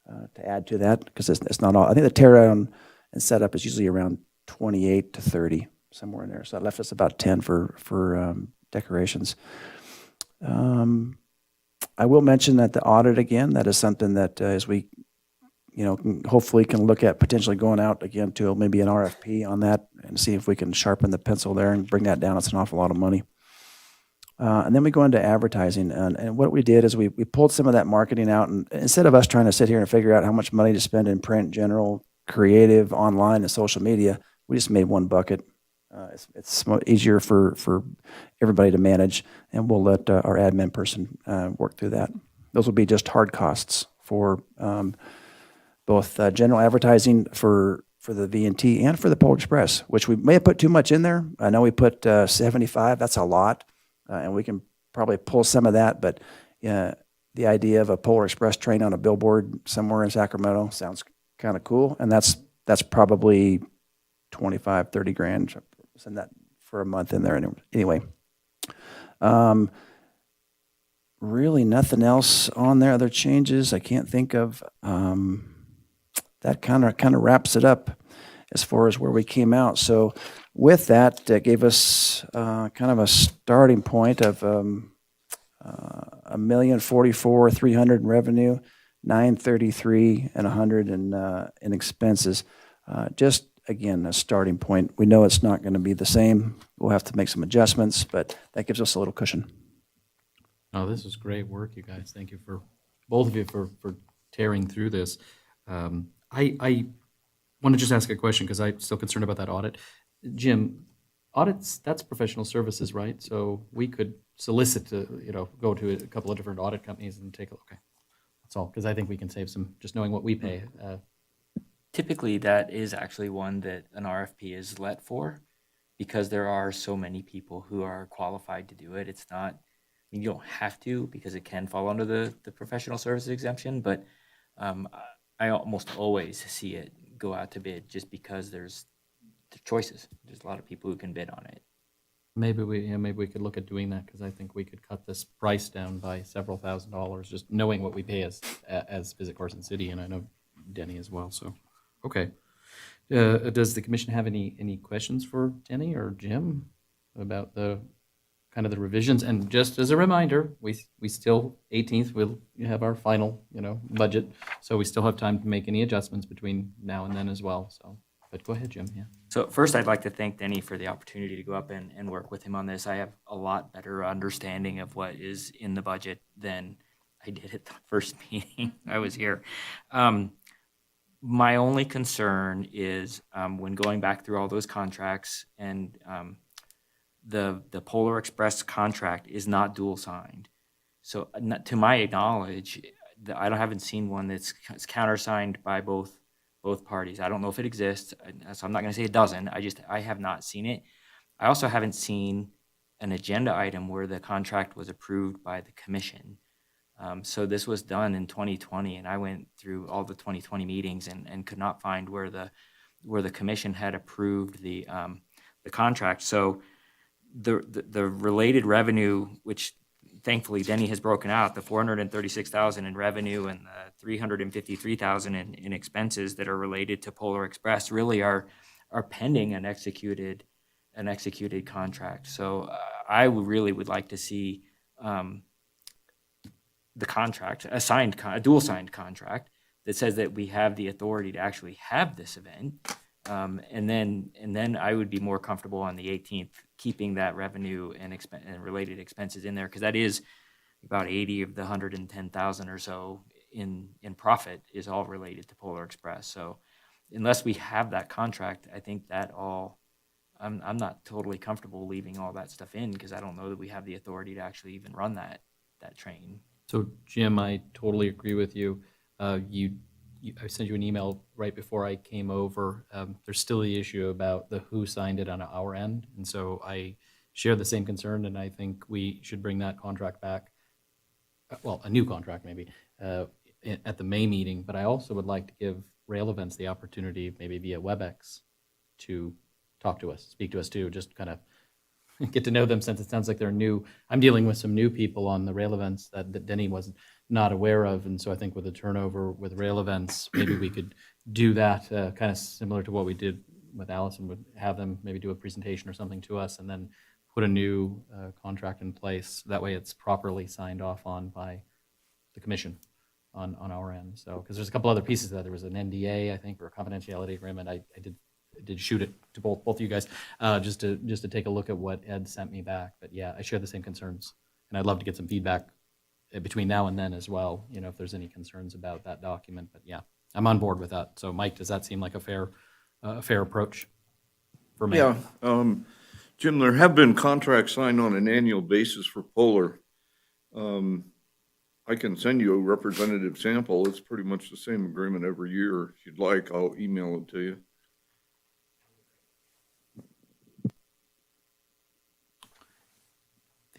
to add to that because it's not all. I think the tear down and setup is usually around 28 to 30, somewhere in there. So that left us about 10 for decorations. I will mention that the audit again. That is something that as we hopefully can look at potentially going out again to maybe an RFP on that and see if we can sharpen the pencil there and bring that down. It's an awful lot of money. And then we go into advertising. And what we did is we pulled some of that marketing out. And instead of us trying to sit here and figure out how much money to spend in print, general, creative, online, and social media, we just made one bucket. It's easier for everybody to manage. And we'll let our admin person work through that. Those will be just hard costs for both general advertising for the V&T and for the Polar Express, which we may have put too much in there. I know we put 75. That's a lot, and we can probably pull some of that. But the idea of a Polar Express train on a billboard somewhere in Sacramento sounds kind of cool, and that's probably 25, 30 grand. Send that for a month in there anyway. Really nothing else on there. Other changes I can't think of. That kind of wraps it up as far as where we came out. So with that, gave us kind of a starting point of $1,044,300 in revenue, $933 and $100 in expenses. Just again, a starting point. We know it's not going to be the same. We'll have to make some adjustments, but that gives us a little cushion. Oh, this is great work, you guys. Thank you for both of you for tearing through this. I want to just ask a question because I'm still concerned about that audit. Jim, audits, that's professional services, right? So we could solicit to, go to a couple of different audit companies and take a look. Okay. That's all, because I think we can save some just knowing what we pay. Typically, that is actually one that an RFP is let for because there are so many people who are qualified to do it. It's not, you don't have to because it can fall under the professional services exemption, but I almost always see it go out to bid just because there's the choices. There's a lot of people who can bid on it. Maybe we could look at doing that because I think we could cut this price down by several $1,000s just knowing what we pay as Visit Carson City, and I know Denny as well. So, okay. Does the commission have any questions for Denny or Jim about the kind of the revisions. And just as a reminder, we still, 18th, we'll have our final, budget. So we still have time to make any adjustments between now and then as well. So, but go ahead, Jim, yeah. So first, I'd like to thank Denny for the opportunity to go up and work with him on this. I have a lot better understanding of what is in the budget than I did at the first meeting I was here. My only concern is when going back through all those contracts and the Polar Express contract is not dual signed. So to my knowledge, I haven't seen one that's countersigned by both parties. I don't know if it exists, so I'm not going to say it doesn't. I have not seen it. I also haven't seen an agenda item where the contract was approved by the commission. So this was done in 2020, and I went through all the 2020 meetings and could not find where the commission had approved the contract. So the related revenue, which thankfully Denny has broken out, the $436,000 in revenue and the $353,000 in expenses that are related to Polar Express, really are pending an executed contract. So I really would like to see the contract, a dual signed contract that says that we have the authority to actually have this event. And then I would be more comfortable on the 18th, keeping that revenue and related expenses in there, because that is about 80 of the 110,000 or so in profit is all related to Polar Express. So unless we have that contract, I think that I'm not totally comfortable leaving all that stuff in, because I don't know that we have the authority to actually even run that train. So Jim, I totally agree with you. I sent you an email right before I came over. There's still the issue about the who signed it on our end. And so I share the same concern, and I think we should bring that contract back. Well, a new contract maybe, at the May meeting. But I also would like to give rail events the opportunity, maybe via WebEx, to talk to us, speak to us too, just kind of get to know them, since it sounds like they're new. I'm dealing with some new people on the rail events that Denny was not aware of. And so I think with the turnover with rail events, maybe we could do that kind of similar to what we did with Allison, would have them maybe do a presentation or something to us and then put a new contract in place. That way it's properly signed off on by the commission on our end. So, because there's a couple other pieces of that. There was an NDA, I think, or a confidentiality agreement. I did shoot it to both of you guys, just to take a look at what Ed sent me back. But yeah, I share the same concerns, and I'd love to get some feedback between now and then as well, if there's any concerns about that document. But yeah, I'm on board with that. So Mike, does that seem like a fair approach for me? Yeah, Jim, there have been contracts signed on an annual basis for Polar. I can send you a representative sample. It's pretty much the same agreement every year. If you'd like, I'll email it to you.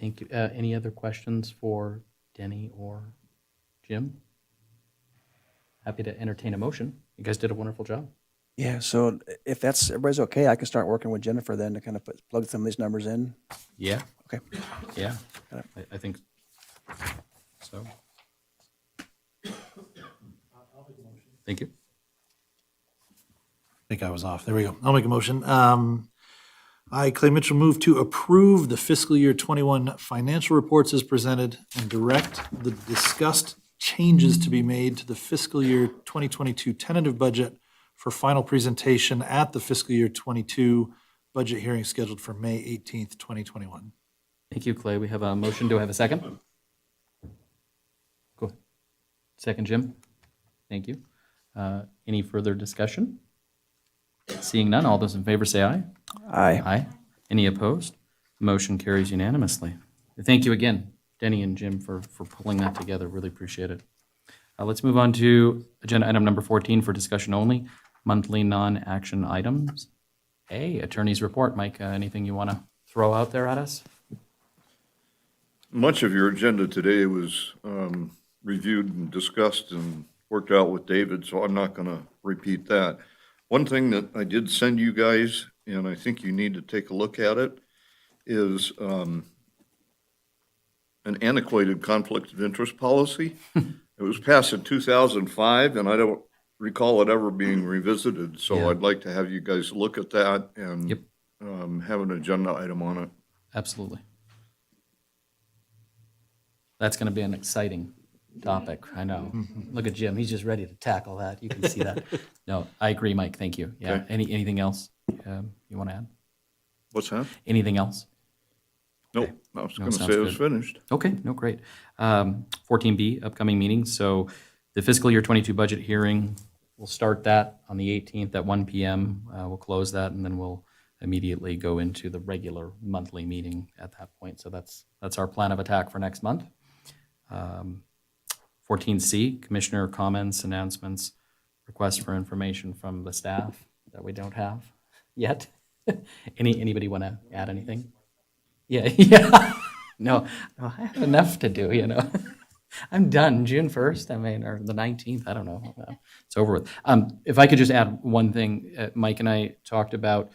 Thank you. Any other questions for Denny or Jim? Happy to entertain a motion. You guys did a wonderful job. Yeah, so if everybody's okay, I can start working with Jennifer then to kind of plug some of these numbers in. Yeah. Okay. Yeah, I think so. Thank you. I think I was off. There we go. I'll make a motion. I, Clay Mitchell, move to approve the fiscal year 21 financial reports as presented and direct the discussed changes to be made to the fiscal year 2022 tentative budget for final presentation at the fiscal year 22 budget hearing scheduled for May 18th, 2021. Thank you, Clay. We have a motion. Do I have a second? Go. Second, Jim. Thank you. Any further discussion? Seeing none, all those in favor say aye. Aye. Aye. Any opposed? Motion carries unanimously. Thank you again, Denny and Jim, for pulling that together. Really appreciate it. Let's move on to agenda item number 14 for discussion only, monthly non-action items. A, attorney's report. Mike, anything you want to throw out there at us? Much of your agenda today was reviewed and discussed and worked out with David, so I'm not going to repeat that. One thing that I did send you guys, and I think you need to take a look at it, is an antiquated conflict of interest policy. It was passed in 2005, and I don't recall it ever being revisited, so Yeah. I'd like to have you guys look at that and Yep. have an agenda item on it. Absolutely. That's going to be an exciting topic, I know. Look at Jim, he's just ready to tackle that. You can see that. No, I agree, Mike, thank you. Yeah, Okay. anything else you want to add? What's that? Anything else? Nope, I was No, gonna sounds say it was good. finished. Okay, no, great. 14B, upcoming meetings. So the fiscal year 22 budget hearing, we'll start that on the 18th at 1 PM. We'll close that, and then we'll immediately go into the regular monthly meeting at that point. So that's our plan of attack for next month. 14C, commissioner comments, announcements, requests for information from the staff that we don't have yet. Anybody want to add anything? Yeah, yeah. No, I have enough to do, you know. I'm done June 1st, I mean, or the 19th, I don't know. It's over with. If I could just add one thing, Mike and I talked about,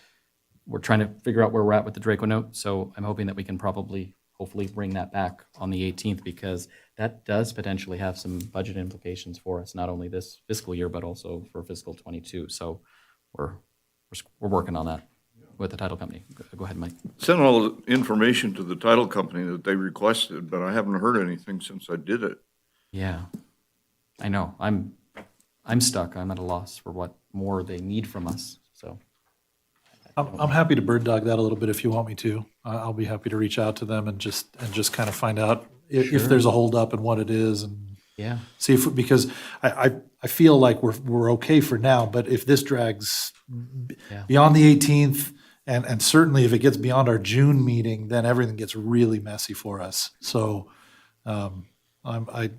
we're trying to figure out where we're at with the Draco note, so I'm hoping that we can hopefully bring that back on the 18th, because that does potentially have some budget implications for us, not only this fiscal year, but also for fiscal 22. So we're working on that with the title company. Go ahead, Mike. Sent all the information to the title company that they requested, but I haven't heard anything since I did it. Yeah, I know. I'm stuck. I'm at a loss for what more they need from us, so. I'm happy to bird dog that a little bit if you want me to. I'll be happy to reach out to them and just kind of find out if there's a holdup and what it is, and Yeah. see if, because I feel like we're okay for now, but if this drags Yeah. beyond the 18th, and certainly if it gets beyond our June meeting, then everything gets really messy for us. So I think I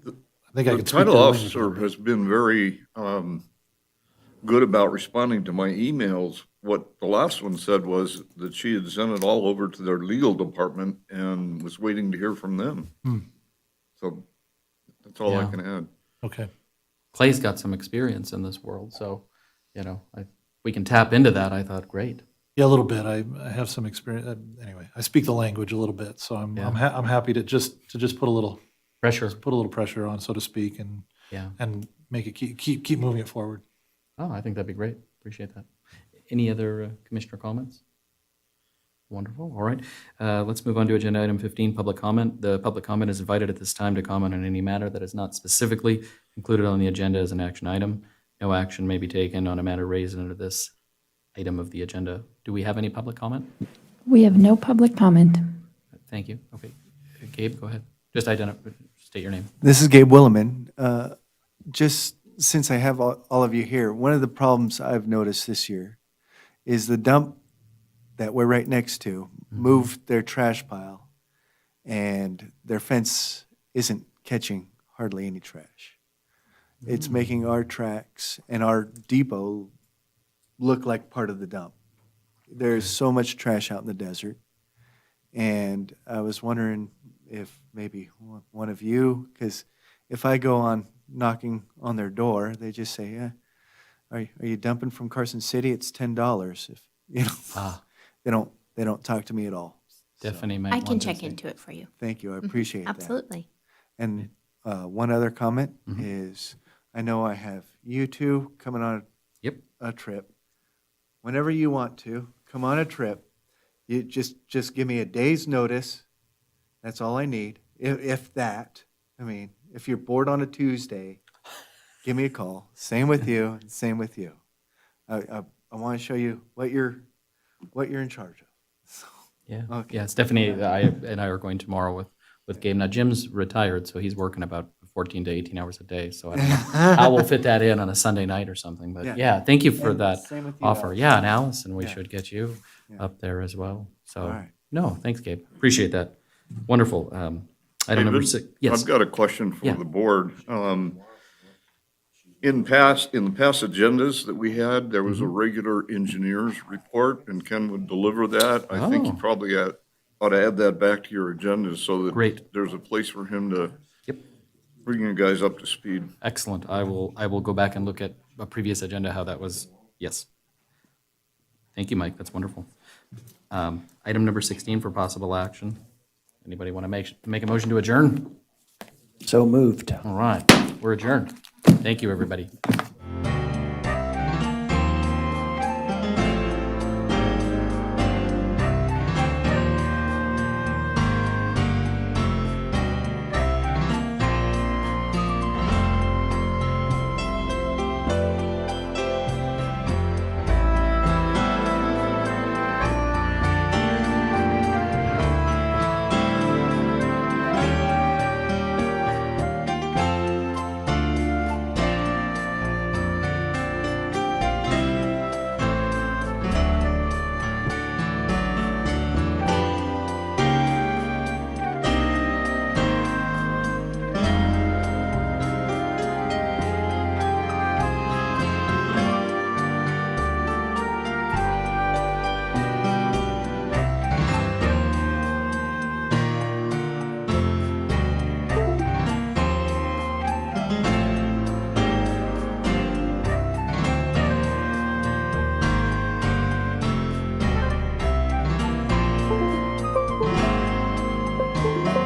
The can speak to title the officer language. has been very good about responding to my emails. What the last one said was that she had sent it all over to their legal department and was waiting to hear from them. So that's all I Yeah. can add. Okay. Clay's got some experience in this world, so, you know, we can tap into that. I thought, great. Yeah, a little bit. I have some experience. Anyway, I speak the language a little bit, so I'm Yeah. I'm happy to just put a little Pressure. pressure on, so to speak, and Yeah. make it keep moving it forward. Oh, I think that'd be great. Appreciate that. Any other commissioner comments? Wonderful. All right. Let's move on to agenda item 15, public comment. The public comment is invited at this time to comment on any matter that is not specifically included on the agenda as an action item. No action may be taken on a matter raised under this item of the agenda. Do we have any public comment? We have no public comment. Thank you. Okay. Gabe, go ahead. Just state your name. This is Gabe Williman. Just since I have all of you here, one of the problems I've noticed this year is the dump that we're right next to moved their trash pile, and their fence isn't catching hardly any trash. It's making our tracks and our depot look like part of the dump. There's so much trash out in the desert, and I was wondering if maybe one of you, because if I go on knocking on their door, they just say, "Yeah, are you dumping from Carson City? It's $10." If you know, they don't talk to me at all. Stephanie might I want can to check say- into it for you. Thank you, I appreciate that. Absolutely. And one other comment is, I know I have you two coming on Yep. a trip. Whenever you want to, come on a trip. You just give me a day's notice. That's all I need. If that, I mean, if you're bored on a Tuesday, give me a call. Same with you, same with you. I want to show you what you're in charge of. So, Yeah. Okay. Yeah, Stephanie and I are going tomorrow with Gabe. Now, Jim's retired, so he's working about 14 to 18 hours a day, so I don't know how we'll fit that in on a Sunday night or something, but Yeah. yeah, thank you for And that same with you, offer. Allison. Yeah, and Allison, we Yeah. should get you up there as well, so. All right. No, thanks, Gabe. Appreciate that. Wonderful. Item number David, 6, yes. I've got a question for Yeah. the board. In the past agendas that we had, there was a Mm-hmm. regular engineers report, and Ken would deliver that. I think you Oh. probably ought to add that back to your agenda so that Great. there's a place for him to Yep. bring you guys up to speed. Excellent. I will go back and look at a previous agenda, how that was, yes. Thank you, Mike. That's wonderful. Item number 16 for possible action. Anybody want to make a motion to adjourn? So moved. All right, we're adjourned. Thank you, everybody.